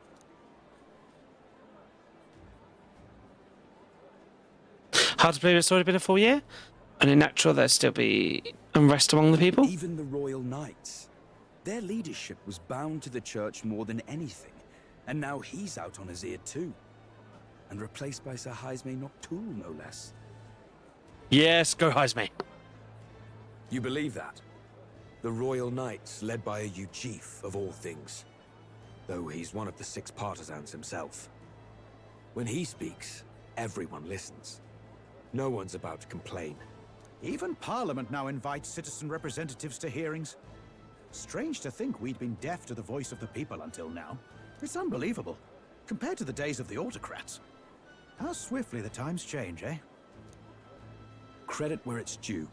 Hard to believe it's already been a full year. Only natural there'd still be unrest among the people. Even the royal knights. Their leadership was bound to the church more than anything. And now he's out on his ear too. And replaced by Sir Jaime Noctul, no less. Yes, go Jaime. You believe that? The royal knights, led by a Uchief of all things. Though he's one of the 6 partisans himself. When he speaks, everyone listens. No one's about to complain. Even Parliament now invites citizen representatives to hearings. Strange to think we'd been deaf to the voice of the people until now. It's unbelievable, compared to the days of the autocrats. How swiftly the times change, eh? Credit where it's due.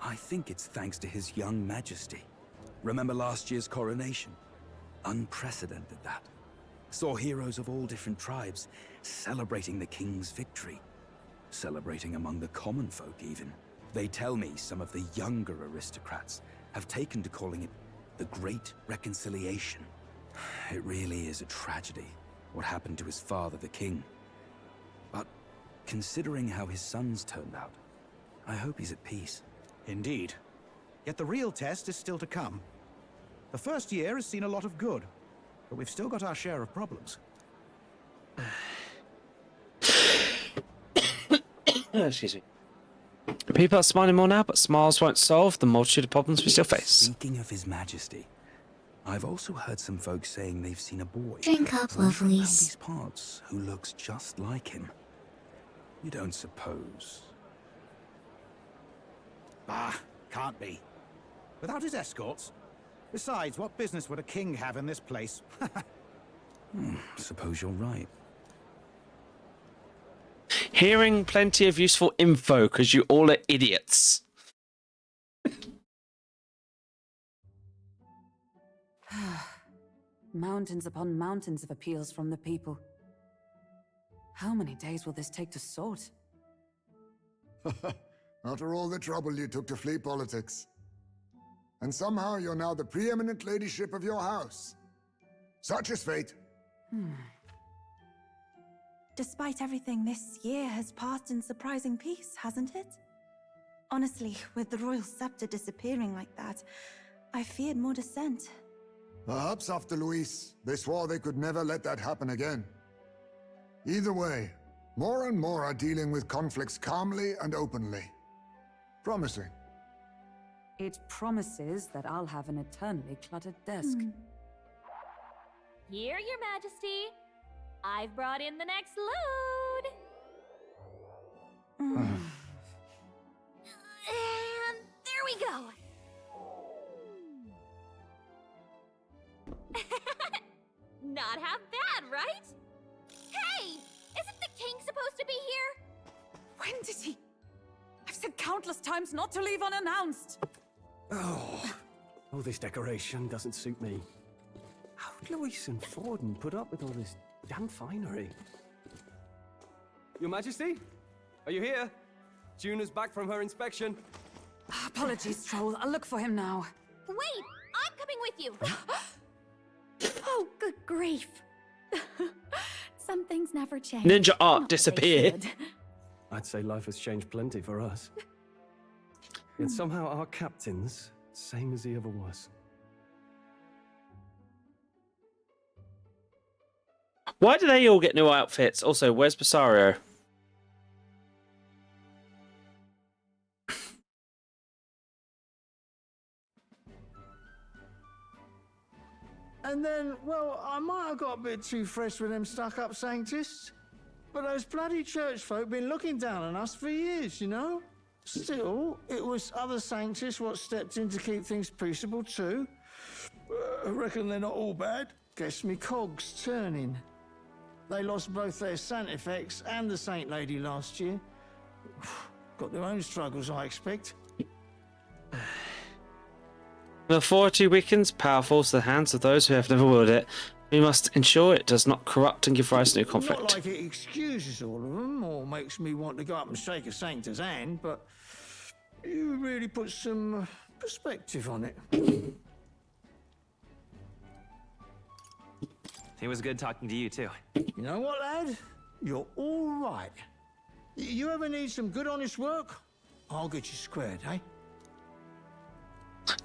I think it's thanks to his young majesty. Remember last year's coronation? Unprecedented, that. Saw heroes of all different tribes celebrating the king's victory. Celebrating among the common folk, even. They tell me some of the younger aristocrats have taken to calling it the Great Reconciliation. It really is a tragedy, what happened to his father, the king. But considering how his sons turned out, I hope he's at peace. Indeed. Yet the real test is still to come. The first year has seen a lot of good, but we've still got our share of problems. Excuse me. People are smiling more now, but smiles won't solve the multitude of problems we still face. Speaking of His Majesty, I've also heard some folks saying they've seen a boy. Drink up, from around lovelies. these parts who looks just like him. You don't suppose? Ah, can't be. Without his escorts? Besides, what business would a king have in this place? Suppose you're right. Hearing plenty of useful info because you all are idiots. Mountains upon mountains of appeals from the people. How many days will this take to sort? After all the trouble you took to flee politics. And somehow you're now the preeminent ladyship of your house. Such is fate. Despite everything, this year has passed in surprising peace, hasn't it? Honestly, with the royal scepter disappearing like that, I feared more dissent. Perhaps after Luis, they swore they could never let that happen again. Either way, more and more are dealing with conflicts calmly and openly. Promising. It promises that I'll have an eternally cluttered desk. Here, Your Majesty. I've brought in the next load. And there we go. Not half bad, right? Hey! Isn't the king supposed to be here? When did he? I've said countless times not to leave unannounced. Oh, this decoration doesn't suit me. How'd Luis and Forden put up with all this damn finery? Your Majesty? Are you here? Juna's back from her inspection. Apologies, Troll. I'll look for him now. Wait! I'm coming with you! Oh, good grief. Some things never change. Ninja art Not that they disappeared. should. I'd say life has changed plenty for us. Yet somehow our captain's same as he ever was. Why do they all get new outfits? Also, where's Basario? And then, well, I might have got a bit too fresh with them stuck-up sanctists. But those bloody church folk been looking down on us for years, you know? Still, it was other sanctists what stepped in to keep things peaceable too. I reckon they're not all bad. Guess me cogs turning. They lost both their Santifex and the Saint Lady last year. Got their own struggles, I expect. The authority weakens, power falls to the hands of those who have never wielded it. We must ensure it does not corrupt and give rise to new conflict. Not like it excuses all of them or makes me want to go up and shake a sanctor's hand, but you really put some perspective on it. It was good talking to you, too. You know what, lad? You're all right. You ever need some good, honest work? I'll get you squared, eh?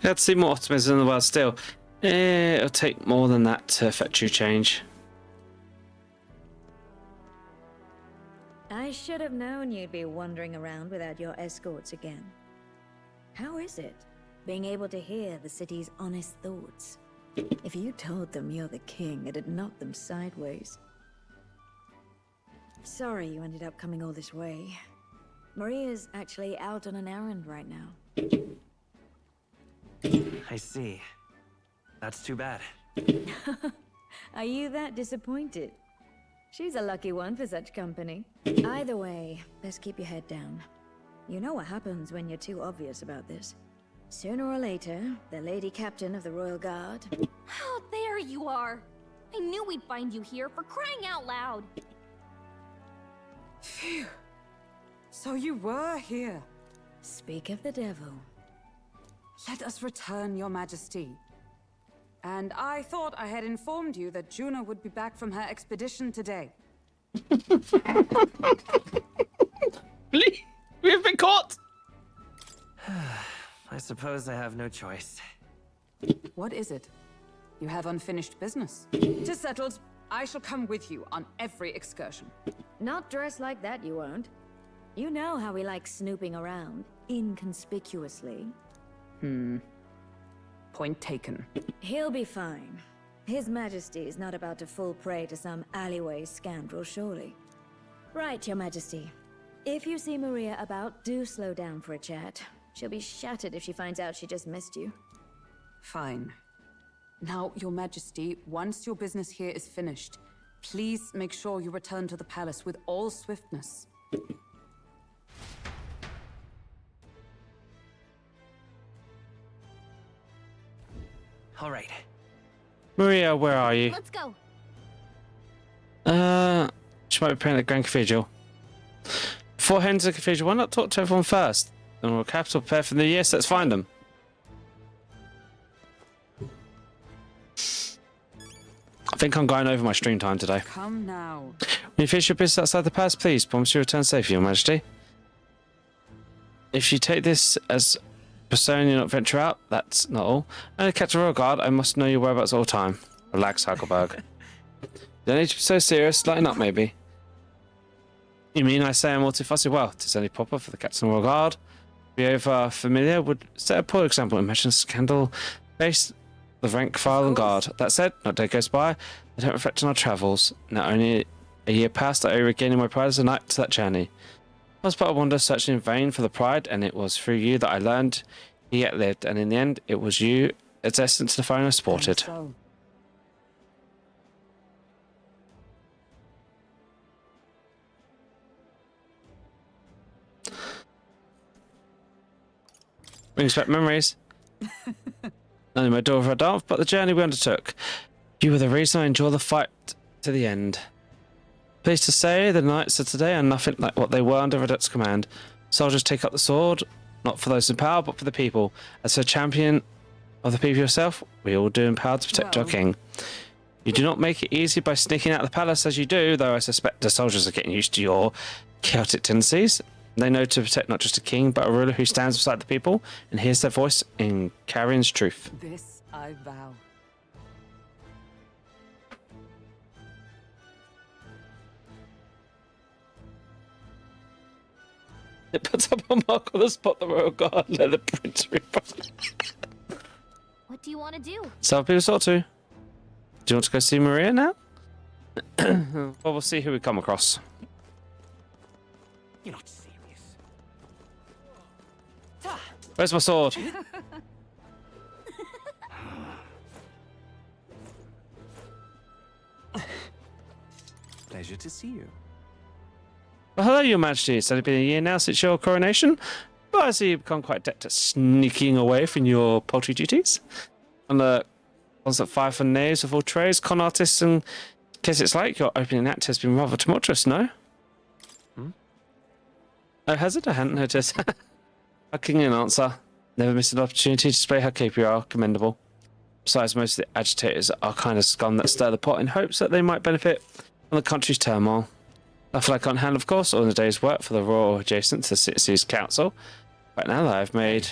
Let's see more optimism in the world still. It'll take more than that to affect true change. I should have known you'd be wandering around without your escorts again. How is it, being able to hear the city's honest thoughts? If you told them you're the king, it'd knock them sideways. Sorry you ended up coming all this way. Maria's actually out on an errand right now. I see. That's too bad. Are you that disappointed? She's a lucky one for such company. Either way, best keep your head down. You know what happens when you're too obvious about this. Sooner or later, the Lady Captain of the Royal Guard... Oh, there you are! I knew we'd find you here, for crying out loud! Phew. So you were here. Speak of the devil. Let us return, Your Majesty. And I thought I had informed you that Juno would be back from her expedition today. We have been caught! I suppose I have no choice. What is it? You have unfinished business. 'Tis settled. I shall come with you on every excursion. Not dressed like that, you won't. You know how we like snooping around, inconspicuously. Point taken. He'll be fine. His Majesty is not about to fall prey to some alleyway scoundrel, surely. Right, Your Majesty. If you see Maria about, do slow down for a chat. She'll be shattered if she finds out she just missed you. Fine. Now, Your Majesty, once your business here is finished, please make sure you return to the palace with all swiftness. All right. Maria, where are you? Let's go. She might be praying at the Grand Cathedral. Before heading to the cathedral, why not talk to everyone first? Then we'll capital prepare for the year, so let's find them. I think I'm going over my stream time today. Come now. When you finish your business outside the palace, please promise you return safely, Your Majesty. If you take this as persona not venture out, that's not all. And catch a royal guard, I must know your whereabouts all the time. Relax, Huckleberg. Don't need to be so serious, lighten up maybe. You mean I say I'm all too fussy? Well, 'tis only proper for the captain of the royal guard. Be over familiar would set a poor example. Imagine scandal based the rank, file, and guard. That said, not a day goes by, I don't reflect on our travels. Not only a year passed, I owe regaining my pride as a knight to that journey. I was but a wanderer searching in vain for the pride, and it was through you that I learned he yet lived, and in the end, it was you, its essence, the phone I sported. So, Brings back memories. Not only my daughter Adolph, but the journey we undertook. You were the reason I enjoyed the fight to the end. Pleased to say, the knights of today are nothing like what they were under Redet's command. Soldiers take up the sword, not for those in power, but for the people. As a champion of the people yourself, we all do empowered to protect our king. You do not make it easy by sneaking out of the palace as you do, though I suspect the soldiers are getting used to your chaotic tendencies. They know to protect not just a king, but a ruler who stands beside the people and hears their voice in carrying truth. this I vow. It puts up a mark on the spot the royal guard let the prince report. What do you want to do? Some people sort to. Do you want to go see Maria now? Well, we'll see who we come across. You're not serious. Where's my sword? Pleasure to see you. Well, hello, Your Majesty. It's only been a year now since your coronation, but I see you've become quite adept at sneaking away from your poultry duties. On the constant fire for knaves of all trades, con artists, and guess it's like your opening act has been rather tumultuous, no? Oh, has it? I hadn't noticed. How can you answer? Never missed an opportunity to display how capable you are. Commendable. Besides, most of the agitators are kind of scum that stir the pot in hopes that they might benefit from the country's turmoil. Nothing I can't handle, of course, all in a day's work for the royal adjacent to the city's council. Right now that I've made...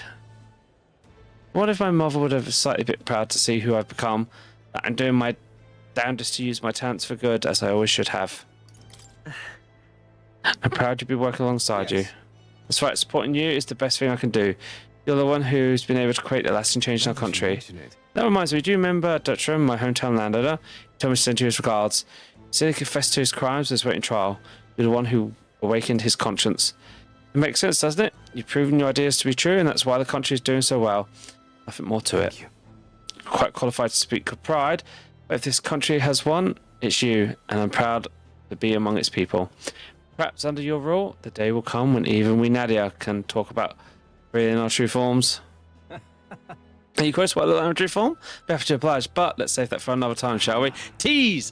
What if my mother would have slightly bit proud to see who I've become? That I'm doing my damnedest to use my talents for good, as I always should have. I'm proud to be working alongside you. That's right, supporting you is the best thing I can do. You're the one who's been able to create a lasting change in our country. That reminds me, do you remember Dutchram, my hometown landowner? He told me to send you his regards. He said he confessed to his crimes and is waiting trial. You're the one who awakened his conscience. It makes sense, doesn't it? You've proven your ideas to be true, and that's why the country is doing so well. Nothing more to it. I'm quite qualified to speak with pride, but if this country has one, it's you, and I'm proud to be among its people. Perhaps under your rule, the day will come when even we Nadia can talk about revealing our true forms. Any questions about the true form? We have to oblige, but let's save that for another time, shall we? Tease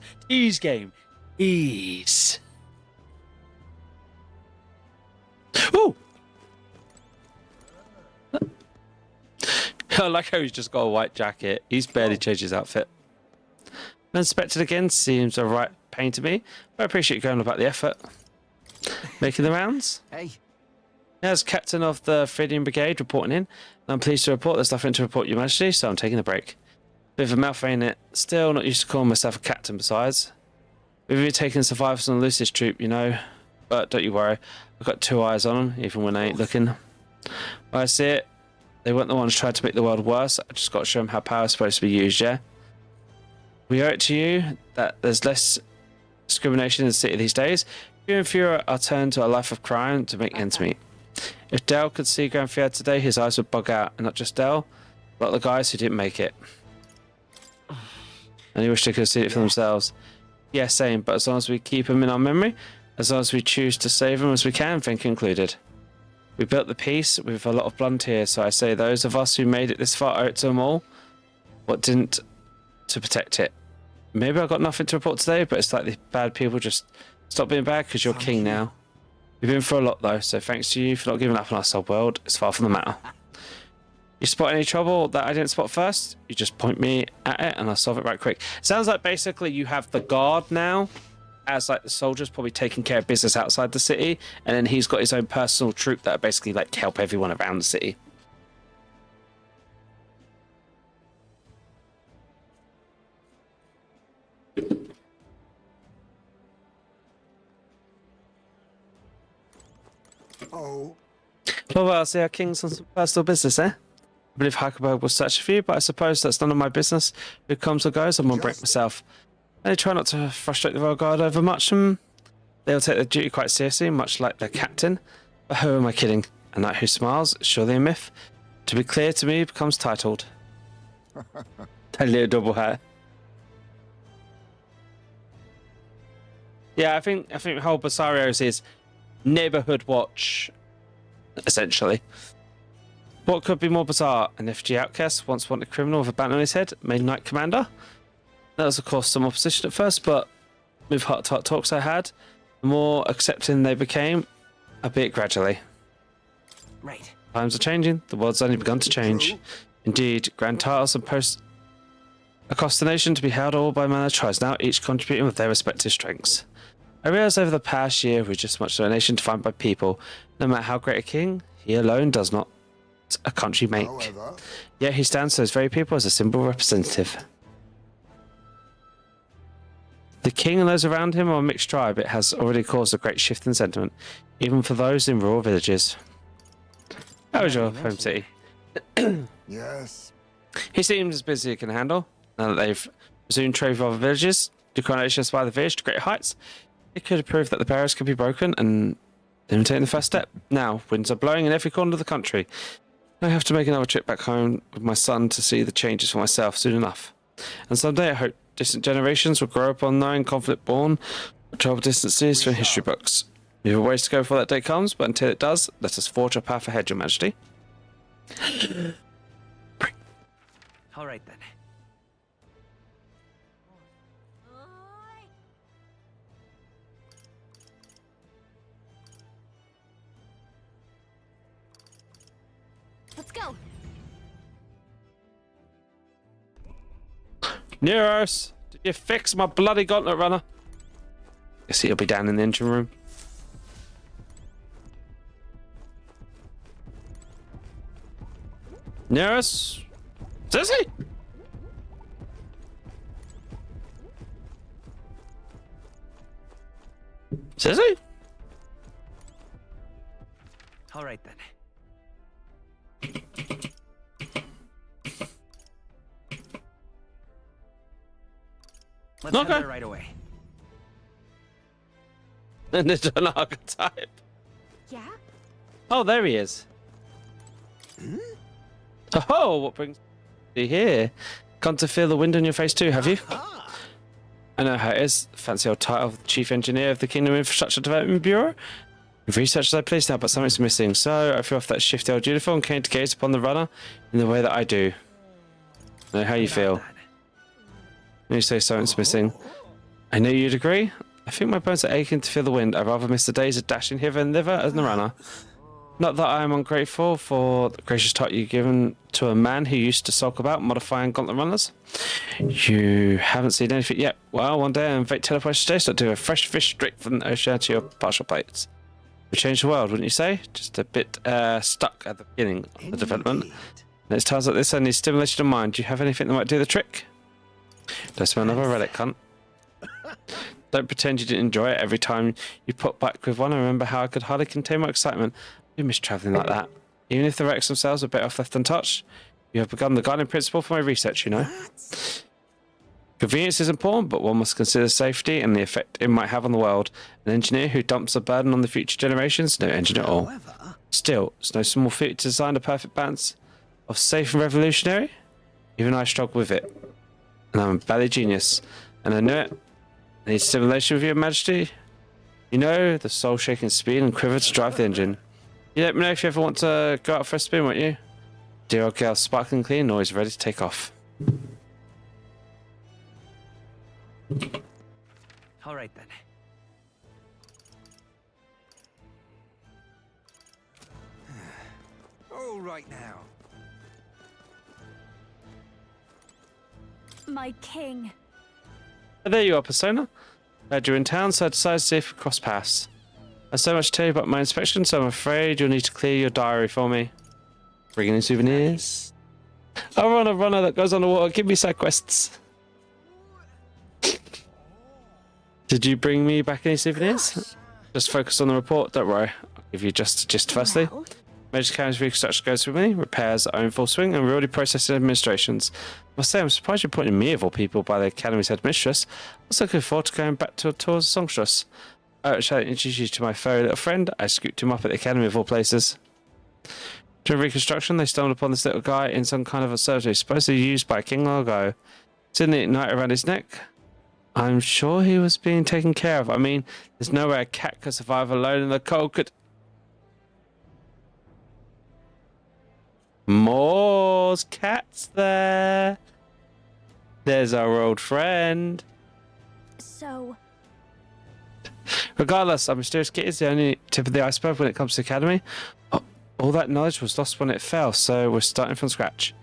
game. Tease. Ooh! I like how he's just got a white jacket. He's barely changed his outfit. Uninspected again seems a right pain to me, but I appreciate you going about the effort. Making the rounds? Hey. As captain of the Fridian Brigade reporting in, and I'm pleased to report there's nothing to report, Your Majesty, so I'm taking a break. Bit of a mouth, ain't it? Still not used to calling myself a captain besides. We've been taking survivors on the Lucis troop, you know. But don't you worry, I've got 2 eyes on them, even when I ain't looking. When I see it, they weren't the ones trying to make the world worse. I just got to show them how power is supposed to be used, yeah? We owe it to you that there's less discrimination in the city these days. You and Fuhrer are turned to a life of crime to make ends meet. If Dell could see Granfier today, his eyes would bug out, and not just Dell, but the guys who didn't make it. And he wished they could see it for themselves. Yeah, same, but as long as we keep them in our memory, as long as we choose to save them as we can, Think included. We built the peace with a lot of blood and tears, so I say those of us who made it this far owe it to them all. What didn't to protect it. Maybe I got nothing to report today, but it's like the bad people just stop being bad because you're king now. We've been through a lot though, so thanks to you for not giving up on our sub-world. It's far from the matter. You spot any trouble that I didn't spot first, you just point me at it and I'll solve it right quick. Sounds like basically you have the guard now as like the soldiers probably taking care of business outside the city, and then he's got his own personal troop that are basically like help everyone around the city. Oh. Well, I'll see our king's on some personal business, eh? I believe Huckleberg will search for you, but I suppose that's none of my business. Who comes or goes, I'm on break myself. They try not to frustrate the Royal Guard over much, and they'll take their duty quite seriously, much like their captain. But who am I kidding? A knight who smiles, surely a myth. To be clear to me, becomes titled. That little double hat. Yeah, I think whole Basario's is neighborhood watch, essentially. What could be more bizarre? An FG outcast, once wanted criminal with a banner on his head, made knight commander. That was, of course, some opposition at first, but with heart-to-heart talks I had, the more accepting they became, albeit gradually. Right. Times are changing. The world's only begun to change. Indeed, grand titles and posts across the nation to be held all by manner tribes, now each contributing with their respective strengths. I realised over the past year we're just much of a nation defined by people. No matter how great a king, he alone does not a country make. However, Yet he stands to those very people as a simple representative. The king and those around him are a mixed tribe. It has already caused a great shift in sentiment, even for those in rural villages. How is your home city? yes. He seems as busy as he can handle. Now that they've resumed trade with other villages, the coronation by the village to great heights, it could have proved that the barriers could be broken and them taking the first step. Now, winds are blowing in every corner of the country. I have to make another trip back home with my son to see the changes for myself soon enough. And someday I hope distant generations will grow up on knowing conflict born of troubled distances from history books. We have a ways to go before that day comes, but until it does, let us forge a path ahead, Your Majesty. All right then. Let's go. Neros, did you fix my bloody gauntlet runner? Guess he'll be down in the engine room. Near us. Sissy! Sissy? All right then. Let's have it right away. And it's an archetype. Yeah? Oh, there he is. Oh, what brings you here? Come to feel the wind on your face too, have you? I know how it is. Fancy old title of Chief Engineer of the Kingdom Infrastructure Development Bureau. With research as I please now, but something's missing. So I feel off that shifty old uniform, came to gaze upon the runner in the way that I do. I know how you feel. When you say something's missing, I know you'd agree. I think my bones are aching to feel the wind. I'd rather miss the days of dashing hither and thither as the runner. Not that I am ungrateful for the gracious title you've given to a man who used to sulk about modifying gauntlet runners. You haven't seen anything yet. Well, one day I'm fate teleportation today, so I'll do a fresh fish straight from the ocean to your partial plates. We change the world, wouldn't you say? Just a bit stuck at the beginning of the development. And it's times like this I need stimulation of mind. Do you have anything that might do the trick? Don't smell another relic, cunt. Don't pretend you didn't enjoy it every time you put back with one. I remember how I could hardly contain my excitement. I do miss travelling like that. Even if the relics themselves are better off left untouched, you have begun the guiding principle for my research, you know. Convenience is important, but one must consider safety and the effect it might have on the world. An engineer who dumps a burden on the future generations, no engine at all. Still, it's no small feat to design a perfect balance of safe and revolutionary. Even I struggle with it. And I'm a bally genius. And I know it. I need stimulation with your majesty. You know, the soul-shaking speed and quiver to drive the engine. You let me know if you ever want to go out for a spin, won't you? Dear old girl, sparkling clean, always ready to take off. All right then. All right now. My king. There you are, Persona. Glad you're in town, so I decided to see if we cross paths. There's so much to tell you about my inspection, so I'm afraid you'll need to clear your diary for me. Bring any souvenirs? Oh, run a runner that goes on the water. Give me side quests. Did you bring me back any souvenirs? Just focus on the report. Don't worry. I'll give you just a gist firstly. Major Academy's reconstruction goes with me. Repairs are in full swing, and we're already processing administrations. I must say, I'm surprised you're appointing me of all people by the Academy's headmistress. I'm also looking forward to going back to a tour of the songstress. Shall I introduce you to my furry little friend? I scooped him up at the Academy of all places. During reconstruction, they stumbled upon this little guy in some kind of observatory, supposedly used by a king long ago. Seeing the ignite around his neck, I'm sure he was being taken care of. I mean, there's no way a cat could survive alone in the cold. Could more cats there? There's our old friend. So, regardless, our mysterious kit is the only tip of the iceberg when it comes to the Academy. All that knowledge was lost when it fell, so we're starting from scratch.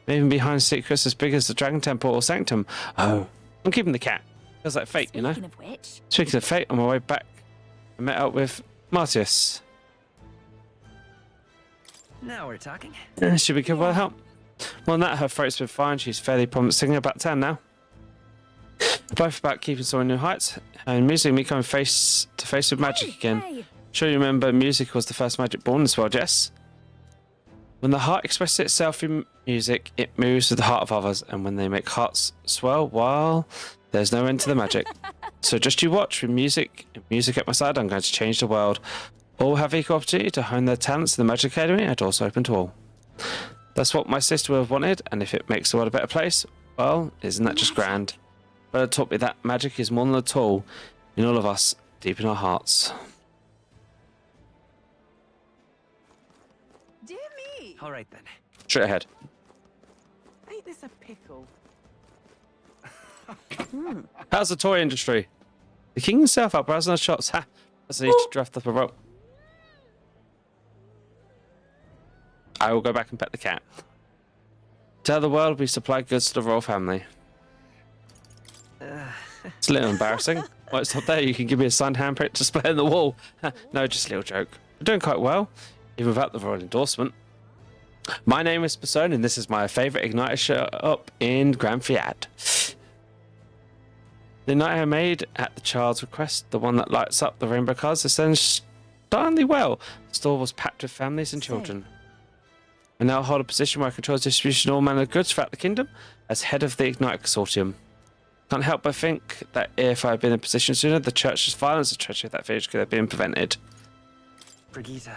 Even behind secrets as big as the Dragon Temple or Sanctum. Oh, I'm keeping the cat. Feels like fate, you know? speaking of which, Speaking of fate, on my way back, I met up with Martius. Now we're talking. Should we give her help? More than that, her throat's been fine. She's fairly prominent singer about town now. Both about keeping soaring new heights. And music, me coming face to face with magic again. Sure you remember music was the first magic born in this world, yes? When the heart expresses itself in music, it moves with the heart of others. And when they make hearts swell, well, there's no end to the magic. So just you watch. With music at my side, I'm going to change the world. All have equal opportunity to hone their talents in the Magic Academy, and doors open to all. That's what my sister would have wanted, and if it makes the world a better place, well, isn't that just grand? But it taught me that magic is more than a tool in all of us, deep in our hearts. Dear me! All right then. Straight ahead. Ain't this a pickle? How's the toy industry? The king himself out browsing our shops. Ha! I need to draft up a rope. I will go back and pet the cat. Tell the world we supply goods to the royal family. It's a little embarrassing. Well, it's not there. You can give me a signed handprint to display on the wall. No, just a little joke. We're doing quite well, even without the royal endorsement. My name is Persona, and this is my favourite Igniter shop in Grand Fiat. The Igniter I made at the child's request, the one that lights up the rainbow colours, ascends stunningly well. The store was packed with families and children. I now hold a position where I control the distribution of all manner of goods throughout the kingdom as head of the Igniter Consortium. Can't help but think that if I had been in position sooner, the church's violence and treachery of that village could have been prevented. Brigitte.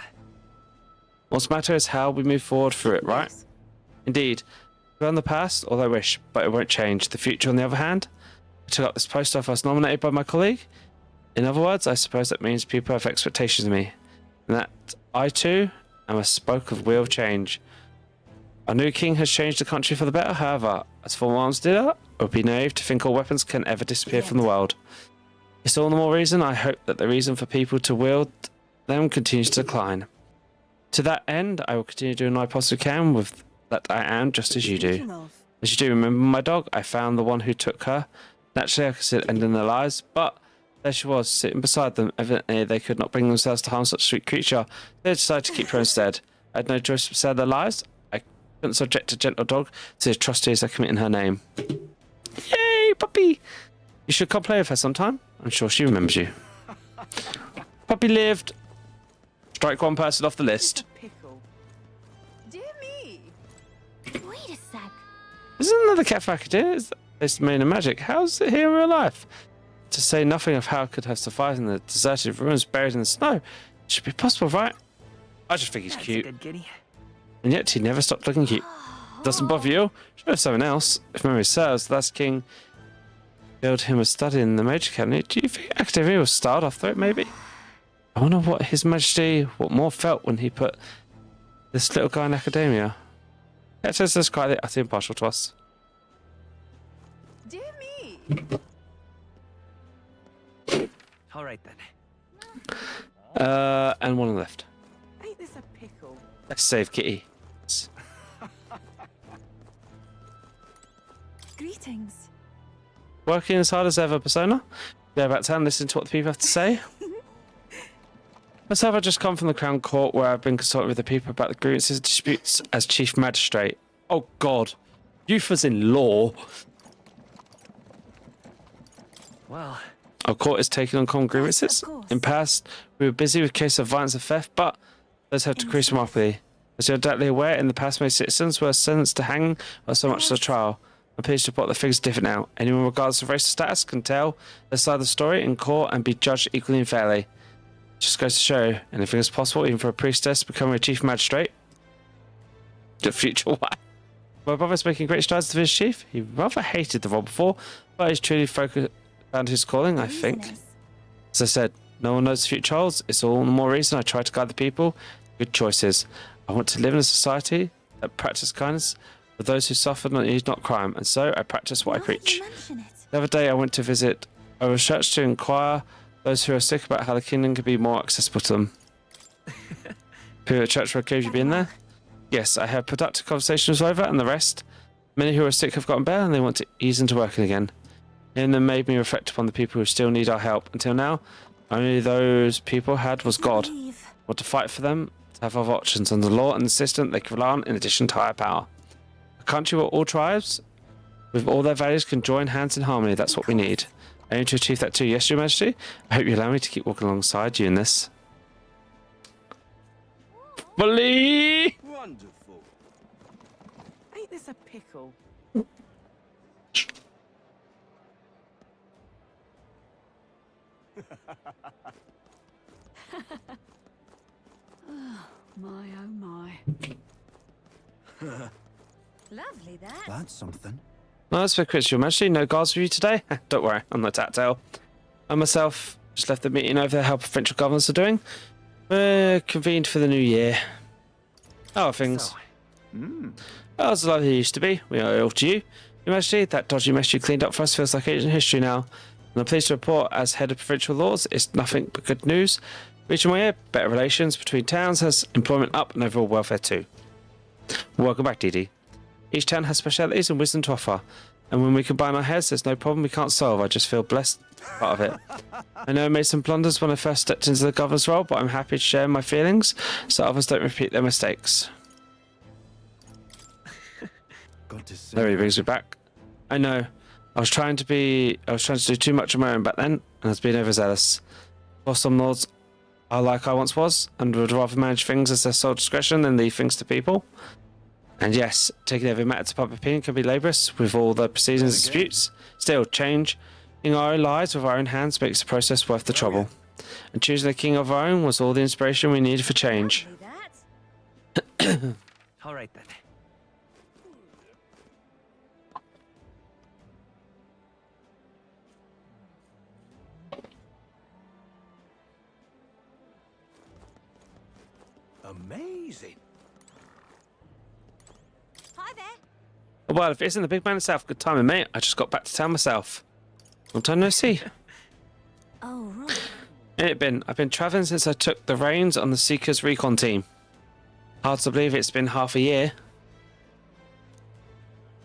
What's the matter is how we move forward through it, right? Yes. Indeed. We're on the past, all I wish, but it won't change. The future, on the other hand, I took up this post after I was nominated by my colleague. In other words, I suppose that means people have expectations of me. And that I, too, am a spoke of wheel change. Our new king has changed the country for the better, however, as for arms dealer, it would be naive to think all weapons can ever disappear from the world. It's all the more reason I hope that the reason for people to wield them continues to decline. To that end, I will continue doing what I possibly can with that I am just as you do. As you do remember my dog, I found the one who took her. Naturally, I considered ending their lives, but there she was, sitting beside them. Evidently, they could not bring themselves to harm such a sweet creature. They decided to keep her instead. I had no choice but save their lives. I couldn't subject a gentle dog to the atrocities I commit in her name. Yay, puppy! You should come play with her sometime. I'm sure she remembers you. Puppy lived. Strike one person off the list. Dear me. Wait a sec. Isn't another cat factor? It's made of magic. How's it here in real life? To say nothing of how it could have survived in the deserted ruins buried in the snow. It should be possible, right? I just think he's cute. And yet he never stopped looking cute. Doesn't bother you? Should have someone else. If memory serves, the last king built him a study in the Mage Academy. Do you think academia was started off through it, maybe? I wonder what His Majesty, what more felt when he put this little guy in academia. It says this quite utterly impartial to us. Dear me. All right then. And one on the left. Ain't this a pickle? Let's save Kitty. Greetings. Working as hard as ever, Persona. Go about town, listen to what the people have to say. Myself, I've just come from the Crown Court where I've been consulting with the people about the grievances and disputes as Chief Magistrate. Oh God, youth as in law. Well, our court is taking on common grievances. In past, we were busy with cases of violence and theft, but those have decreased remarkably. As you're doubtly aware, in the past, many citizens were sentenced to hanging or so much as a trial. I'm pleased to report the figures are different now. Anyone regardless of race or status can tell their side of the story in court and be judged equally and fairly. Just goes to show, anything is possible, even for a priestess becoming a chief magistrate. The future wife. My brother's making great strides to village chief. He rather hated the role before, but he's truly found his calling, I think. As I said, no one knows the future holds. It's all the more reason I try to guide the people. Good choices. I want to live in a society that practices kindness for those who suffer and need not crime, and so I practice what I preach. The other day I went to visit a church to inquire those who are sick about how the kingdom could be more accessible to them. People at church were okay with you being there? Yes, I have productive conversations over and the rest. Many who are sick have gotten better and they want to ease into working again. And then made me reflect upon the people who still need our help. Until now, only those people had was God. Want to fight for them, to have other options under the law and the system they can rely on in addition to higher power. A country where all tribes, with all their values, can join hands in harmony. That's what we need. I aim to achieve that too, yes, Your Majesty. I hope you allow me to keep walking alongside you in this. Bully! Wonderful. Ain't this a pickle? Oh, my, oh my. Lovely that. That's something. Well, that's for Chris, Your Majesty. No guards with you today? Don't worry, I'm not tactile. I myself just left the meeting over there, how provincial governors are doing. We're convened for the new year. How are things? Well, it's like they used to be. We owe it all to you, Your Majesty. That dodgy mess you cleaned up for us feels like ancient history now. And I'm pleased to report, as head of provincial laws, it's nothing but good news. Reaching my ear, better relations between towns has employment up and overall welfare too. Welcome back, DD. Each town has specialities and wisdom to offer. And when we combine our heads, there's no problem we can't solve. I just feel blessed part of it. I know I made some blunders when I first stepped into the governor's role, but I'm happy to share my feelings so others don't repeat their mistakes. That really brings me back. I know. I was trying to do too much on my own back then, and I was being overzealous. For some lords are like I once was, and would rather manage things as their sole discretion than leave things to people. And yes, taking every matter to public opinion can be laborious with all the proceedings and disputes. Still, changing our own lives with our own hands makes the process worth the trouble. And choosing a king of our own was all the inspiration we needed for change. All right then. Amazing. Hi there. Well, if it isn't the big man himself, good timing, mate. I just got back to town myself. Long time no see. Oh, right. I've been travelling since I took the reins on the Seekers recon team. Hard to believe it's been half a year.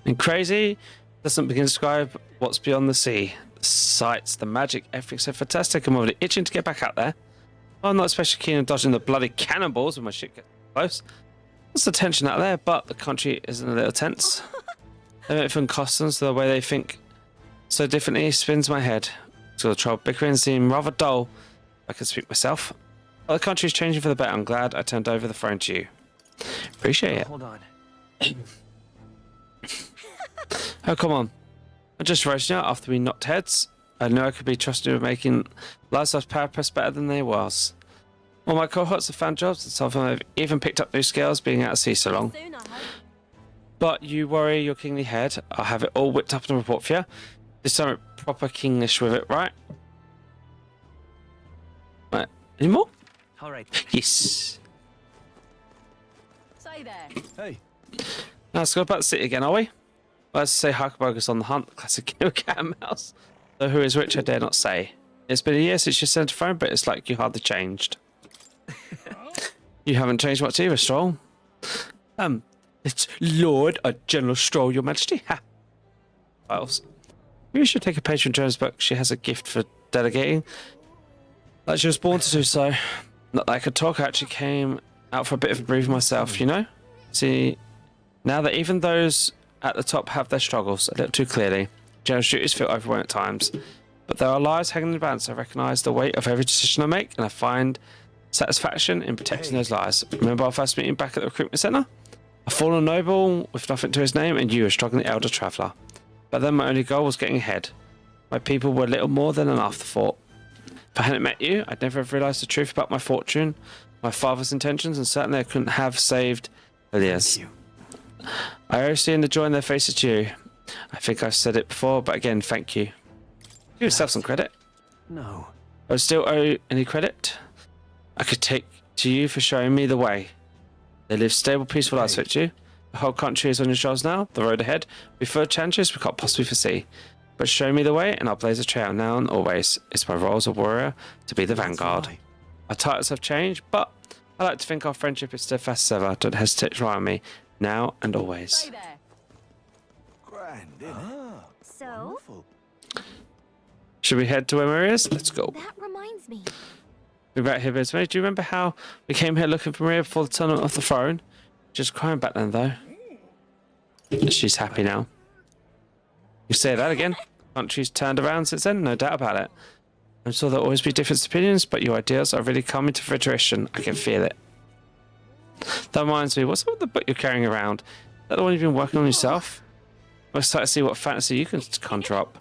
And crazy doesn't begin to describe what's beyond the sea. The sights, the magic, everything's so fantastic. I'm already itching to get back out there. I'm not especially keen on dodging the bloody cannonballs when my shit gets close. What's the tension out there? But the country isn't a little tense. They went from customs to the way they think so differently spins my head. So the troll bickering seemed rather dull. I can speak myself. But the country's changing for the better. I'm glad I turned over the throne to you. Appreciate it. Hold on. Oh, come on. I'm just roasting out after we knocked heads. I knew I could be trusted with making Life's power press better than they was. All my cohorts have found jobs, and some of them have even picked up new skills being out at sea so long. But you worry your kingly head. I'll have it all whipped up in a report for you. There's something proper kingish with it, right? Right. Any more? All right. Yes. Say there. Hey. Now let's go back to the city again, are we? Well, let's say Huckleberger's on the hunt. Classic game of cat and mouse. So who is which, I dare not say. It's been a year since you sent a phone, but it's like you hardly changed. You haven't changed much either, Stroll. It's Lord General Stroll, Your Majesty. Ha! Files. You should take a page from Joan's book. She has a gift for delegating. Like she was born to do so. Not that I could talk, I actually came out for a bit of a breathe myself, you know? See, now that even those at the top have their struggles a little too clearly, General's duties feel overwhelming at times. But there are lives hanging in the balance. I recognise the weight of every decision I make, and I find satisfaction in protecting those lives. Remember our first meeting back at the recruitment centre? A fallen noble with nothing to his name, and you, a struggling elder traveller. But then my only goal was getting ahead. My people were little more than an afterthought. If I hadn't met you, I'd never have realised the truth about my fortune, my father's intentions, and certainly I couldn't have saved Elias. I always see the joy in their faces to you. I think I've said it before, but again, thank you. Give yourself some credit. No. I would still owe any credit I could take to you for showing me the way. They live stable, peaceful lives, with you. The whole country is on your shoulders now. The road ahead. We further challenges we can't possibly foresee. But show me the way, and I'll blaze a trail now and always. It's my role as a warrior to be the vanguard. Our titles have changed, but I like to think our friendship is steadfast as ever. Don't hesitate to rely on me, now and always. So? Should we head to where Maria is? Let's go. That reminds me. We're back here, Bismay. Do you remember how we came here looking for Maria before the tournament of the throne? Just crying back then, though. She's happy now. You say that again. Country's turned around since then, no doubt about it. I'm sure there'll always be different opinions, but your ideas are really coming to fruition. I can feel it. That reminds me, what's up with the book you're carrying around? Is that the one you've been working on yourself? I'm excited to see what fantasy you can conjure up.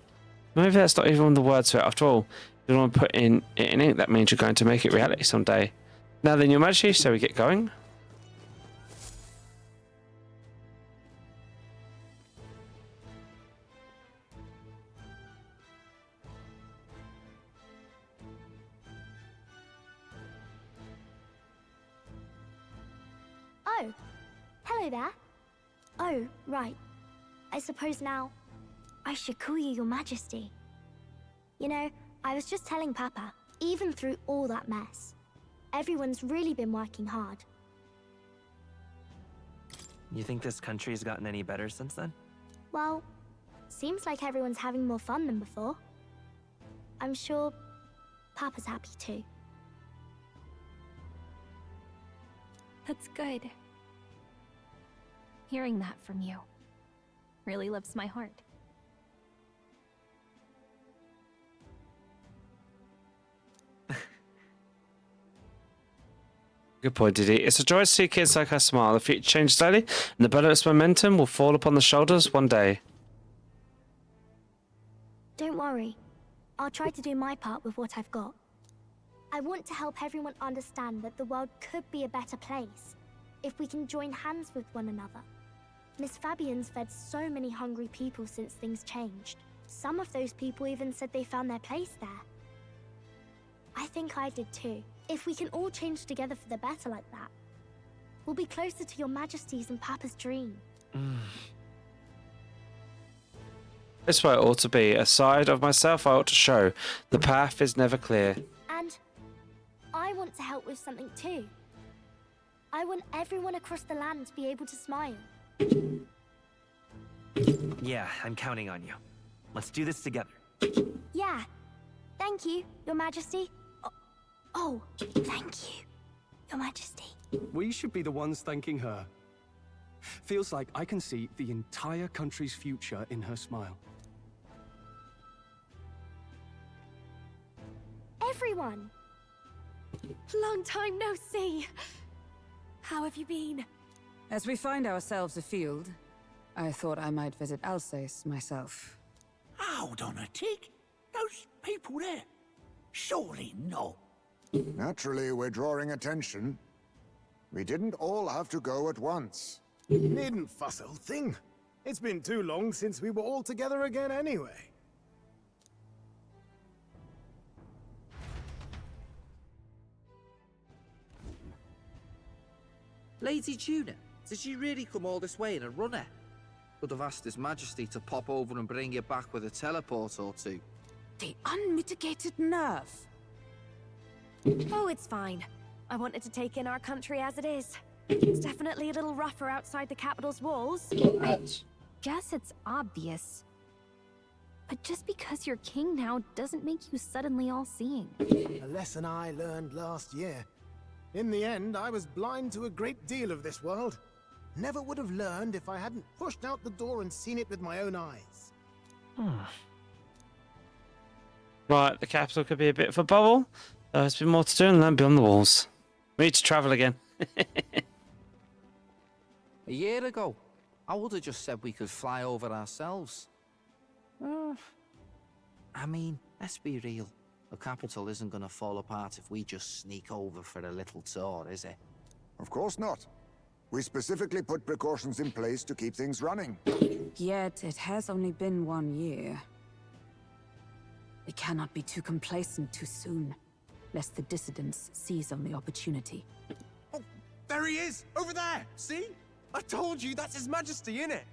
Maybe that's not even the words to it after all. If you want to put it in ink, that means you're going to make it reality someday. Now then, Your Majesty, shall we get going? Oh, hello there. Oh, right. I suppose now I should call you Your Majesty. You know, I was just telling Papa, even through all that mess, everyone's really been working hard. You think this country's gotten any better since then? Well, Seems like everyone's having more fun than before. I'm sure Papa's happy too. That's good. Hearing that from you really lifts my heart. Good point, Diddy. It's a joy to see kids like us smile. The future changes slowly, and the burden of its momentum will fall upon the shoulders one day. Don't worry. I'll try to do my part with what I've got. I want to help everyone understand that the world could be a better place if we can join hands with one another. Miss Fabian's fed so many hungry people since things changed. Some of those people even said they found their place there. I think I did too. If we can all change together for the better like that, we'll be closer to your Majesty's and Papa's dream. This way it ought to be. A side of myself I ought to show. The path is never clear. And I want to help with something too. I want everyone across the land to be able to smile. Yeah, I'm counting on you. Let's do this together. Yeah. Thank you, Your Majesty. Oh, thank you, Your Majesty. We should be the ones thanking her. Feels like I can see the entire country's future in her smile. Everyone! Long time no see. How have you been? As we find ourselves afield, I thought I might visit Alsace myself. Hold on a tick. Those people there? Surely not. Naturally, we're drawing attention. We didn't all have to go at once. Needn't fuss, old thing. It's been too long since we were all together again anyway. Lady Tuna, did you really come all this way in a runner? Could have asked His Majesty to pop over and bring you back with a teleport or two. The unmitigated nerve. Oh, it's fine. I wanted to take in our country as it is. It's definitely a little rougher outside the capital's walls. I guess it's obvious. But just because you're king now doesn't make you suddenly all-seeing. A lesson I learned last year. In the end, I was blind to a great deal of this world. Never would have learned if I hadn't pushed out the door and seen it with my own eyes. Right, the capital could be a bit of a bubble. There's been more to do and learn beyond the walls. We need to travel again. A year ago, I would have just said we could fly over ourselves. I mean, let's be real. The capital isn't going to fall apart if we just sneak over for a little tour, is it? Of course not. We specifically put precautions in place to keep things running. Yet it has only been 1 year. We cannot be too complacent too soon, lest the dissidents seize on the opportunity. Oh, there he is! Over there! See? I told you, that's His Majesty, innit?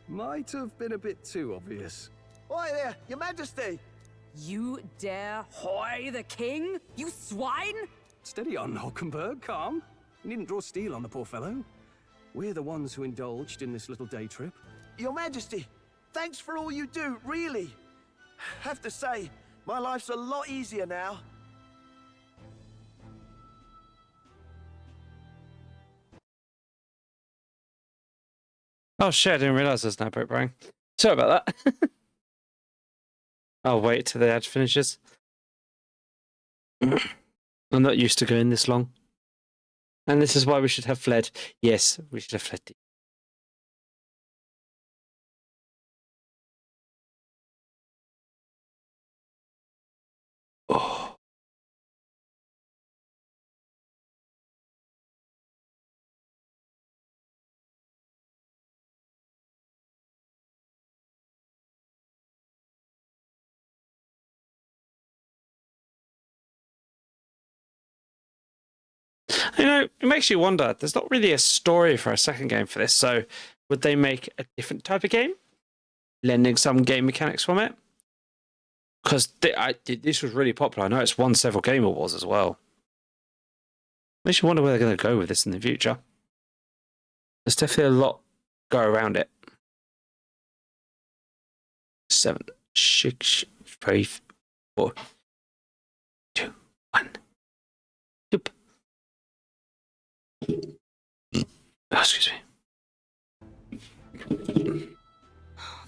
Might have been a bit too obvious. Oi there, Your Majesty! You dare hoy the king? You swine! Steady on, Hulkenberg, calm. You needn't draw steel on the poor fellow. We're the ones who indulged in this little day trip. Your Majesty, thanks for all you do, really. Have to say, my life's a lot easier now. Oh shit, I didn't realise there's no boat bang. Sorry about that. I'll wait till the ad finishes. I'm not used to going this long. And this is why we should have fled. Yes, we should have fled. Oh. You know, it makes you wonder. There's not really a story for a second game for this, so would they make a different type of game, lending some game mechanics from it? Because this was really popular. I know it's won several Game Awards as well. Makes you wonder where they're going to go with this in the future. There's definitely a lot go around it. 7, 6, 5, 4, 2, 1. Doop. Oh, excuse me.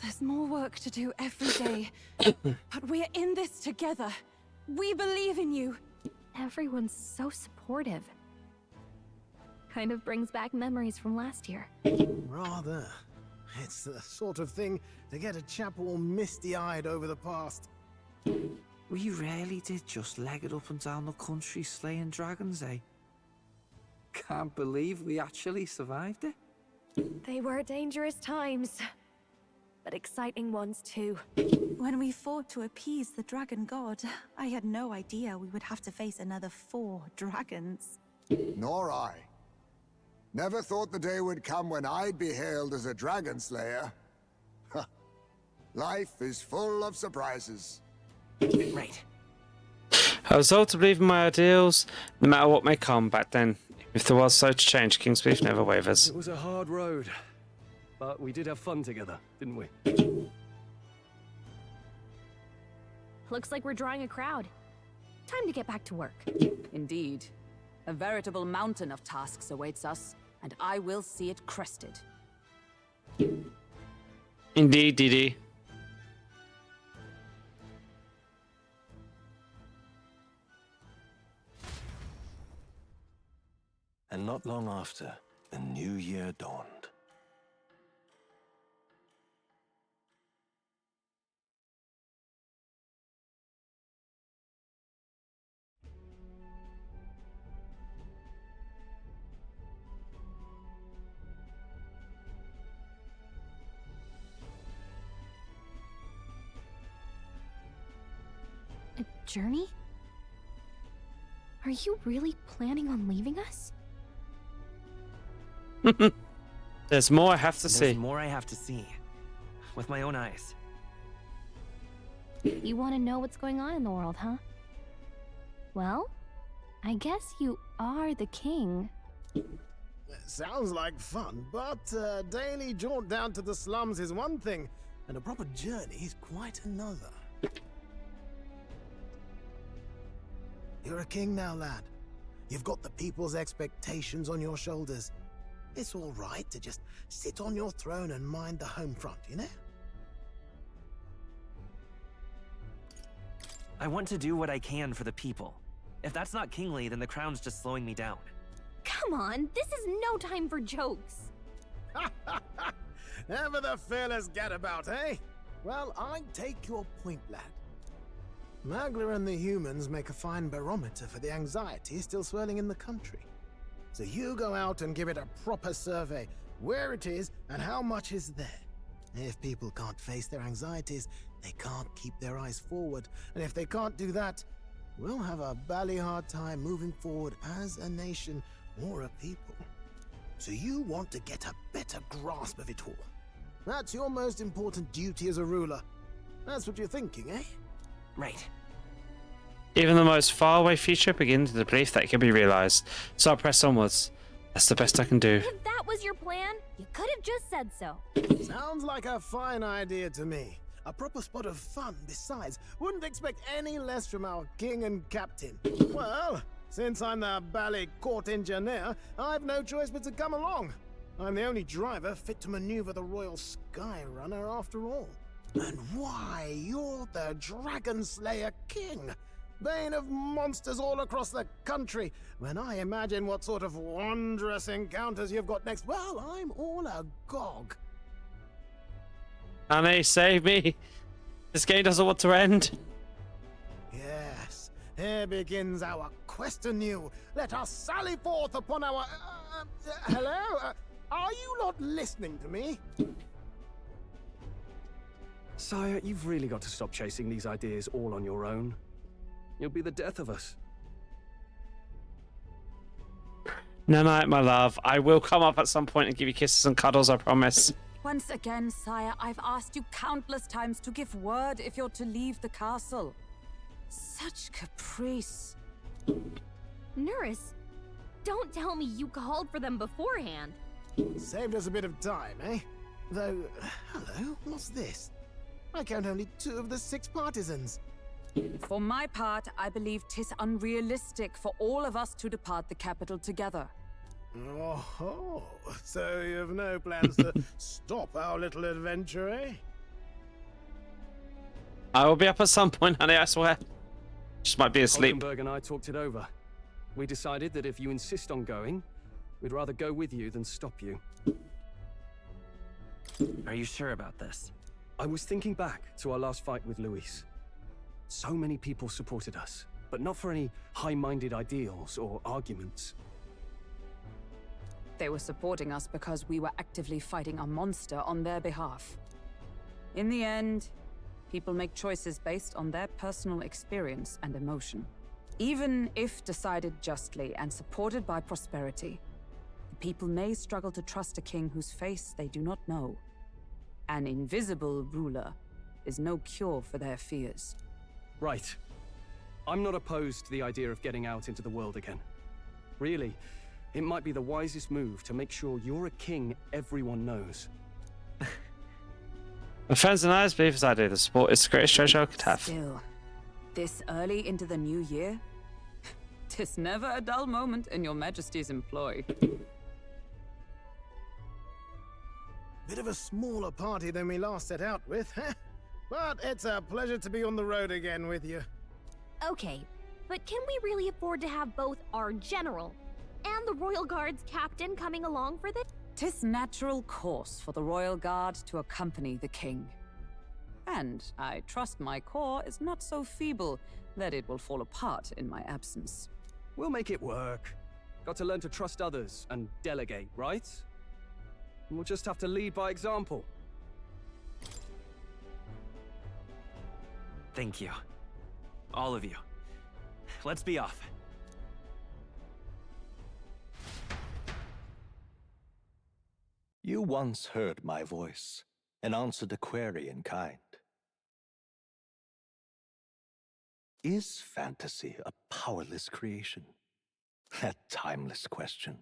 There's more work to do every day. But we're in this together. We believe in you. Everyone's so supportive. Kind of brings back memories from last year. Rather. It's the sort of thing to get a chap all misty-eyed over the past. We really did just leg it up and down the country slaying dragons, eh? Can't believe we actually survived it. They were dangerous times, but exciting ones too. When we fought to appease the dragon god, I had no idea we would have to face another 4 dragons. Nor I. Never thought the day would come when I'd be hailed as a dragon slayer. Life is full of surprises. Right. I was told to believe in my ideals, no matter what may come. Back then, if the world's slow to change, King's belief never wavers. It was a hard road, but we did have fun together, didn't we? Looks like we're drawing a crowd. Time to get back to work. Indeed. A veritable mountain of tasks awaits us, and I will see it crested. Indeed, Didi. And not long after, the new year dawned. A journey? Are you really planning on leaving us? There's more I have to see. There's more I have to see. With my own eyes. You want to know what's going on in the world, huh? Well, I guess you are the king. Sounds like fun, but a daily jaunt down to the slums is one thing, and a proper journey is quite another. You're a king now, lad. You've got the people's expectations on your shoulders. It's all right to just sit on your throne and mind the home front, you know? I want to do what I can for the people. If that's not kingly, then the crown's just slowing me down. Come on, this is no time for jokes. Ever the fearless gadabout, eh? Well, I take your point, lad. Magla and the humans make a fine barometer for the anxiety still swirling in the country. So you go out and give it a proper survey, where it is and how much is there. If people can't face their anxieties, they can't keep their eyes forward. And if they can't do that, we'll have a bally hard time moving forward as a nation or a people. So you want to get a better grasp of it all. That's your most important duty as a ruler. That's what you're thinking, eh? Right. Even the most faraway future begins with the belief that it can be realized. So I press onwards. That's the best I can do. If that was your plan, you could have just said so. Sounds like a fine idea to me. A proper spot of fun besides. Wouldn't expect any less from our king and captain. Well, since I'm the bally court engineer, I've no choice but to come along. I'm the only driver fit to maneuver the Royal Skyrunner after all. And why, you're the Dragon Slayer King. Bane of monsters all across the country. When I imagine what sort of wondrous encounters you've got next, well, I'm all agog. Annie, save me. This game doesn't want to end. Yes, here begins our quest anew. Let us sally forth upon our... hello? Are you not listening to me? Sire, you've really got to stop chasing these ideas all on your own. You'll be the death of us. No, night, my love. I will come up at some point and give you kisses and cuddles, I promise. Once again, sire, I've asked you countless times to give word if you're to leave the castle. Such caprice. Nurse, don't tell me you called for them beforehand. Saved us a bit of time, eh? Though, hello, what's this? I count only 2 of the 6 partisans. For my part, I believe 'tis unrealistic for all of us to depart the capital together. Oh, so you have no plans to stop our little adventure, eh? I will be up at some point, honey, I swear. Just might be asleep. Hulkenberg and I talked it over. We decided that if you insist on going, we'd rather go with you than stop you. Are you sure about this? I was thinking back to our last fight with Luis. So many people supported us, but not for any high-minded ideals or arguments. They were supporting us because we were actively fighting a monster on their behalf. In the end, people make choices based on their personal experience and emotion. Even if decided justly and supported by prosperity, the people may struggle to trust a king whose face they do not know. An invisible ruler is no cure for their fears. Right. I'm not opposed to the idea of getting out into the world again. Really, it might be the wisest move to make sure you're a king everyone knows. My friends and I's belief is I do. The sport is the greatest treasure I could have. Still, this early into the new year, 'tis never a dull moment in your Majesty's employ. Bit of a smaller party than we last set out with, huh? But it's a pleasure to be on the road again with you. Okay, but can we really afford to have both our general and the Royal Guard's captain coming along for this? 'Tis natural course for the Royal Guard to accompany the king. And I trust my corps is not so feeble that it will fall apart in my absence. We'll make it work. Got to learn to trust others and delegate, right? We'll just have to lead by example. Thank you. All of you. Let's be off. You once heard my voice and answered a query in kind. Is fantasy a powerless creation? That timeless question.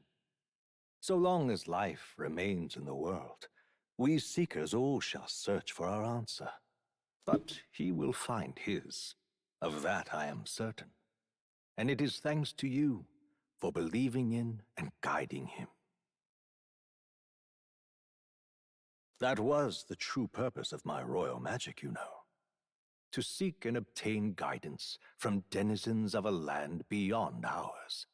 So long as life remains in the world, we seekers all shall search for our answer. But he will find his. Of that I am certain. And it is thanks to you for believing in and guiding him. That was the true purpose of my royal magic, you know. To seek and obtain guidance from denizens of a land beyond ours.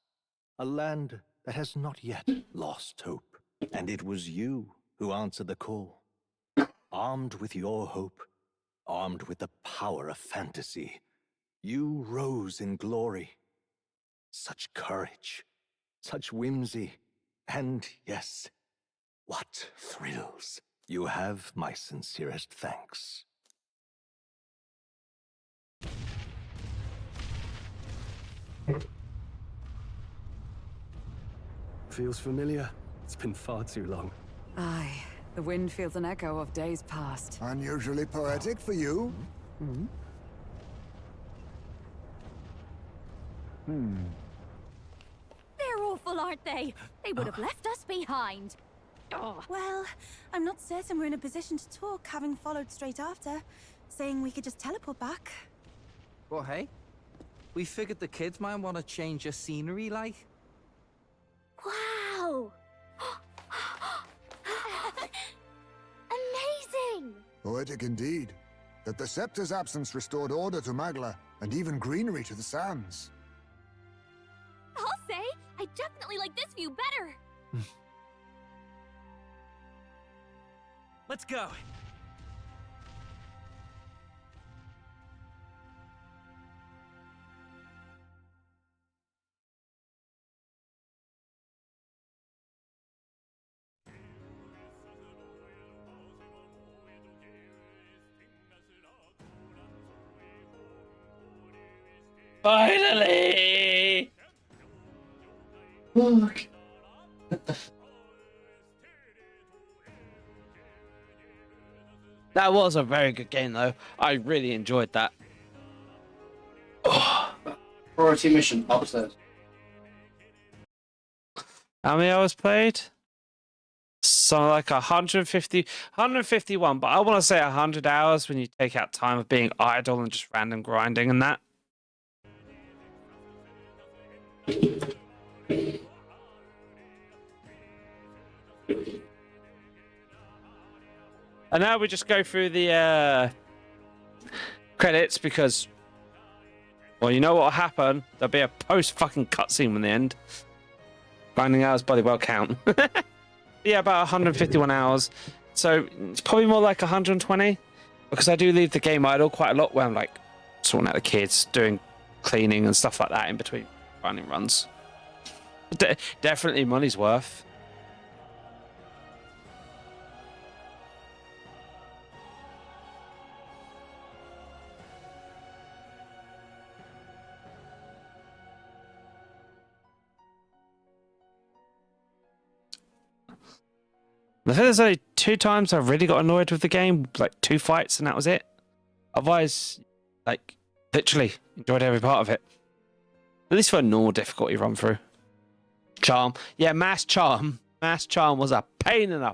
A land that has not yet lost hope. And it was you who answered the call. Armed with your hope, armed with the power of fantasy, you rose in glory. Such courage, such whimsy, and yes, what thrills. You have my sincerest thanks. Feels familiar. It's been far too long. Aye, the wind feels an echo of days past. Unusually poetic for you. They're awful, aren't they? They would have left us behind. Oh. Well, I'm not certain we're in a position to talk, having followed straight after, saying we could just teleport back. Well, hey, we figured the kids might want to change your scenery, like. Wow! Amazing! Poetic indeed. That the scepter's absence restored order to Magla, and even greenery to the sands. I'll say, I definitely like this view better. Let's go. Finally! Look. That was a very good game, though. I really enjoyed that. Priority mission upstairs. How many hours played? So like 151, but I want to say 100 hours when you take out time of being idle and just random grinding and that. And now we just go through the credits because, well, you know what will happen? There'll be a post-fucking cutscene in the end. Grinding hours bloody well count. Yeah, about 151 hours. So it's probably more like 120 because I do leave the game idle quite a lot when I'm like sorting out the kids, doing cleaning and stuff like that in between grinding runs. Definitely money's worth. I think there's only 2 times I really got annoyed with the game, like 2 fights and that was it. Otherwise, like, literally enjoyed every part of it. At least for a normal difficulty run through. Charm. Yeah, Mass Charm. Mass Charm was a pain in the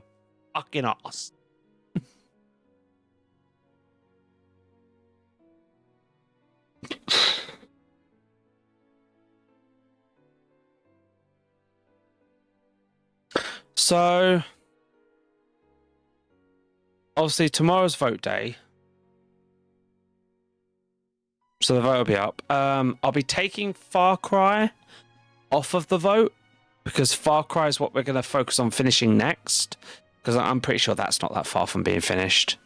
fucking ass. So, obviously tomorrow's vote day. So the vote will be up. I'll be taking Far Cry off of the vote because Far Cry is what we're going to focus on finishing next. Because I'm pretty sure that's not that far from being finished.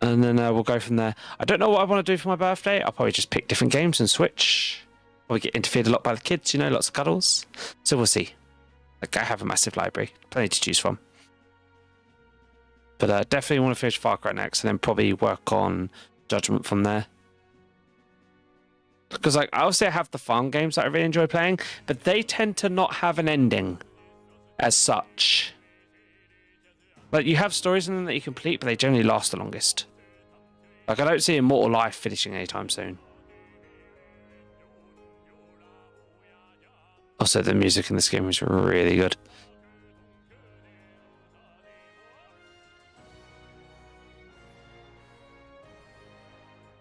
And then we'll go from there. I don't know what I want to do for my birthday. I'll probably just pick different games and switch. Probably get interfered a lot by the kids, you know, lots of cuddles. So we'll see. Like, I have a massive library. Plenty to choose from. But definitely want to finish Far Cry next and then probably work on Judgment from there. Because, like, obviously I have the farm games that I really enjoy playing, but they tend to not have an ending as such. Like, you have stories in them that you complete, but they generally last the longest. Like, I don't see Immortal Life finishing anytime soon. Also, the music in this game is really good.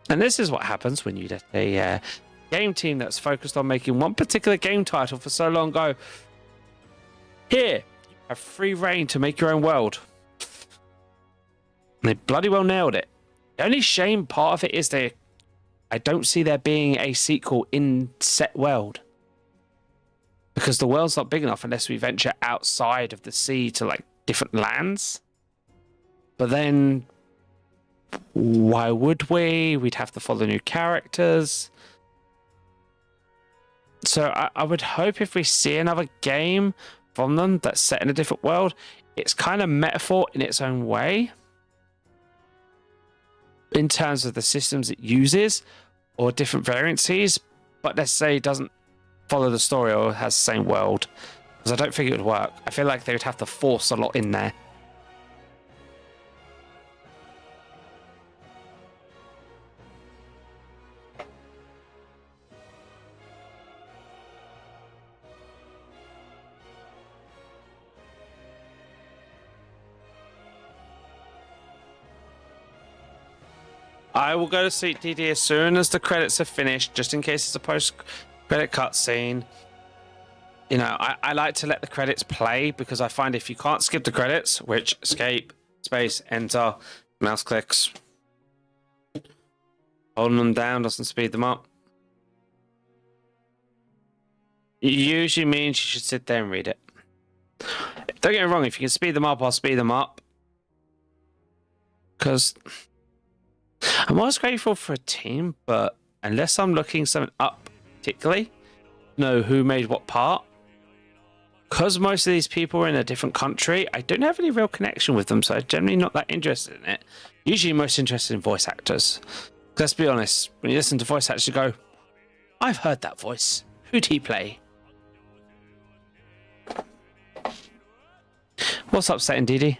And this is what happens when you let a game team that's focused on making one particular game title for so long go, here, you have free reign to make your own world. And they bloody well nailed it. The only shame part of it is I don't see there being a sequel in set world. Because the world's not big enough unless we venture outside of the sea to like different lands. But then why would we? We'd have to follow new characters. So I would hope if we see another game from them that's set in a different world, it's kind of metaphor in its own way. In terms of the systems it uses or different variances, but let's say it doesn't follow the story or has the same world. Because I don't think it would work. I feel like they would have to force a lot in there. I will go to sleep, DD, as soon as the credits are finished, just in case it's a post-credit cutscene. You know, I like to let the credits play because I find if you can't skip the credits, which escape, space, enter, mouse clicks, holding them down doesn't speed them up. It usually means you should sit there and read it. Don't get me wrong, if you can speed them up, I'll speed them up. Because I'm always grateful for a team, but unless I'm looking something up particularly, know who made what part. Because most of these people are in a different country, I don't have any real connection with them, so I'm generally not that interested in it. Usually most interested in voice actors. Let's be honest, when you listen to voice actors, you go, I've heard that voice. Who'd he play? What's upsetting, Didi?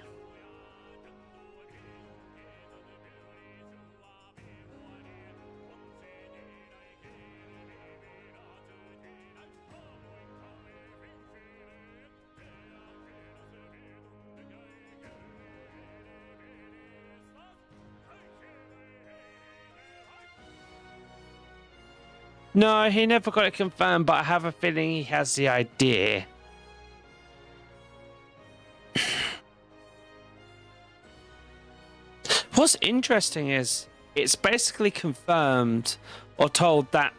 No, he never got it confirmed, but I have a feeling he has the idea. What's interesting is it's basically confirmed or told that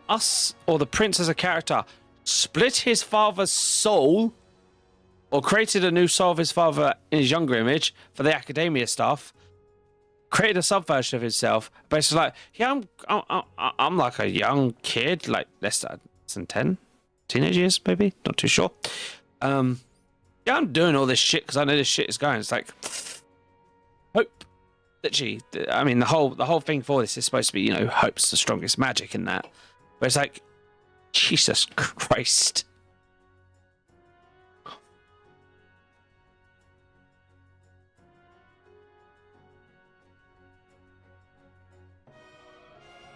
us, or the prince as a character, split his father's soul or created a new soul of his father in his younger image for the academia stuff, created a subversion of himself. Basically, like, yeah, I'm like a young kid, like less than 10 teenage years, maybe, not too sure. Yeah, I'm doing all this shit because I know this shit is going. It's like hope. Literally, I mean, the whole thing for this is supposed to be, you know, hope's the strongest magic in that. But it's like, Jesus Christ.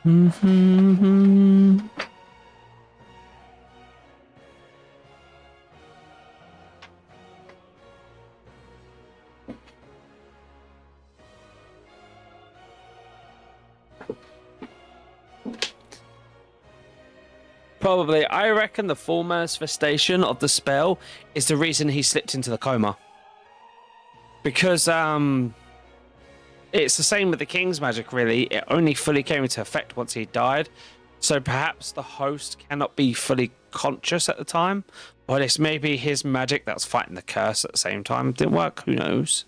Mm-hmm. Probably. I reckon the full manifestation of the spell is the reason he slipped into the coma. Because it's the same with the King's magic, really. It only fully came into effect once he died. So perhaps the host cannot be fully conscious at the time. Or it's maybe his magic that's fighting the curse at the same time. Didn't work. Who knows?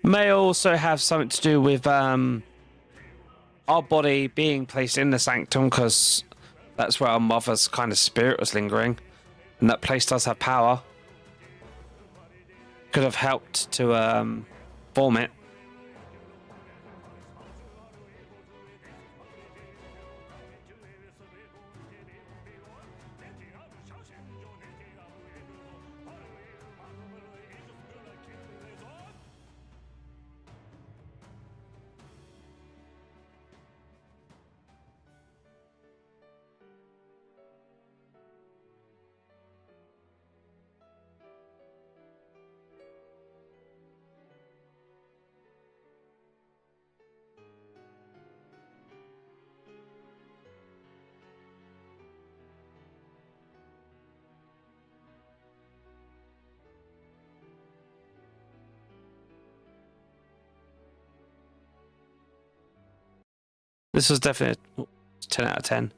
May also have something to do with our body being placed in the sanctum, because that's where our mother's kind of spirit was lingering, and that place does have power. Could have helped to form it. This was definitely a 10 out of 10.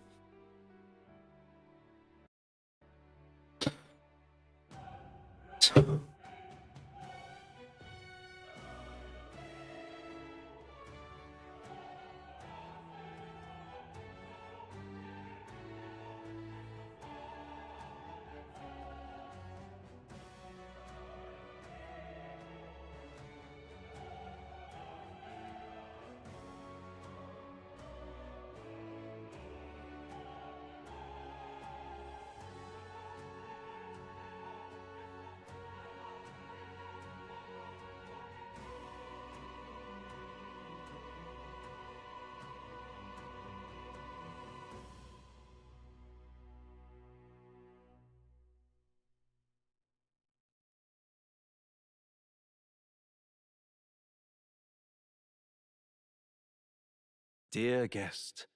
Dear guest,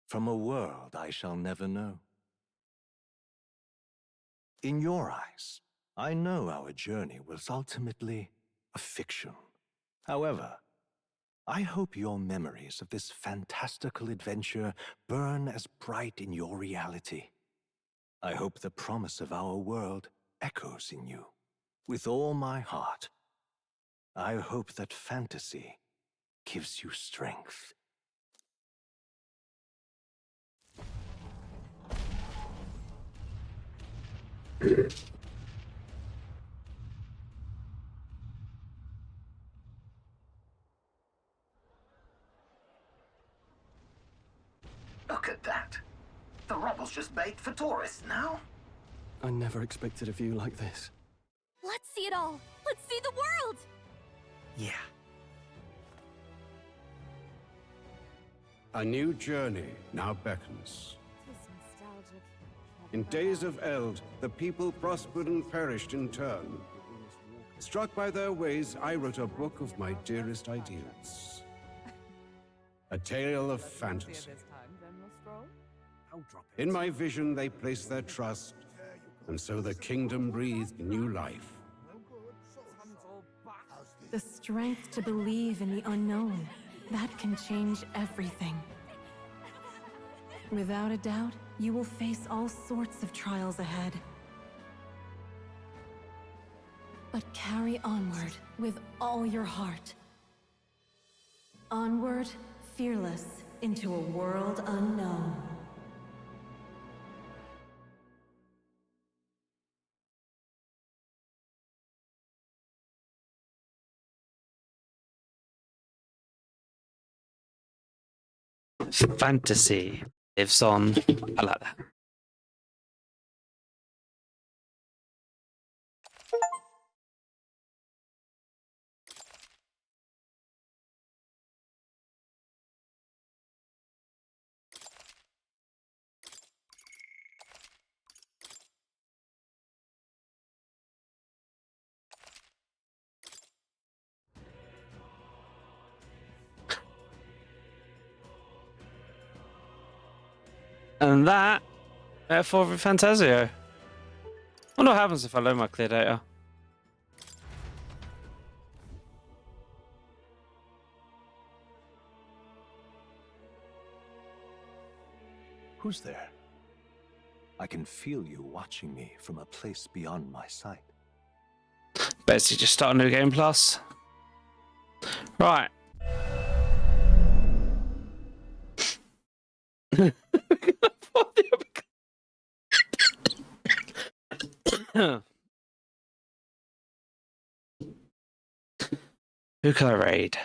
from a world I shall never know. In your eyes, I know our journey was ultimately a fiction. However, I hope your memories of this fantastical adventure burn as bright in your reality. I hope the promise of our world echoes in you. With all my heart, I hope that fantasy gives you strength. Look at that. The rubble's just bait for tourists now. I never expected a view like this. Let's see it all. Let's see the world. Yeah. A new journey now beckons. In days of Eld, the people prospered and perished in turn. Struck by their ways, I wrote a book of my dearest ideals. A tale of fantasy. In my vision, they placed their trust, and so the kingdom breathed new life. The strength to believe in the unknown, that can change everything. Without a doubt, you will face all sorts of trials ahead. But carry onward with all your heart. Onward, fearless, into a world unknown. Fantasy lives on. I like that. And that, therefore, ReFantazio. I wonder what happens if I load my clear data. Who's there? I can feel you watching me from a place beyond my sight. Basically, just start a new game plus. Right. Who can I raid?